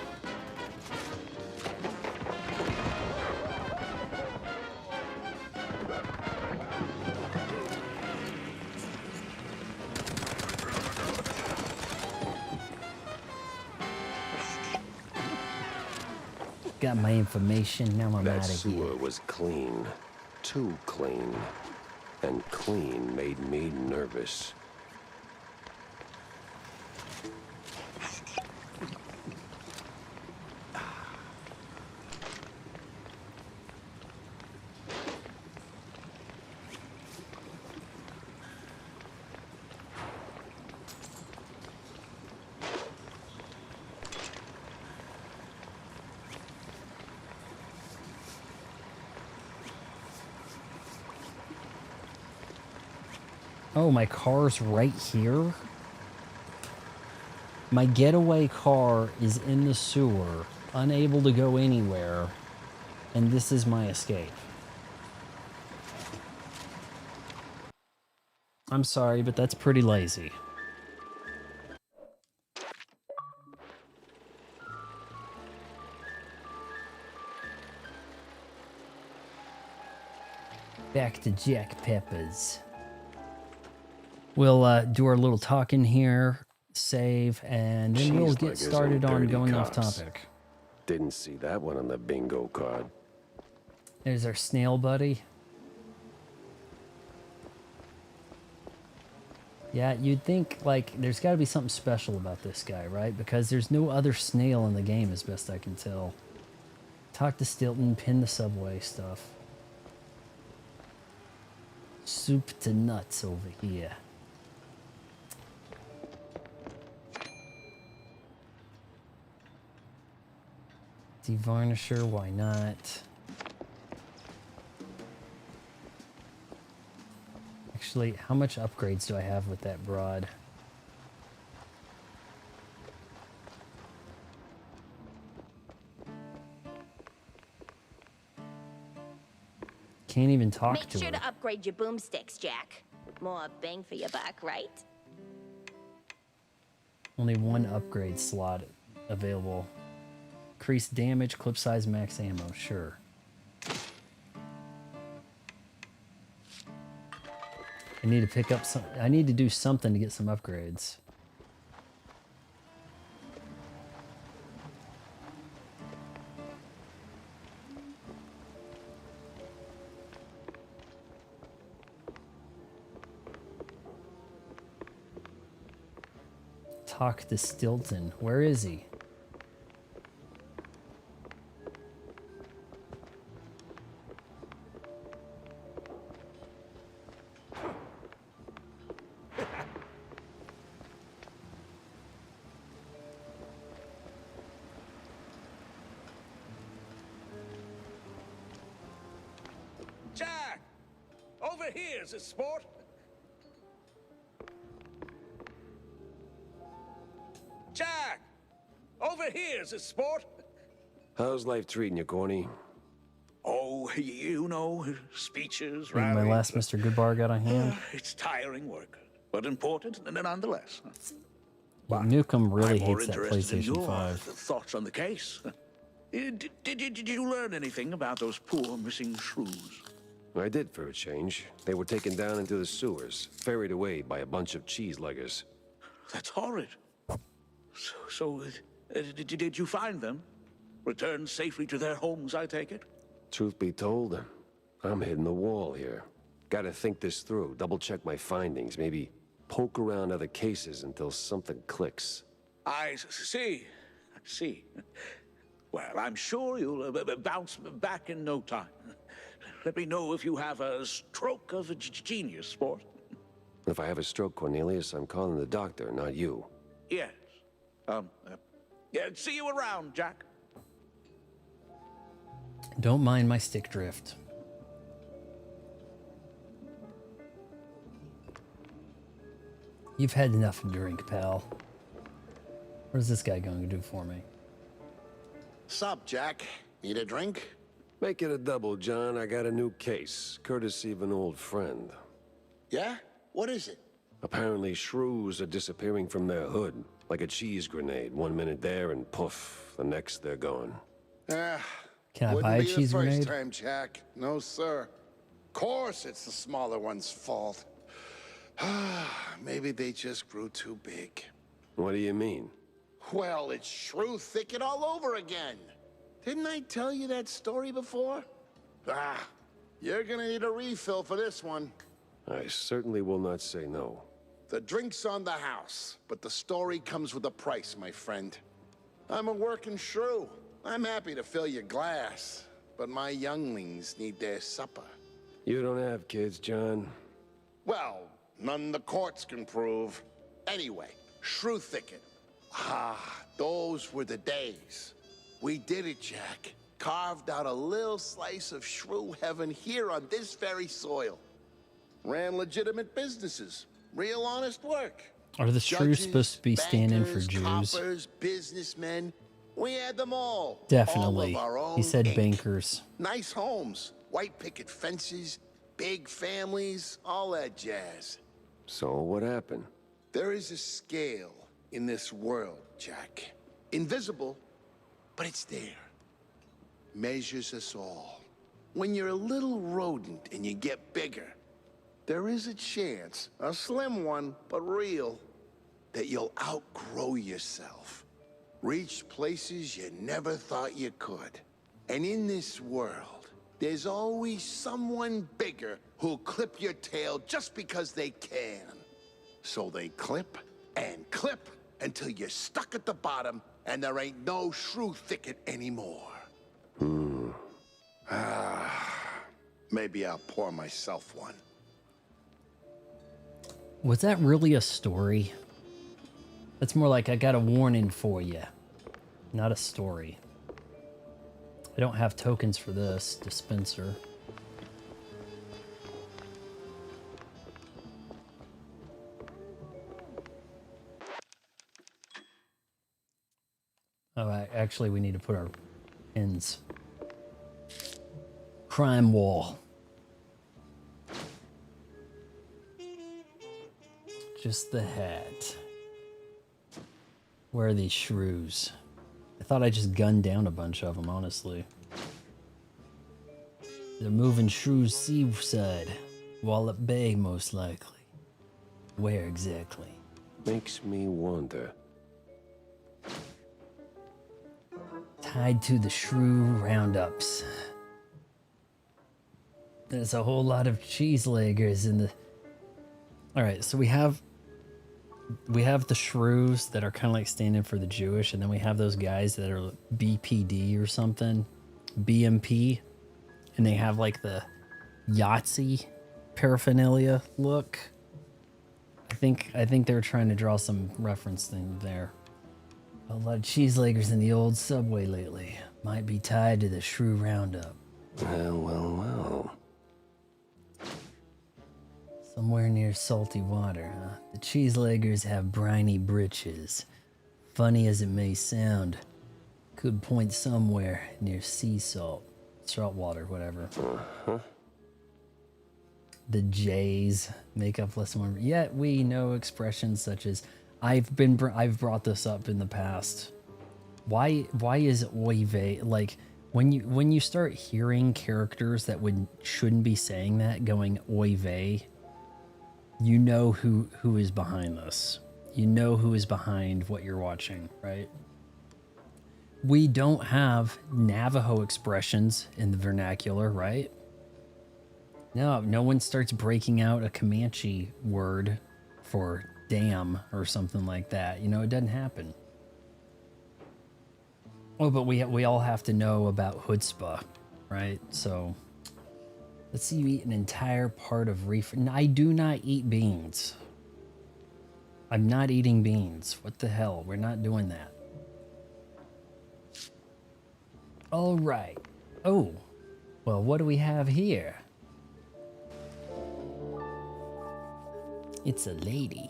Got my information, now I'm That out of here. sewer was clean. Too clean. And clean made me nervous. Oh, my car's right here? My getaway car is in the sewer, unable to go anywhere, and this is my escape. I'm sorry, but that's pretty lazy. Back to Jack Peppers. We'll do our little talking here, save, and then we'll She's get like his started own on dirty going off cops. topic. Didn't see that one on the bingo card. There's our snail buddy. Yeah, you'd think, like, there's got to be something special about this guy, right? Because there's no other snail in the game, as best I can tell. Talk to Stilton, pin the subway stuff. Soup to nuts over here. Devarnisher, why not? Actually, how much upgrades do I have with that broad? Can't even talk Make to sure her. to upgrade your boomsticks, Jack. More bang for your buck, right? Only one upgrade slot available. Increase damage, clip size, max ammo. Sure. I need to pick up some. I need to do something to get some upgrades. Talk to Stilton. Where is he? Over here, sport. Jack! Over here, sport. How's life treating you, Corny? Oh, you know, speeches, My rallies. last Mr. Goodbar got a hand. It's tiring work, but important nonetheless. Newcomb really I'm more hates that interested in PlayStation your 5. thoughts on the case. Did you learn anything about those poor missing shrews? I did for a change. They were taken down into the sewers, ferried away by a bunch of cheese-leggers. That's horrid. Did you find them? Returned safely to their homes, I take it? Truth be told, I'm hitting the wall here. Gotta think this through, double-check my findings, maybe poke around other cases until something clicks. I see. Well, I'm sure you'll bounce back in no time. Let me know if you have a stroke of genius, sport. If I have a stroke, Cornelius, I'm calling the doctor, not you. Yes. Yeah, see you around, Jack. Don't mind my stick drift. You've had enough to drink, pal. What is this guy going to do for me? Sup, Jack? Need a drink? Make it a double, John. I got a new case, courtesy of an old friend. Yeah? What is it? Apparently, shrews are disappearing from their hood, like a cheese grenade. 1 minute there, and poof, the next they're gone. Ah, Can I wouldn't buy a be cheese the first grenade? time, Jack. No, sir. Of course it's the smaller one's fault. Maybe they just grew too big. What do you mean? Well, it's Shrew Thicket all over again. Didn't I tell you that story before? Ah, you're gonna need a refill for this one. I certainly will not say no. The drink's on the house, but the story comes with a price, my friend. I'm a working shrew. I'm happy to fill your glass, but my younglings need their supper. You don't have kids, John. Well, none the courts can prove. Anyway, Shrew Thicket. Ah, those were the days. We did it, Jack. Carved out a little slice of shrew heaven here on this very soil. Ran legitimate businesses. Real honest work. Are the shrews Judges, supposed to be stand-in for bankers, Jews? coppers, businessmen. We had them all. Definitely. All of our own He said ink. bankers. Nice homes, white picket fences, big families, all that jazz. So what happened? There is a scale in this world, Jack. Invisible, but it's there. Measures us all. When you're a little rodent and you get bigger, there is a chance, a slim one, but real, that you'll outgrow yourself. Reach places you never thought you could. And in this world, there's always someone bigger who'll clip your tail just because they can. So they clip and clip until you're stuck at the bottom and there ain't no Shrew Thicket anymore. Maybe I'll pour myself one. Was that really a story? That's more like I got a warning for you, not a story. I don't have tokens for this dispenser. Oh, actually, we need to put our pins. Crime wall. Just the hat. Where are these shrews? I thought I just gunned down a bunch of them, honestly. They're moving shrews seaside. Wallop Bay, most likely. Where exactly? Makes me wonder. Tied to the shrew roundups. There's a whole lot of cheese leggers in the... Alright, so we have the shrews that are kind of like standing for the Jewish, and then we have those guys that are BPD or something, BMP, and they have like the Yahtzee paraphernalia look. I think they're trying to draw some reference thing there. A lot of cheeseleggers in the old subway lately. Might be tied to the shrew roundup. Well. Somewhere near salty water, huh? The cheeseleggers have briny britches. Funny as it may sound, could point somewhere near sea salt. Salt water, whatever. The Jays make up less than one. Yet we know expressions such as I've brought this up in the past. Why is oy vey like when you start hearing characters that shouldn't be saying that going oy vey, you know who is behind this. You know who is behind what you're watching, right? We don't have Navajo expressions in the vernacular, right? No one starts breaking out a Comanche word for damn or something like that. You know, it doesn't happen. Oh, but we all have to know about chutzpah, right? So let's see you eat an entire part of reef. I do not eat beans. I'm not eating beans. What the hell? We're not doing that. All right. Oh, well, what do we have here? It's a lady.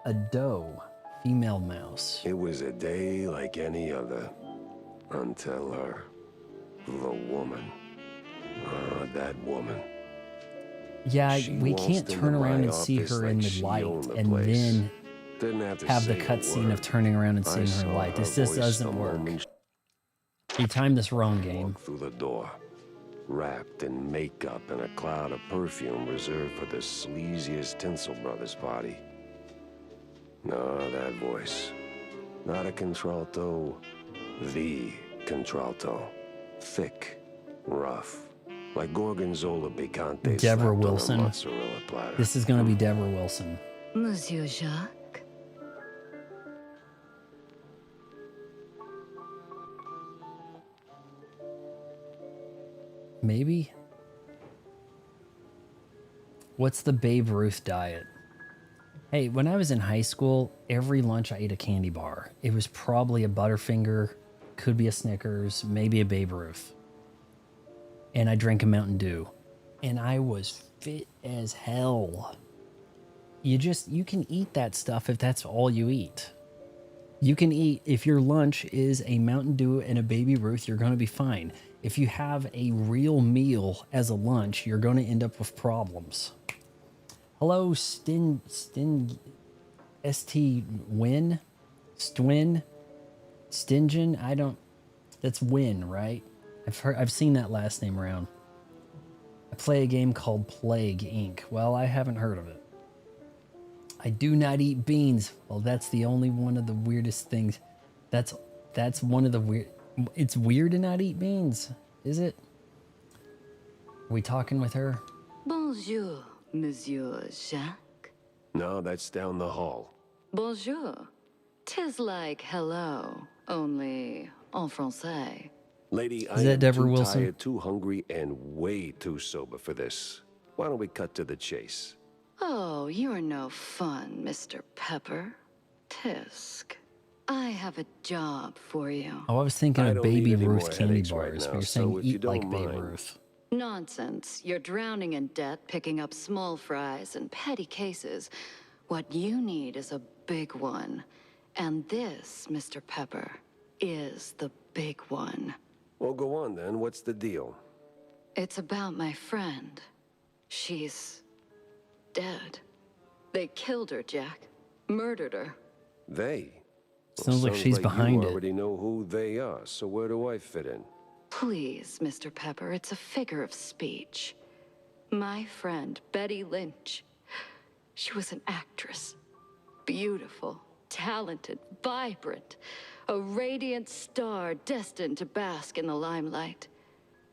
A doe. Female mouse. It was a day like any other. Until her. The woman. That woman. Yeah, She we can't waltzed turn into around my and see office her in like the she light owned the and place. then Didn't have to have the say a cutscene word. of turning around and I seeing her saw light. This her just voice doesn't the work. moment You timed this wrong, game. walked through the door, wrapped in makeup and a cloud of perfume reserved for the sleaziest Tinsel Brothers party. No, that voice. Not a contralto, the contralto. Thick, rough, like Gorgonzola picante Deborah slapped on a Wilson. mozzarella platter. This is going to be Deborah Wilson. Monsieur Jacques? Maybe? What's the Babe Ruth diet? Hey, when I was in high school, every lunch I ate a candy bar. It was probably a Butterfinger, could be a Snickers, maybe a Babe Ruth. And I drank a Mountain Dew. And I was fit as hell. You can eat that stuff if that's all you eat. You can eat, if your lunch is a Mountain Dew and a Baby Ruth, you're going to be fine. If you have a real meal as a lunch, you're going to end up with problems. Hello, St. Win? Stwin? Stingen? That's Win, right? I've seen that last name around. I play a game called Plague Inc. Well, I haven't heard of it. I do not eat beans. Well, that's the only one of the weirdest things. That's one of the weird. It's weird to not eat beans, is it? Are we talking with her? Bonjour, Monsieur Jacques. No, that's down the hall. Bonjour. 'Tis like hello, only en français. Lady, I Is that am Deborah too Wilson? tired, too hungry, and way too sober for this. Why don't we cut to the chase? Oh, you're no fun, Mr. Pepper. Tisk. I have a job for you. Oh, I was thinking I of don't Baby need any Ruth more candy headaches right bars, now, but you're so saying if you eat like don't Baby mind. Ruth. Nonsense. You're drowning in debt, picking up small fries and petty cases. What you need is a big one. And this, Mr. Pepper, is the big one. Well, go on then. What's the deal? It's about my friend. She's dead. They killed her, Jack. Murdered her. They? Sounds like she's behind you it. already know who they are, so where do I fit in? Please, Mr. Pepper, it's a figure of speech. My friend, Betty Lynch. She was an actress. Beautiful, talented, vibrant. A radiant star destined to bask in the limelight.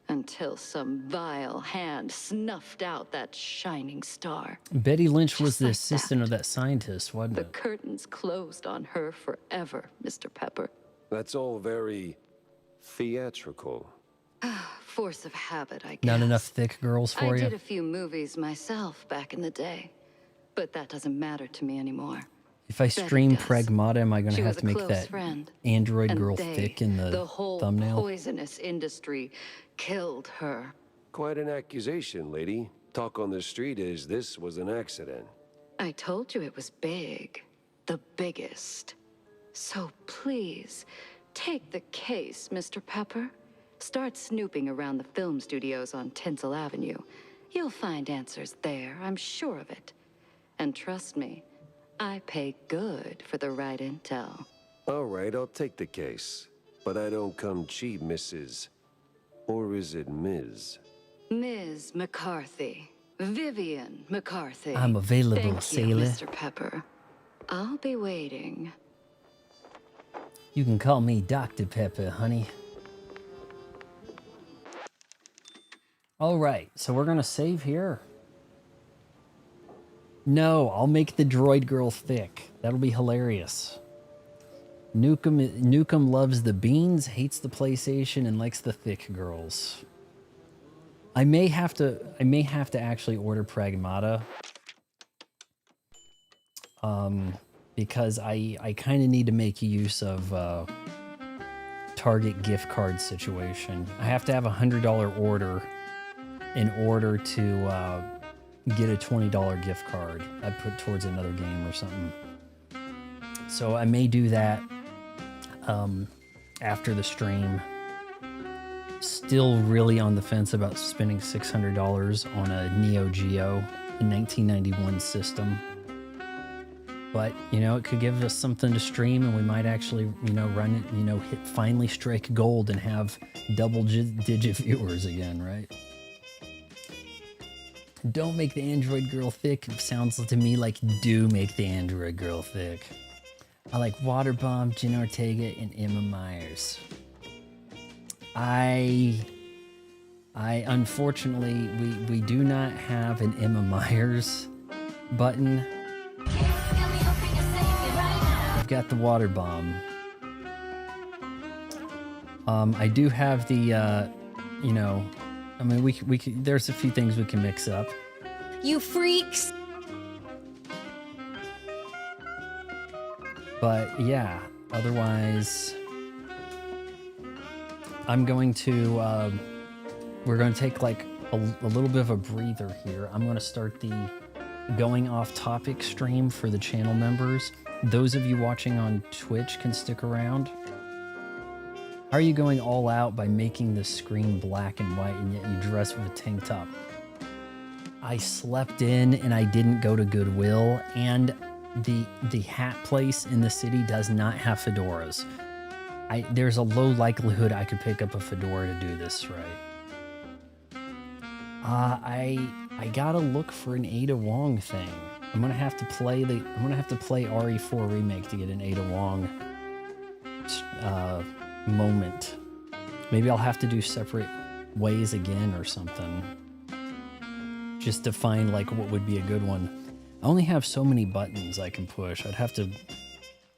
Until some vile hand snuffed out that shining star. Betty Lynch was Just the like assistant of that. that scientist, wasn't The it? curtains closed on her forever, Mr. Pepper. That's all very theatrical. Force of habit, I guess. Not enough thick girls I for did you? a few movies myself back in the day, but that doesn't matter to me anymore. If I stream does. Pragmata, am I going She to was have a to make close that friend. android And girl they, thick in the whole thumbnail? poisonous industry killed her. Quite an accusation, lady. Talk on the street is this was an accident. I told you it was big. The biggest. So please, take the case, Mr. Pepper. Start snooping around the film studios on Tinsel Avenue. You'll find answers there, I'm sure of it. And trust me, I pay good for the right intel. All right, I'll take the case. But I don't come cheap, Mrs. Or is it Ms.? Ms. McCarthy. Vivian McCarthy. I'm available, Thank you, sailor. Mr. Pepper. I'll be waiting. You can call me Dr. Pepper, honey. All right, so we're gonna save here. No, I'll make the droid girl thick. That'll be hilarious. Nukem loves the beans, hates the PlayStation, and likes the thick girls. I may have to actually order Pragmata. Because I kind of need to make use of Target gift card situation. I have to have a $100 order in order to get a $20 gift card I put towards another game or something. So I may do that after the stream. Still really on the fence about spending $600 on a Neo Geo, a 1991 system. But, you know, it could give us something to stream, and we might actually, you know, run it, you know, finally strike gold and have double-digit viewers again, right? Don't make the Android girl thick. Sounds to me like do make the Android girl thick. I like Waterbomb, Jen Ortega, and Emma Myers. I unfortunately, we do not have an Emma Myers button. I've got the Waterbomb. I do have the, you know, I mean, we can, there's a few things we can mix up. You freaks! But yeah, otherwise, I'm going to, we're going to take like a little bit of a breather here. I'm going to start the going off topic stream for the channel members. Those of you watching on Twitch can stick around. How are you going all out by making the screen black and white and yet you dress with a tank top? I slept in and I didn't go to Goodwill, and the hat place in the city does not have fedoras. There's a low likelihood I could pick up a fedora to do this right. I gotta look for an Ada Wong thing. I'm gonna have to play RE4 remake to get an Ada Wong moment. Maybe I'll have to do separate ways again or something, just to find like what would be a good one. I only have so many buttons I can push. I'd have to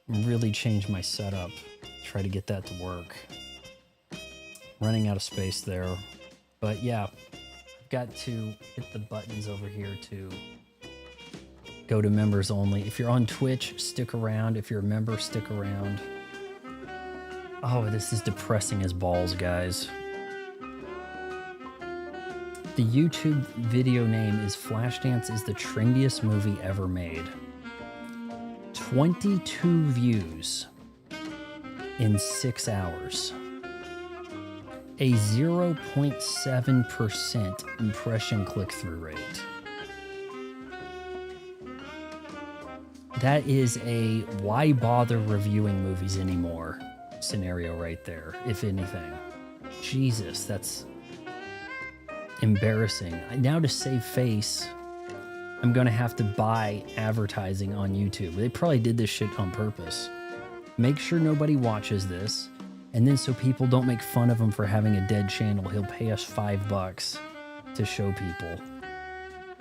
really change my setup, try to get that to work. Running out of space there. But yeah, I've got to hit the buttons over here to go to members only. If you're on Twitch, stick around. If you're a member, stick around. Oh, this is depressing as balls, guys. The YouTube video name is Flashdance is the trendiest movie ever made. 22 views in 6 hours. A 0.7% impression click-through rate. That is a why bother reviewing movies anymore scenario right there, if anything. Jesus, that's embarrassing. Now to save face, I'm gonna have to buy advertising on YouTube. They probably did this shit on purpose. Make sure nobody watches this, and then so people don't make fun of him for having a dead channel, he'll pay us $5 to show people.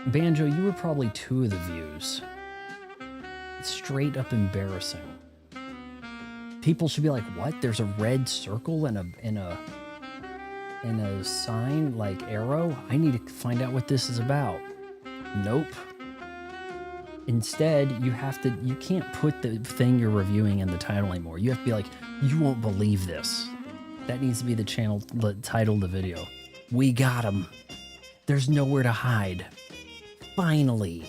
Banjo, you were probably 2 of the views. It's straight up embarrassing. People should be like, what? There's a red circle and a sign like arrow? I need to find out what this is about. Nope. Instead, you can't put the thing you're reviewing in the title anymore. You have to be like, you won't believe this. That needs to be the title of the video. We got him. There's nowhere to hide. finally.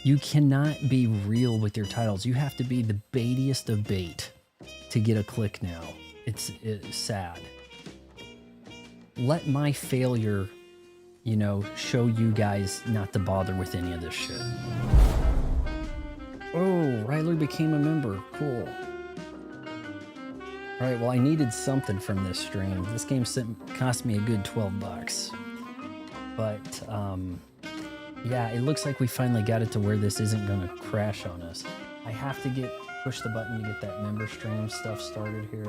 You cannot be real with your titles. You have to be the baitiest of bait to get a click now. It's sad. Let my failure, you know, show you guys not to bother with any of this shit. Oh, Ryler became a member. Cool. All right, well, I needed something from this stream. This game cost me a good $12. But, yeah, it looks like we finally got it to where this isn't going to crash on us. I have to push the button to get that member stream stuff started here.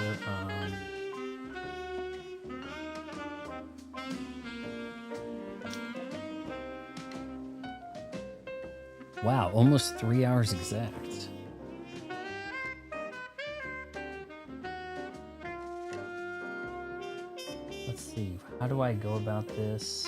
Wow, almost 3 hours exact. Let's see, how do I go about this?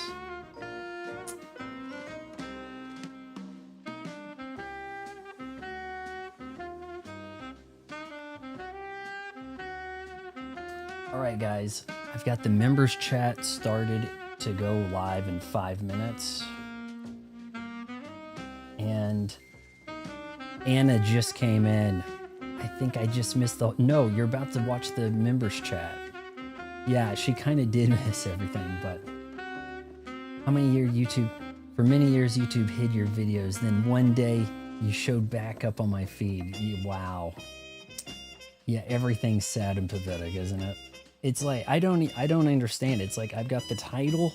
All right, guys, I've got the members chat started to go live in 5 minutes. And Anna just came in. I think I just missed no, you're about to watch the members chat. Yeah, she kind of did miss everything, but for many years YouTube hid your videos, then one day you showed back up on my feed. Wow. Yeah, everything's sad and pathetic, isn't it? It's like, I don't understand. It's like, I've got the title,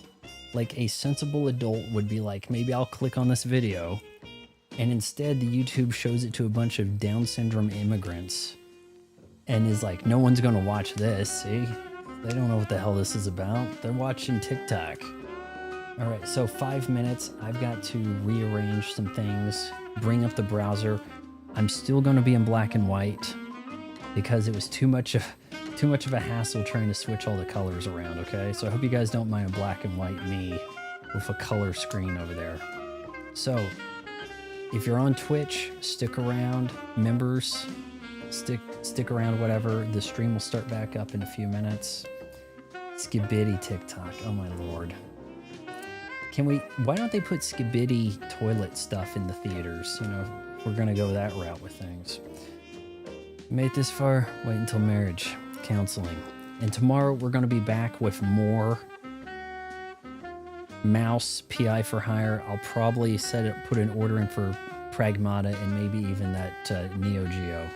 like a sensible adult would be like, maybe I'll click on this video. And instead, the YouTube shows it to a bunch of Down syndrome immigrants and is like, no one's going to watch this. See, they don't know what the hell this is about. They're watching TikTok. All right, so 5 minutes. I've got to rearrange some things, bring up the browser. I'm still going to be in black and white because it was too much of a hassle trying to switch all the colors around. Okay, so I hope you guys don't mind a black and white me with a color screen over there. So if you're on Twitch, stick around. Members, stick around, whatever. The stream will start back up in a few minutes. Skibidi TikTok. Oh my lord. Why don't they put Skibidi toilet stuff in the theaters? You know, if we're gonna go that route with things. Made it this far, wait until marriage counseling. And tomorrow we're gonna be back with more Mouse PI for hire. I'll probably put an order in for Pragmata and maybe even that Neo Geo.